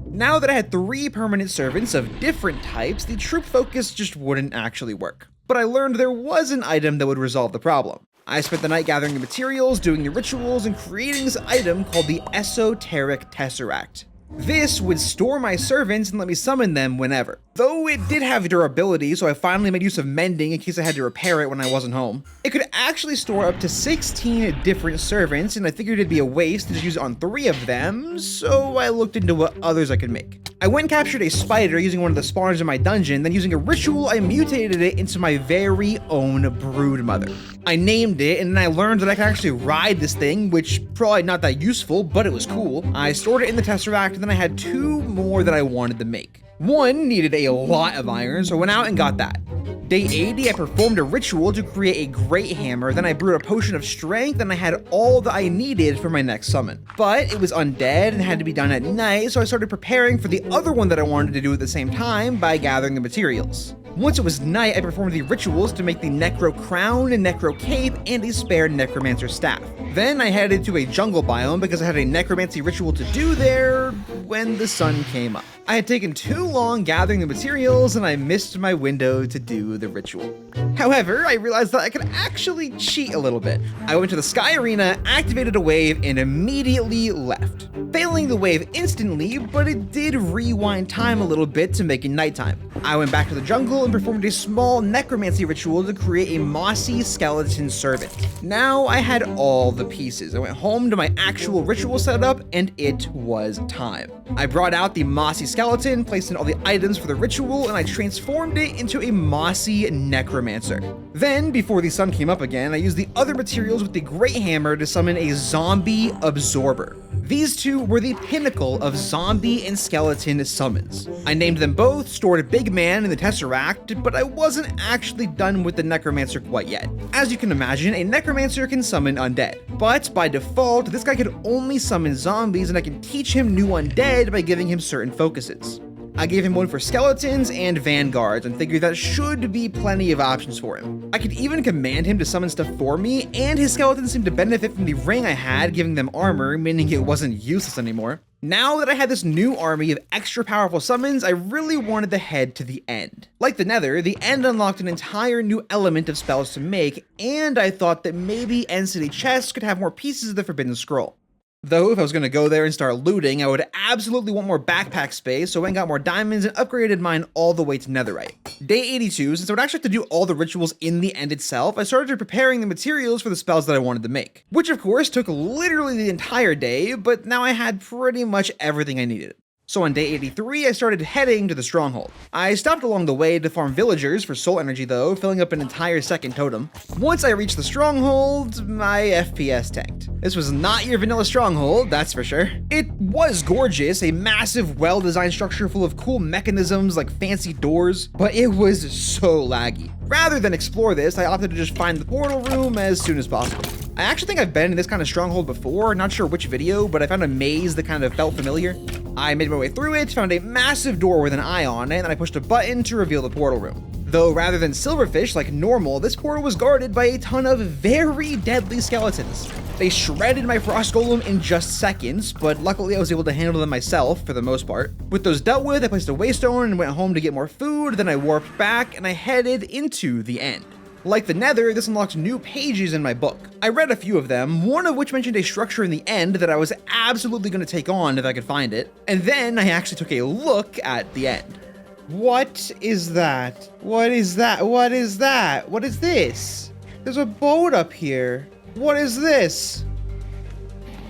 Now that I had 3 permanent servants of different types, the troop focus just wouldn't actually work. But I learned there was an item that would resolve the problem. I spent the night gathering the materials, doing the rituals, and creating this item called the Esoteric Tesseract. This would store my servants and let me summon them whenever. Though it did have durability, so I finally made use of mending in case I had to repair it when I wasn't home. It could actually store up to 16 different servants, and I figured it'd be a waste to just use it on 3 of them, so I looked into what others I could make. I went and captured a spider using one of the spawners in my dungeon, then using a ritual, I mutated it into my very own broodmother. I named it, and then I learned that I could actually ride this thing, which probably not that useful, but it was cool. I stored it in the Tesseract, and then I had 2 more that I wanted to make. One needed a lot of iron, so I went out and got that. Day 80, I performed a ritual to create a great hammer, then I brewed a potion of strength, and I had all that I needed for my next summon. But it was undead and had to be done at night, so I started preparing for the other one that I wanted to do at the same time by gathering the materials. Once it was night, I performed the rituals to make the Necro Crown, a Necro Cape, and a spare Necromancer Staff. Then I headed to a jungle biome because I had a necromancy ritual to do there when the sun came up. I had taken too long gathering the materials and I missed my window to do the ritual. However, I realized that I could actually cheat a little bit. I went to the Sky Arena, activated a wave, and immediately left. Failing the wave instantly, but it did rewind time a little bit to make it nighttime. I went back to the jungle and performed a small necromancy ritual to create a mossy skeleton servant. Now I had all the pieces. I went home to my actual ritual setup and it was time. I brought out the mossy skeleton, placed in all the items for the ritual, and I transformed it into a mossy necromancer. Then, before the sun came up again, I used the other materials with the great hammer to summon a zombie absorber. These two were the pinnacle of zombie and skeleton summons. I named them both, stored a big man in the Tesseract, but I wasn't actually done with the necromancer quite yet. As you can imagine, a necromancer can summon undead, but by default, this guy could only summon zombies, and I can teach him new undead by giving him certain focuses. I gave him one for skeletons and vanguards and figured that should be plenty of options for him. I could even command him to summon stuff for me, and his skeletons seemed to benefit from the ring I had, giving them armor, meaning it wasn't useless anymore. Now that I had this new army of extra powerful summons, I really wanted to head to the end. Like the Nether, the end unlocked an entire new element of spells to make, and I thought that maybe End City chests could have more pieces of the Forbidden Scroll. Though, if I was going to go there and start looting, I would absolutely want more backpack space, so I went and got more diamonds and upgraded mine all the way to netherite. Day 82, since I would actually have to do all the rituals in the end itself, I started preparing the materials for the spells that I wanted to make. Which, of course, took literally the entire day, but now I had pretty much everything I needed. So on day 83, I started heading to the stronghold. I stopped along the way to farm villagers for soul energy though, filling up an entire second totem. Once I reached the stronghold, my FPS tanked. This was not your vanilla stronghold, that's for sure. It was gorgeous, a massive, well-designed structure full of cool mechanisms like fancy doors, but it was so laggy. Rather than explore this, I opted to just find the portal room as soon as possible. I actually think I've been in this kind of stronghold before, not sure which video, but I found a maze that kind of felt familiar. I made my way through it, found a massive door with an eye on it, and I pushed a button to reveal the portal room. Though rather than silverfish like normal, this portal was guarded by a ton of very deadly skeletons. They shredded my frost golem in just seconds, but luckily I was able to handle them myself for the most part. With those dealt with, I placed a waystone and went home to get more food, then I warped back and I headed into the end. Like the Nether, this unlocked new pages in my book. I read a few of them, one of which mentioned a structure in the end that I was absolutely going to take on if I could find it, and then I actually took a look at the end. What is that? What is that? What is that? What is this? There's a boat up here. What is this?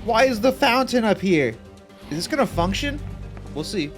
Why is the fountain up here? Is this gonna function? We'll see.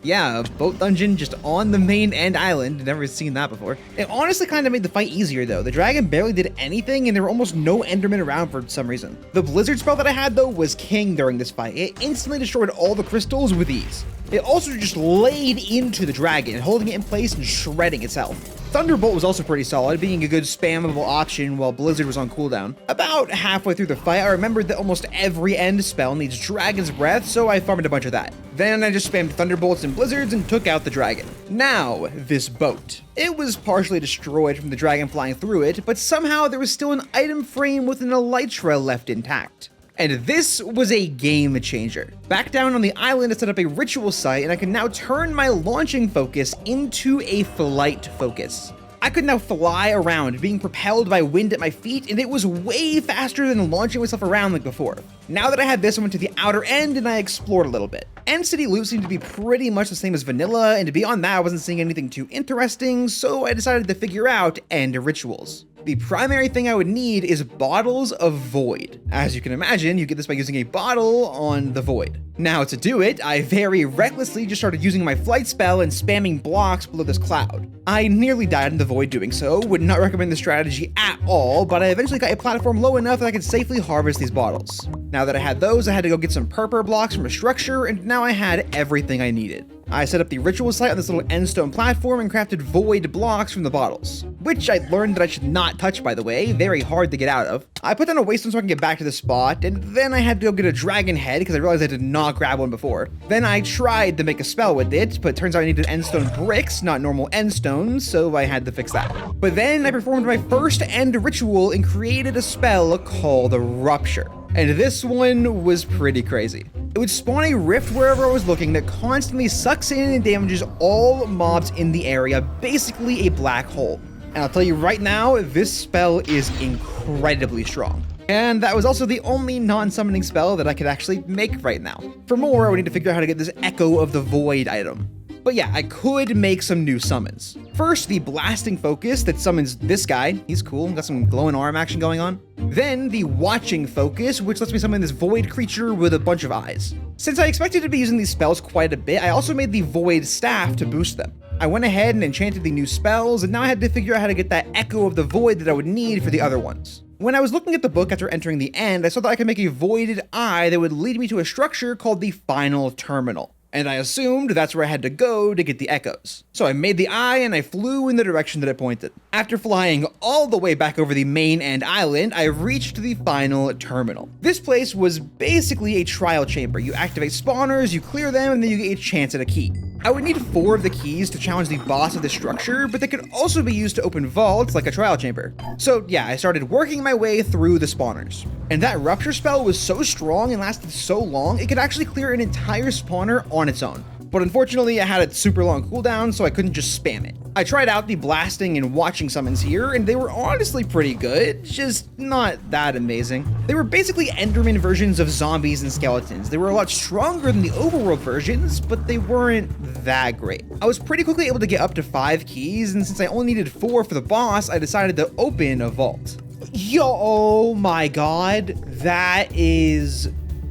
Yeah, a boat dungeon just on the main end island. Never seen that before. It honestly kind of made the fight easier though. The dragon barely did anything and there were almost no endermen around for some reason. The blizzard spell that I had though was king during this fight. It instantly destroyed all the crystals with ease. It also just laid into the dragon, holding it in place and shredding itself. Thunderbolt was also pretty solid, being a good spammable option while Blizzard was on cooldown. About halfway through the fight, I remembered that almost every end spell needs Dragon's Breath, so I farmed a bunch of that. Then I just spammed Thunderbolts and Blizzards and took out the dragon. Now, this boat. It was partially destroyed from the dragon flying through it, but somehow there was still an item frame with an elytra left intact. And this was a game changer. Back down on the island, I set up a ritual site, and I can now turn my launching focus into a flight focus. I could now fly around, being propelled by wind at my feet, and it was way faster than launching myself around like before. Now that I had this, I went to the outer end and I explored a little bit. End City loot seemed to be pretty much the same as vanilla, and beyond that, I wasn't seeing anything too interesting, so I decided to figure out end rituals. The primary thing I would need is bottles of void. As you can imagine, you get this by using a bottle on the void. Now to do it, I very recklessly just started using my flight spell and spamming blocks below this cloud. I nearly died in the void doing so, would not recommend the strategy at all, but I eventually got a platform low enough that I could safely harvest these bottles. Now that I had those, I had to go get some purple blocks from a structure, and now I had everything I needed. I set up the ritual site on this little end stone platform and crafted void blocks from the bottles, which I learned that I should not touch, by the way, very hard to get out of. I put down a waystone so I can get back to the spot, and then I had to go get a dragon head because I realized I did not grab one before. Then I tried to make a spell with it, but it turns out I needed end stone bricks, not normal end stones, so I had to fix that. But then I performed my first end ritual and created a spell called Rupture. And this one was pretty crazy. It would spawn a rift wherever I was looking that constantly sucks in and damages all mobs in the area, basically a black hole. And I'll tell you right now, this spell is incredibly strong. And that was also the only non-summoning spell that I could actually make right now. For more, I would need to figure out how to get this Echo of the Void item. But yeah, I could make some new summons. First, the Blasting Focus that summons this guy. He's cool, got some glowing arm action going on. Then the Watching Focus, which lets me summon this void creature with a bunch of eyes. Since I expected to be using these spells quite a bit, I also made the Void Staff to boost them. I went ahead and enchanted the new spells, and now I had to figure out how to get that Echo of the Void that I would need for the other ones. When I was looking at the book after entering the end, I saw that I could make a voided eye that would lead me to a structure called the Final Terminal. And I assumed that's where I had to go to get the echoes. So I made the eye and I flew in the direction that it pointed. After flying all the way back over the main end island, I reached the final terminal. This place was basically a trial chamber. You activate spawners, you clear them, and then you get a chance at a key. I would need 4 of the keys to challenge the boss of the structure, but they could also be used to open vaults like a trial chamber. So yeah, I started working my way through the spawners. And that rupture spell was so strong and lasted so long, it could actually clear an entire spawner on its own. But unfortunately, I had a super long cooldown, so I couldn't just spam it. I tried out the blasting and watching summons here, and they were honestly pretty good, just not that amazing. They were basically Enderman versions of zombies and skeletons. They were a lot stronger than the overworld versions, but they weren't that great. I was pretty quickly able to get up to 5 keys, and since I only needed 4 for the boss, I decided to open a vault. Yo, oh my god, that is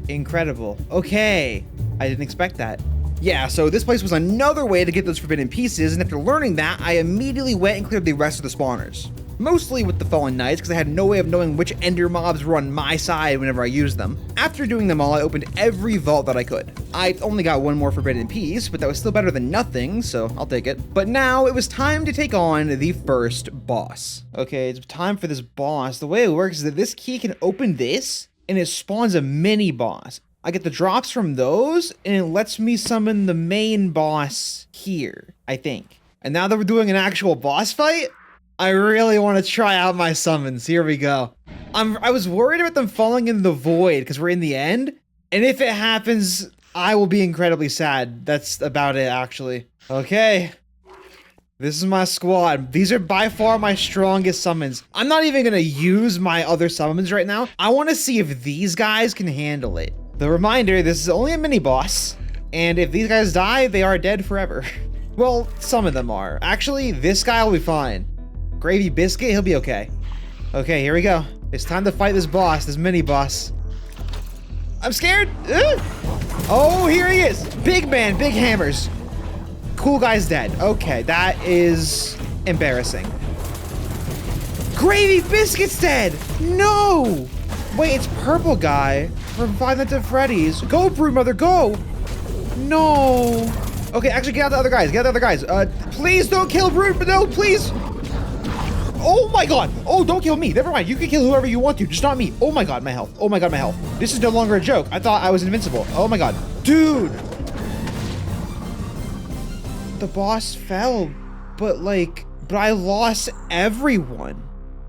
incredible. Okay, I didn't expect that. Yeah, so this place was another way to get those forbidden pieces, and after learning that, I immediately went and cleared the rest of the spawners. Mostly with the Fallen Knights, because I had no way of knowing which ender mobs were on my side whenever I used them. After doing them all, I opened every vault that I could. I only got 1 more forbidden piece, but that was still better than nothing, so I'll take it. But now it was time to take on the first boss. Okay, it's time for this boss. The way it works is that this key can open this, and it spawns a mini boss. I get the drops from those, and it lets me summon the main boss here, I think. And now that we're doing an actual boss fight, I really want to try out my summons. Here we go. I was worried about them falling in the void, because we're in the end, and if it happens, I will be incredibly sad. That's about it, actually. Okay. This is my squad. These are by far my strongest summons. I'm not even going to use my other summons right now. I want to see if these guys can handle it. The reminder, this is only a mini boss, and if these guys die, they are dead forever. Well, some of them are. Actually, this guy will be fine. Gravy Biscuit, he'll be okay. Okay, here we go. It's time to fight this boss, this mini boss. I'm scared. Oh, here he is. Big man, big hammers. Cool guy's dead. Okay, that is embarrassing. Gravy Biscuit's dead. No. Wait, it's purple guy from Five Nights at Freddy's. Go, Broodmother, go! No. Okay, actually, get out the other guys. Get out the other guys. Please don't kill Brood. No, please. Oh my god. Oh, don't kill me. Never mind. You can kill whoever you want to, just not me. Oh my god, my health. Oh my god, my health. This is no longer a joke. I thought I was invincible. Oh my god. Dude. The boss fell, but I lost everyone.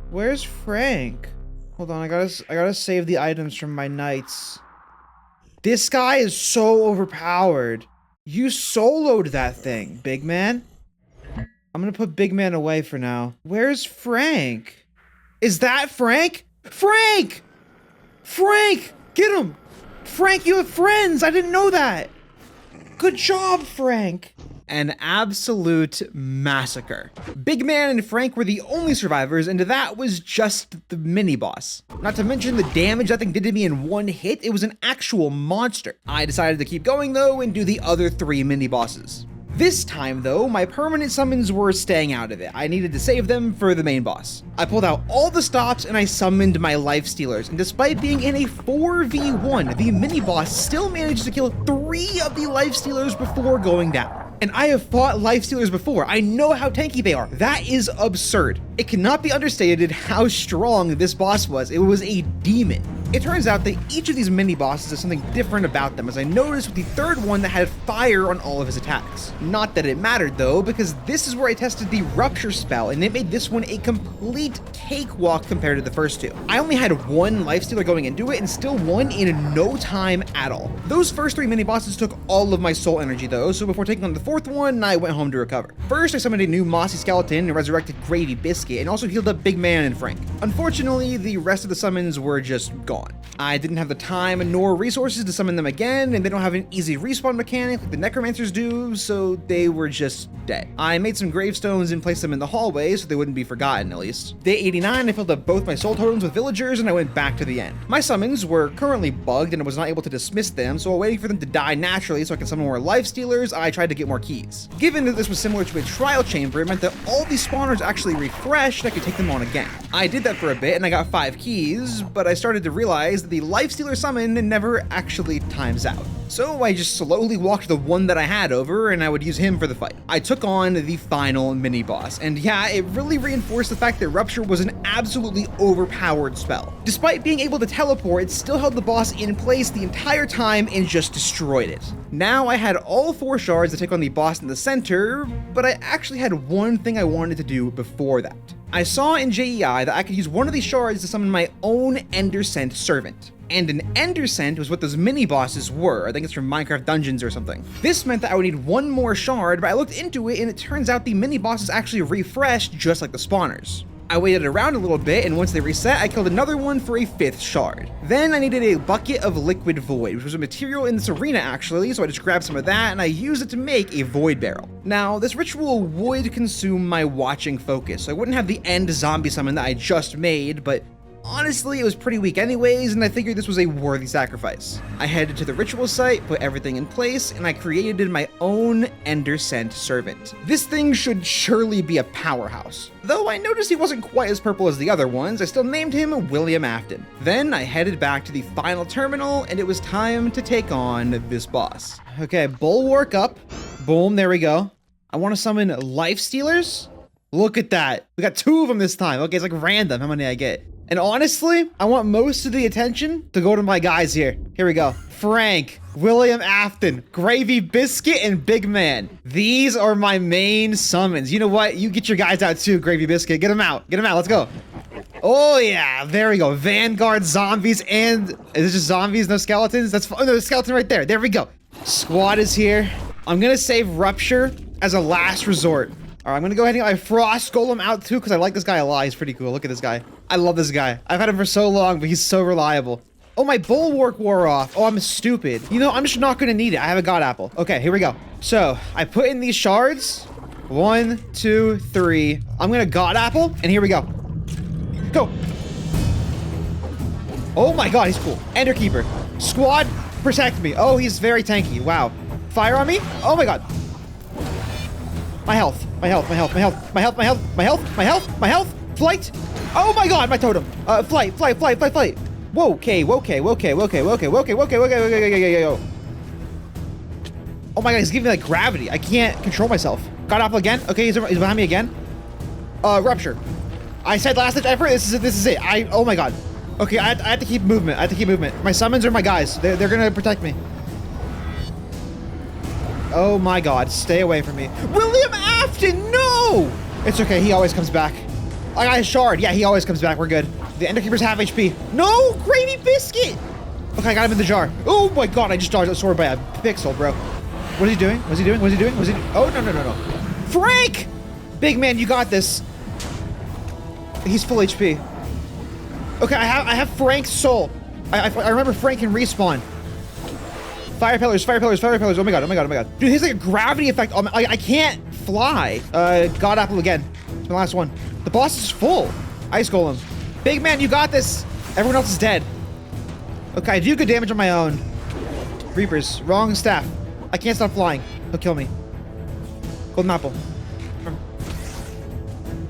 Where's Frank? Hold on, I gotta save the items from my knights. This guy is so overpowered. You soloed that thing, big man. I'm gonna put big man away for now. Where's Frank? Is that Frank? Frank! Frank! Get him! Frank, you have friends! I didn't know that! Good job, Frank! An absolute massacre. Big Man and Frank were the only survivors, and that was just the mini boss. Not to mention the damage that thing did to me in 1 hit. It was an actual monster. I decided to keep going though and do the other 3 mini bosses. This time though, my permanent summons were staying out of it. I needed to save them for the main boss. I pulled out all the stops and I summoned my life stealers, and despite being in a 4v1, the mini boss still managed to kill 3 of the life stealers before going down. And I have fought lifestealers before. I know how tanky they are. That is absurd. It cannot be understated how strong this boss was. It was a demon. It turns out that each of these mini bosses has something different about them, as I noticed with the third one that had fire on all of his attacks. Not that it mattered though, because this is where I tested the rupture spell, and it made this one a complete cakewalk compared to the first 2. I only had 1 lifestealer going into it and still won in no time at all. Those first 3 mini bosses took all of my soul energy though, so before taking on the 4th one, I went home to recover. First, I summoned a new mossy skeleton and resurrected Gravy Biscuit, and also healed up Big Man and Frank. Unfortunately, the rest of the summons were just gone. I didn't have the time nor resources to summon them again, and they don't have an easy respawn mechanic like the necromancers do, so they were just dead. I made some gravestones and placed them in the hallway so they wouldn't be forgotten, at least. Day 89, I filled up both my soul totems with villagers, and I went back to the end. My summons were currently bugged, and I was not able to dismiss them, so while waiting for them to die naturally so I can summon more life stealers, I tried to get more keys. Given that this was similar to a trial chamber, it meant that all these spawners actually refreshed and I could take them on again. I did that for a bit, and I got 5 keys, but I started to realize realized that the Lifestealer summon never actually times out. So I just slowly walked the one that I had over, and I would use him for the fight. I took on the final mini-boss, and yeah, it really reinforced the fact that Rupture was an absolutely overpowered spell. Despite being able to teleport, it still held the boss in place the entire time and just destroyed it. Now I had all 4 shards to take on the boss in the center, but I actually had one thing I wanted to do before that. I saw in JEI that I could use one of these shards to summon my own Ender Scent servant. And an Ender Scent was what those mini-bosses were. I think it's from Minecraft Dungeons or something. This meant that I would need one more shard, but I looked into it and it turns out the mini-bosses actually refreshed just like the spawners. I waited around a little bit, and once they reset, I killed another one for a 5th shard. Then I needed a bucket of liquid void, which was a material in this arena actually, so I just grabbed some of that and I used it to make a void barrel. Now, this ritual would consume my watching focus, so I wouldn't have the end zombie summon that I just made, but honestly, it was pretty weak anyways, and I figured this was a worthy sacrifice. I headed to the ritual site, put everything in place, and I created my own Ender Scent servant. This thing should surely be a powerhouse. Though I noticed he wasn't quite as purple as the other ones, I still named him William Afton. Then I headed back to the final terminal, and it was time to take on this boss. Okay, bulwark up. Boom, there we go. I want to summon Lifestealers. Look at that. We got 2 of them this time. Okay, it's like random how many I get. And honestly, I want most of the attention to go to my guys here. Here we go. Frank, William Afton, Gravy Biscuit, and Big Man. These are my main summons. You know what? You get your guys out too, Gravy Biscuit. Get them out. Get them out. Let's go. Oh yeah, there we go. Vanguard zombies and... Is it just zombies, no skeletons? That's... Oh, no, the skeleton right there. There we go. Squad is here. I'm gonna save Rupture as a last resort. All right, I'm gonna go ahead and get my Frost Golem out too, because I like this guy a lot. He's pretty cool. Look at this guy. I love this guy. I've had him for so long, but he's so reliable. Oh, my Bulwark wore off. Oh, I'm stupid. You know, I'm just not gonna need it. I have a God Apple. Okay, here we go. So, I put in these shards. 1, 2, 3. I'm gonna God Apple, and here we go. Go. Oh my God, he's cool. Ender Keeper. Squad, protect me. Oh, he's very tanky. Wow. Fire on me? Oh my God. My health. My health, my health, my health, my health, my health, my health, my health, my health. Flight. Oh my God, my totem. Flight, flight, flight, flight, flight. Whoa, okay, okay, okay, okay, okay, okay, okay, okay. Oh my God, he's giving me like gravity. I can't control myself. God Apple again. Okay, he's behind me again. Rupture. I said last ditch effort. This is it. Oh my God. Okay, I have to keep movement. I have to keep movement. My summons are my guys. They're gonna protect me. Oh my God, stay away from me. William Afton, no! It's okay, he always comes back. I got a shard. Yeah, he always comes back. We're good. The Ender Keeper's half HP. No, Gravy Biscuit! Okay, I got him in the jar. Oh my God, I just dodged a sword by a pixel, bro. What is he doing? What's he doing? What's he doing? What's he doing? Oh, no, no, no, no. Frank! Big man, you got this. He's full HP. Okay, I have Frank's soul. I remember Frank can respawn. Fire pillars, fire pillars, fire pillars. Oh my God, oh my God, oh my God. Dude, he has like a gravity effect. I can't fly. God Apple again. It's my last one. The boss is full. Ice Golem. Big man, you got this. Everyone else is dead. Okay, I do good damage on my own. Reapers, wrong staff. I can't stop flying. He'll kill me. Golden Apple.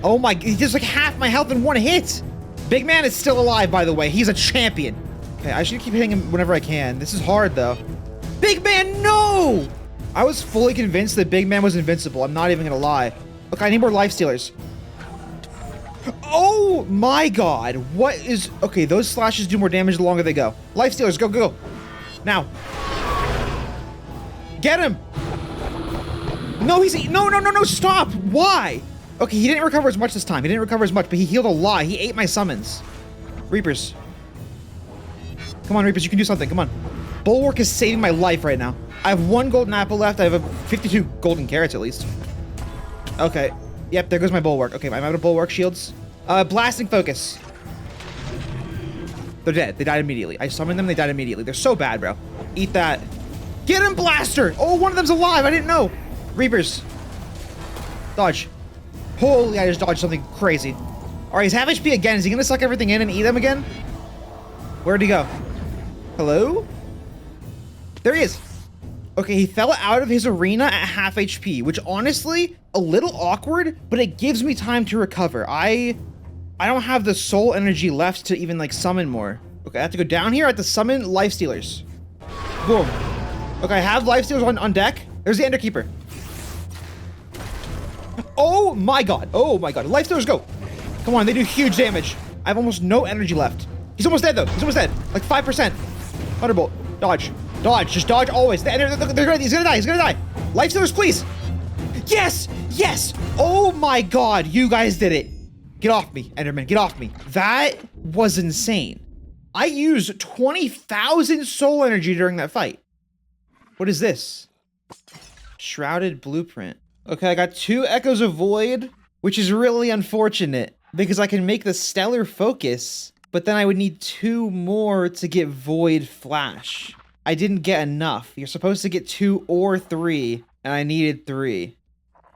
Oh my, he does like half my health in one hit. Big man is still alive, by the way. He's a champion. Okay, I should keep hitting him whenever I can. This is hard, though. Big man, no! I was fully convinced that Big man was invincible. I'm not even gonna lie. Okay, I need more Lifestealers. Oh my God. What is... Okay, those slashes do more damage the longer they go. Lifestealers, go, go, go. Now. Get him! No, he's... No, no, no, no, stop! Why? Okay, he didn't recover as much this time. He didn't recover as much, but he healed a lot. He ate my summons. Reapers. Come on, Reapers, you can do something. Come on. Bulwark is saving my life right now. I have 1 golden apple left. I have 52 golden carrots at least. Okay. Yep, there goes my Bulwark. Okay, I'm out of Bulwark shields. Blasting focus. They're dead. They died immediately. I summoned them, they died immediately. They're so bad, bro. Eat that. Get him, Blaster! Oh, one of them's alive. I didn't know. Reapers. Dodge. Holy, I just dodged something crazy. All right, he's half HP again. Is he gonna suck everything in and eat them again? Where'd he go? Hello? There he is. Okay, he fell out of his arena at half HP, which honestly, a little awkward, but it gives me time to recover. I don't have the soul energy left to even like summon more. Okay, I have to go down here. I have to summon Life Stealers. Boom. Okay, I have Life Stealers on deck. There's the Enderkeeper. Oh my god. Oh my god. Life Stealers, go. Come on, they do huge damage. I have almost no energy left. He's almost dead, though. He's almost dead. Like 5%. Thunderbolt. Dodge. Dodge. Just dodge always. He's gonna die. He's gonna die. Life Stealers, please. Yes. Yes. Oh my god. You guys did it. Get off me, Enderman. Get off me. That was insane. I used 20,000 soul energy during that fight. What is this? Shrouded Blueprint. Okay, I got 2 Echoes of Void, which is really unfortunate because I can make the Stellar Focus, but then I would need 2 more to get Void Flash. I didn't get enough. You're supposed to get 2 or 3, and I needed 3.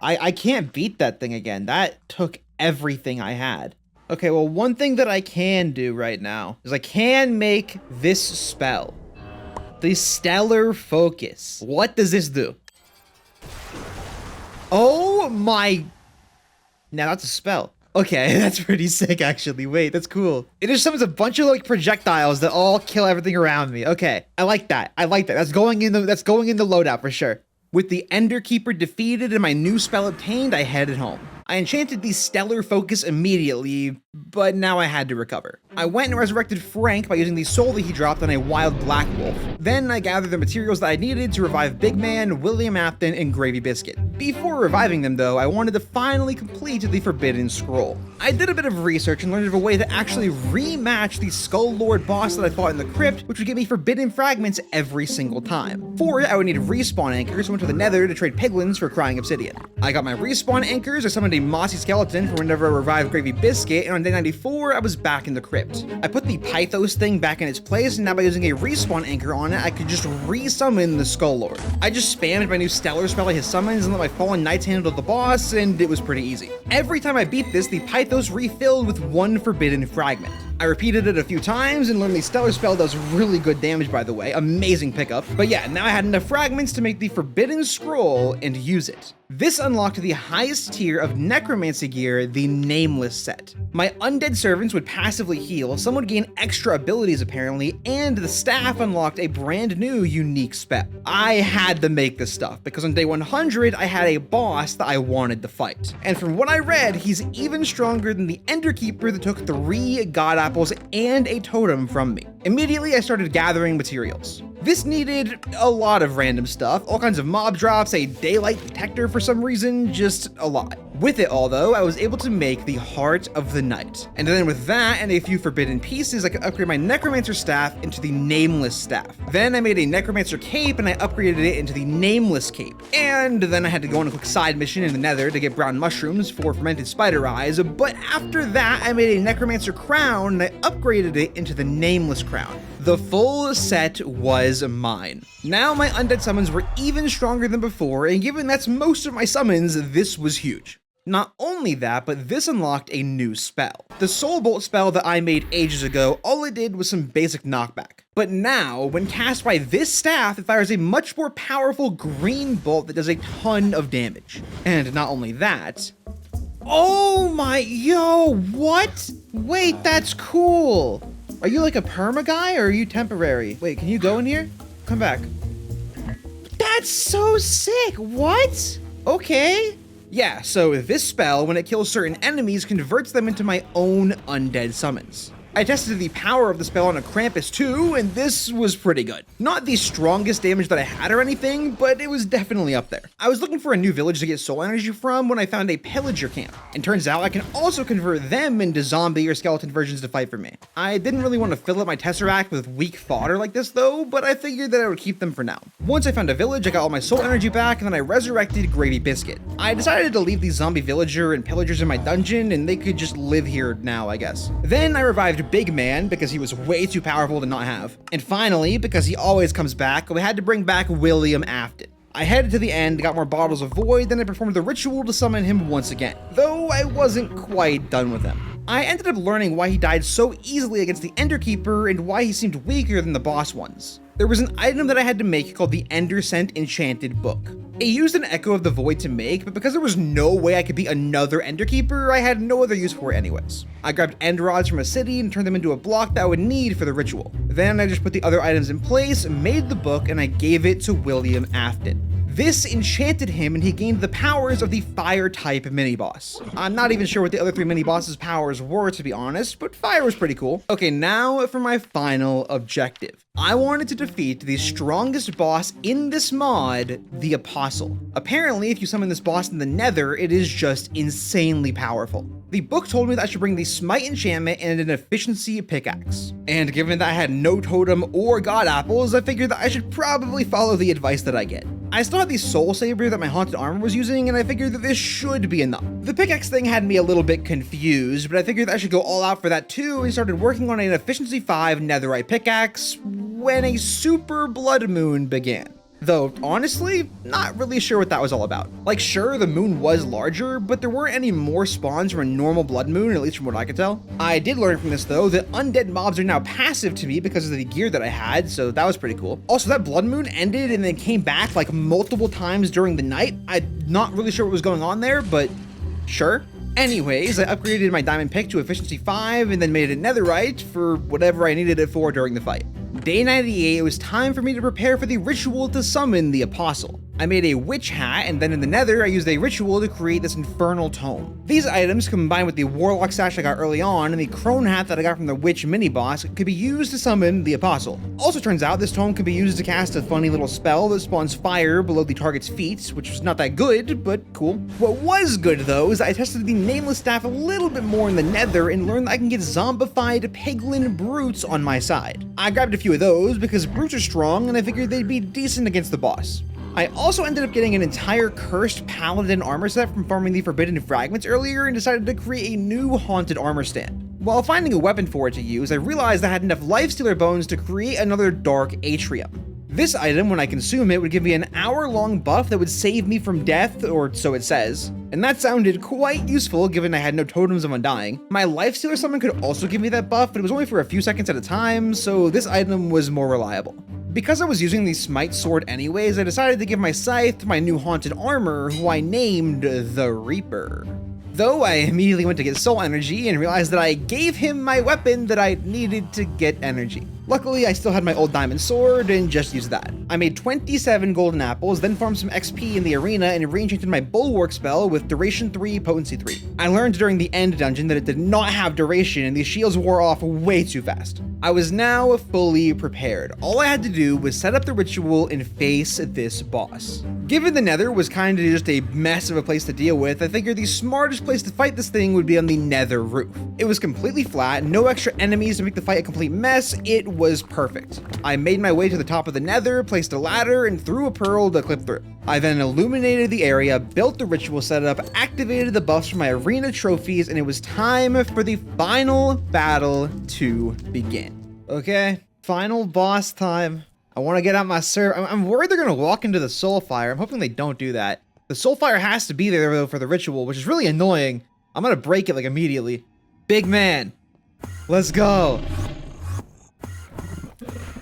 I can't beat that thing again. That took everything I had. Okay, well, one thing that I can do right now is I can make this spell. The Stellar Focus. What does this do? Oh my... Now that's a spell. Okay, that's pretty sick, actually. Wait, that's cool. It just summons a bunch of like projectiles that all kill everything around me. Okay, I like that. I like that. That's going in the loadout for sure. With the Enderkeeper defeated and my new spell obtained, I headed home. I enchanted the Stellar Focus immediately, but now I had to recover. I went and resurrected Frank by using the soul that he dropped on a wild black wolf. Then I gathered the materials that I needed to revive Big Man, William Afton, and Gravy Biscuit. Before reviving them though, I wanted to finally complete the Forbidden Scroll. I did a bit of research and learned of a way to actually rematch the Skull Lord boss that I fought in the crypt, which would give me forbidden fragments every single time. For it, I would need respawn anchors, so I went to the Nether to trade piglins for crying obsidian. I got my respawn anchors, I summoned a mossy skeleton for whenever I revived Gravy Biscuit, and on day 94, I was back in the crypt. I put the Pythos thing back in its place, and now by using a respawn anchor on it, I could just re-summon the Skull Lord. I just spammed my new Stellar spell at his summons and let my Fallen Knights handle the boss, and it was pretty easy. Every time I beat this, the Pythos refilled with 1 forbidden fragment. I repeated it a few times and learned the Stellar spell does really good damage, by the way. Amazing pickup. But yeah, now I had enough fragments to make the Forbidden Scroll and use it. This unlocked the highest tier of necromancy gear, the Nameless set. My undead servants would passively heal, some would gain extra abilities apparently, and the staff unlocked a brand new unique spell. I had to make this stuff because on day 100 I had a boss that I wanted to fight. And from what I read, he's even stronger than the Enderkeeper that took 3 god apples and a totem from me. Immediately I started gathering materials. This needed a lot of random stuff, all kinds of mob drops, a daylight detector for some reason, just a lot. With it all though, I was able to make the Heart of the Night. And then with that and a few forbidden pieces, I could upgrade my Necromancer staff into the Nameless staff. Then I made a Necromancer cape and I upgraded it into the Nameless cape. And then I had to go on a quick side mission in the Nether to get brown mushrooms for fermented spider eyes, but after that I made a Necromancer crown and I upgraded it into the Nameless crown. The full set was mine. Now my undead summons were even stronger than before, and given that's most of my summons, this was huge. Not only that, but this unlocked a new spell. The Soul Bolt spell that I made ages ago, all it did was some basic knockback. But now, when cast by this staff, it fires a much more powerful green bolt that does a ton of damage. And not only that, oh my, yo, what? Wait, that's cool. Are you like a perma guy or are you temporary? Wait, can you go in here? Come back. That's so sick. What? Okay. Yeah, so this spell, when it kills certain enemies, converts them into my own undead summons. I tested the power of the spell on a Krampus too, and this was pretty good. Not the strongest damage that I had or anything, but it was definitely up there. I was looking for a new village to get soul energy from when I found a pillager camp, and turns out I can also convert them into zombie or skeleton versions to fight for me. I didn't really want to fill up my tesseract with weak fodder like this though, but I figured that I would keep them for now. Once I found a village, I got all my soul energy back, and then I resurrected Gravy Biscuit. I decided to leave these zombie villager and pillagers in my dungeon, and they could just live here now, I guess. Then I revived Big Man because he was way too powerful to not have. And finally, because he always comes back, we had to bring back William Afton. I headed to the end, got more bottles of void, then I performed the ritual to summon him once again, though I wasn't quite done with him. I ended up learning why he died so easily against the Enderkeeper and why he seemed weaker than the boss ones. There was an item that I had to make called the Ender Scent Enchanted Book. It used an Echo of the Void to make, but because there was no way I could beat another Enderkeeper, I had no other use for it anyways. I grabbed End Rods from a city and turned them into a block that I would need for the ritual. Then I just put the other items in place, made the book, and I gave it to William Afton. This enchanted him and he gained the powers of the fire type mini-boss. I'm not even sure what the other 3 mini-bosses' powers were, to be honest, but fire was pretty cool. Okay, now for my final objective. I wanted to defeat the strongest boss in this mod, the Apostle. Apparently, if you summon this boss in the Nether, it is just insanely powerful. The book told me that I should bring the Smite enchantment and an efficiency pickaxe. And given that I had no totem or god apples, I figured that I should probably follow the advice that I get. I still had the soul saber that my haunted armor was using, and I figured that this should be enough. The pickaxe thing had me a little bit confused, but I figured that I should go all out for that too, and started working on an efficiency 5 netherite pickaxe when a super blood moon began. Though, honestly, not really sure what that was all about. Like, sure, the moon was larger, but there weren't any more spawns from a normal blood moon, at least from what I could tell. I did learn from this, though, that undead mobs are now passive to me because of the gear that I had, so that was pretty cool. Also, that blood moon ended and then came back like multiple times during the night. I'm not really sure what was going on there, but sure. Anyways, I upgraded my diamond pick to efficiency 5 and then made it netherite for whatever I needed it for during the fight. Day 98, it was time for me to prepare for the ritual to summon the Apostle. I made a witch hat, and then in the nether, I used a ritual to create this infernal tome. These items, combined with the warlock sash I got early on and the crone hat that I got from the witch mini-boss, could be used to summon the Apostle. Also turns out this tome could be used to cast a funny little spell that spawns fire below the target's feet, which was not that good, but cool. What was good though is that I tested the nameless staff a little bit more in the nether and learned that I can get zombified piglin brutes on my side. I grabbed a few of those because brutes are strong and I figured they'd be decent against the boss. I also ended up getting an entire cursed paladin armor set from farming the forbidden fragments earlier and decided to create a new haunted armor stand. While finding a weapon for it to use, I realized I had enough lifestealer bones to create another dark atrium. This item, when I consume it, would give me an hour-long buff that would save me from death, or so it says. And that sounded quite useful given I had no totems of undying. My lifestealer summon could also give me that buff, but it was only for a few seconds at a time, so this item was more reliable. Because I was using the Smite sword anyways, I decided to give my scythe to my new haunted armor, who I named the Reaper. Though I immediately went to get soul energy and realized that I gave him my weapon that I needed to get energy. Luckily, I still had my old diamond sword and just used that. I made 27 golden apples, then farmed some XP in the arena and re-enchanted my bulwark spell with duration 3, potency 3. I learned during the end dungeon that it did not have duration and these shields wore off way too fast. I was now fully prepared. All I had to do was set up the ritual and face this boss. Given the nether was kind of just a mess of a place to deal with, I figured the smartest place to fight this thing would be on the nether roof. It was completely flat, no extra enemies to make the fight a complete mess. It was perfect. I made my way to the top of the nether, placed a ladder, and threw a pearl to clip through. I then illuminated the area, built the ritual setup, activated the buffs from my arena trophies, and it was time for the final battle to begin. Okay, final boss time. I want to get out my server. I'm worried they're going to walk into the soul fire. I'm hoping they don't do that. The soul fire has to be there though for the ritual, which is really annoying. I'm going to break it like immediately. Big man, let's go.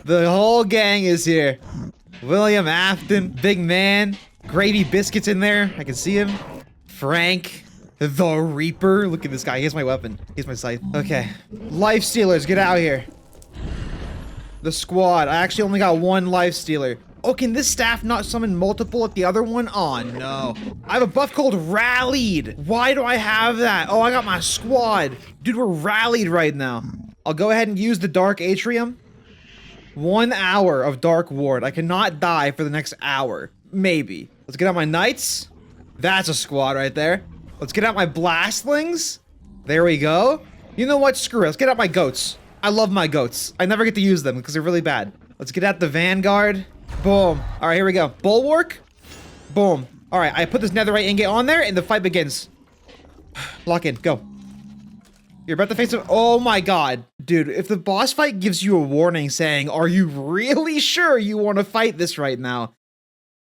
The whole gang is here. William Afton, big man, Gravy Biscuits in there. I can see him. Frank, the Reaper. Look at this guy. He has my weapon. He has my scythe. Okay. Life stealers, get out here. The squad. I actually only got one life stealer. Oh, can this staff not summon multiple at the other one? Oh, no. I have a buff called Rallied. Why do I have that? Oh, I got my squad. Dude, we're rallied right now. I'll go ahead and use the Dark Atrium. 1 hour of Dark Ward. I cannot die for the next hour. Maybe. Let's get out my knights. That's a squad right there. Let's get out my blastlings. There we go. You know what? Screw it. Let's get out my goats. I love my goats. I never get to use them because they're really bad. Let's get out the vanguard. Boom. All right, here we go. Bulwark. Boom. All right, I put this netherite ingot on there and the fight begins. Lock in. Go. You're about to face him. Oh my god. Dude, if the boss fight gives you a warning saying, are you really sure you want to fight this right now?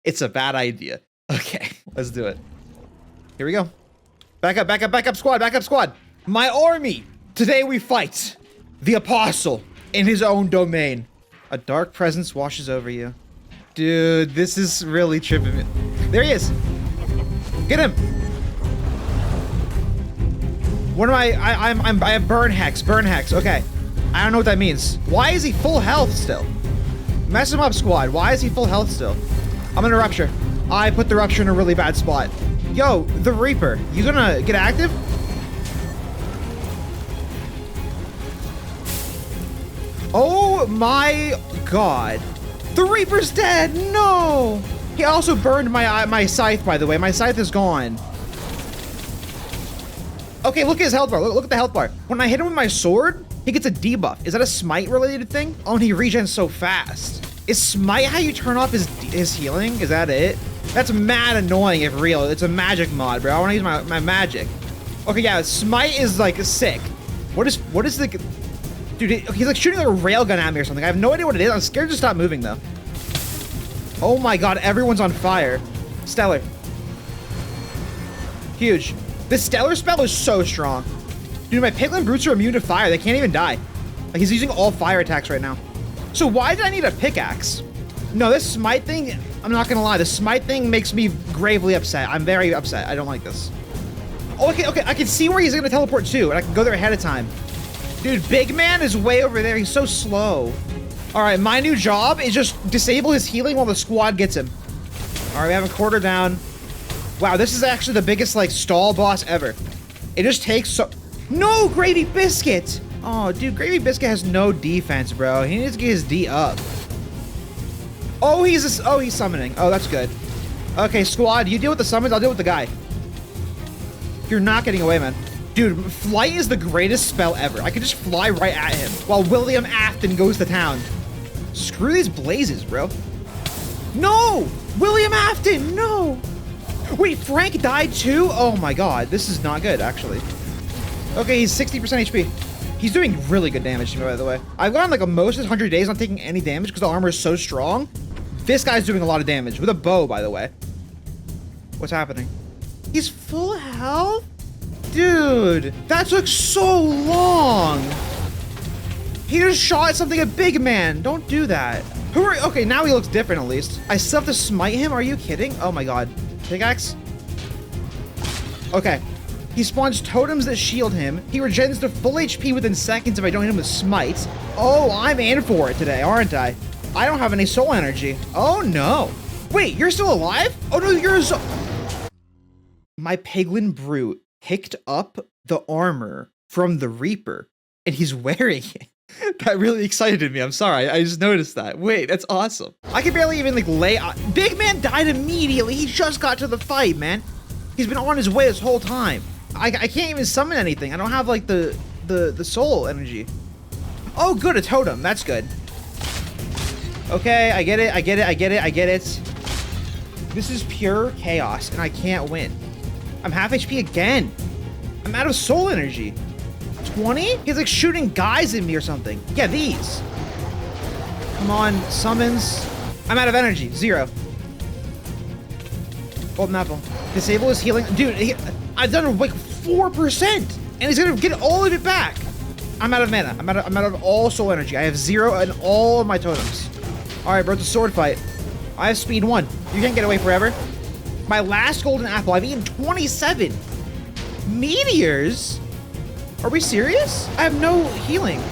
It's a bad idea. Okay, let's do it. Here we go. Back up, back up, back up, squad, back up, squad. My army. Today we fight the Apostle in his own domain. A dark presence washes over you. Dude, this is really tripping me. There he is. Get him. What am I have burn hex, okay. I don't know what that means. Why is he full health still? Mess him up, squad. Why is he full health still? I'm gonna rupture. I put the rupture in a really bad spot. Yo, the Reaper, you gonna get active? Oh my God. The Reaper's dead, no! He also burned my scythe, by the way. My scythe is gone. Okay, look at his health bar. Look at the health bar. When I hit him with my sword, he gets a debuff. Is that a smite related thing? Oh, and he regens so fast. Is smite how you turn off his healing? Is that it? That's mad annoying if real. It's a magic mod, bro. I want to use my magic. Okay, yeah, smite is like sick. What is the... Dude, he's like shooting like a railgun at me or something. I have no idea what it is. I'm scared to stop moving though. Oh my God, everyone's on fire. Stellar. Huge. This Stellar spell is so strong. Dude, my Piglin Brutes are immune to fire. They can't even die. Like, he's using all fire attacks right now. So why did I need a pickaxe? No, this smite thing, I'm not gonna lie. The smite thing makes me gravely upset. I'm very upset. I don't like this. Oh, okay, I can see where he's gonna teleport to, and I can go there ahead of time. Dude, Big Man is way over there. He's so slow. All right, my new job is just disable his healing while the squad gets him. All right, we have a quarter down. Wow, this is actually the biggest, like, stall boss ever. It just takes so... No, Gravy Biscuit! Oh, dude, Gravy Biscuit has no defense, bro. He needs to get his D up. Oh, he's summoning. Oh, that's good. Okay, squad, you deal with the summons, I'll deal with the guy. You're not getting away, man. Dude, flight is the greatest spell ever. I can just fly right at him while William Afton goes to town. Screw these blazes, bro. No! William Afton, no! Wait, Frank died too? Oh my God, this is not good, actually. Okay, he's 60% HP. He's doing really good damage to me, by the way. I've gone like most of 100 days not taking any damage because the armor is so strong. This guy's doing a lot of damage with a bow, by the way. What's happening? He's full health? Dude, that took so long. He just shot something at Big Man. Don't do that. Okay, now he looks different at least. I still have to smite him? Are you kidding? Oh my God. Pickaxe? Okay. He spawns totems that shield him. He regens to full HP within seconds if I don't hit him with smites. Oh, I'm in for it today, aren't I? I don't have any soul energy. Oh no. Wait, you're still alive? Oh no, you're so... My Piglin Brute picked up the armor from the Reaper and he's wearing it. That really excited me. I'm sorry. I just noticed that. Wait, that's awesome. I can barely even like lay out. Big Man died immediately. He just got to the fight, man. He's been on his way this whole time. I can't even summon anything. I don't have like the soul energy. Oh, good, a totem. That's good. Okay, I get it. This is pure chaos and I can't win. I'm half HP again. I'm out of soul energy. 20? He's like shooting guys at me or something. Yeah, these. Come on, summons. I'm out of energy. 0. Golden apple. Disable his healing. Dude, I've done like 4%. And he's gonna get all of it back. I'm out of mana. I'm out of all soul energy. I have 0 in all of my totems. Alright, bro, it's a sword fight. I have speed 1. You can't get away forever. My last golden apple. I've eaten 27. Meteors? Are we serious? I have no healing.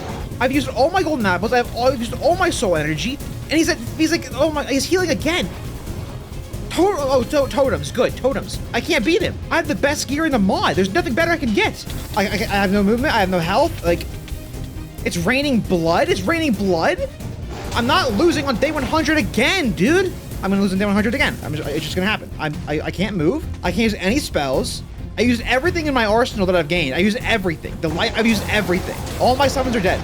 I've used all my golden apples. I've used all my soul energy. And he's like, oh my, he's healing again. Totems, good, totems. I can't beat him. I have the best gear in the mod. There's nothing better I can get. I have no movement. I have no health. Like, it's raining blood. It's raining blood. I'm not losing on day 100 again, dude. I'm gonna lose on day 100 again. It's just gonna happen. I can't move. I can't use any spells. I used everything in my arsenal that I've gained. I used everything. I've used everything. All my summons are dead.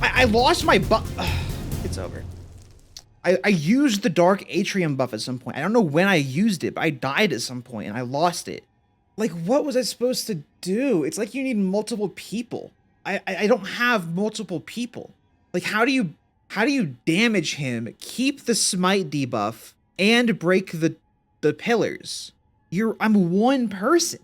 I lost my buff. It's over. I used the Dark Atrium buff at some point. I don't know when I used it, but I died at some point and I lost it. Like, what was I supposed to do? It's like you need multiple people. I don't have multiple people. Like, how do you damage him, keep the smite debuff, and break the pillars? I'm one person.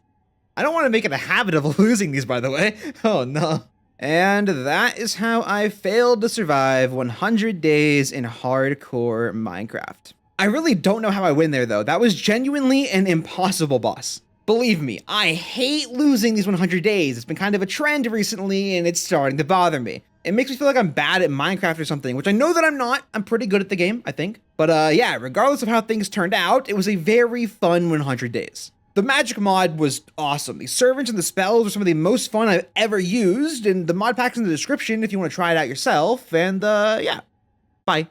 I don't want to make it a habit of losing these, by the way. Oh no. And that is how I failed to survive 100 days in hardcore Minecraft. I really don't know how I win there though. That was genuinely an impossible boss. Believe me, I hate losing these 100 days. It's been kind of a trend recently and it's starting to bother me. It makes me feel like I'm bad at Minecraft or something, which I know that I'm not. I'm pretty good at the game, I think. But yeah, regardless of how things turned out, it was a very fun 100 days. The magic mod was awesome. The servants and the spells were some of the most fun I've ever used, and the mod pack's in the description if you want to try it out yourself. And yeah, bye.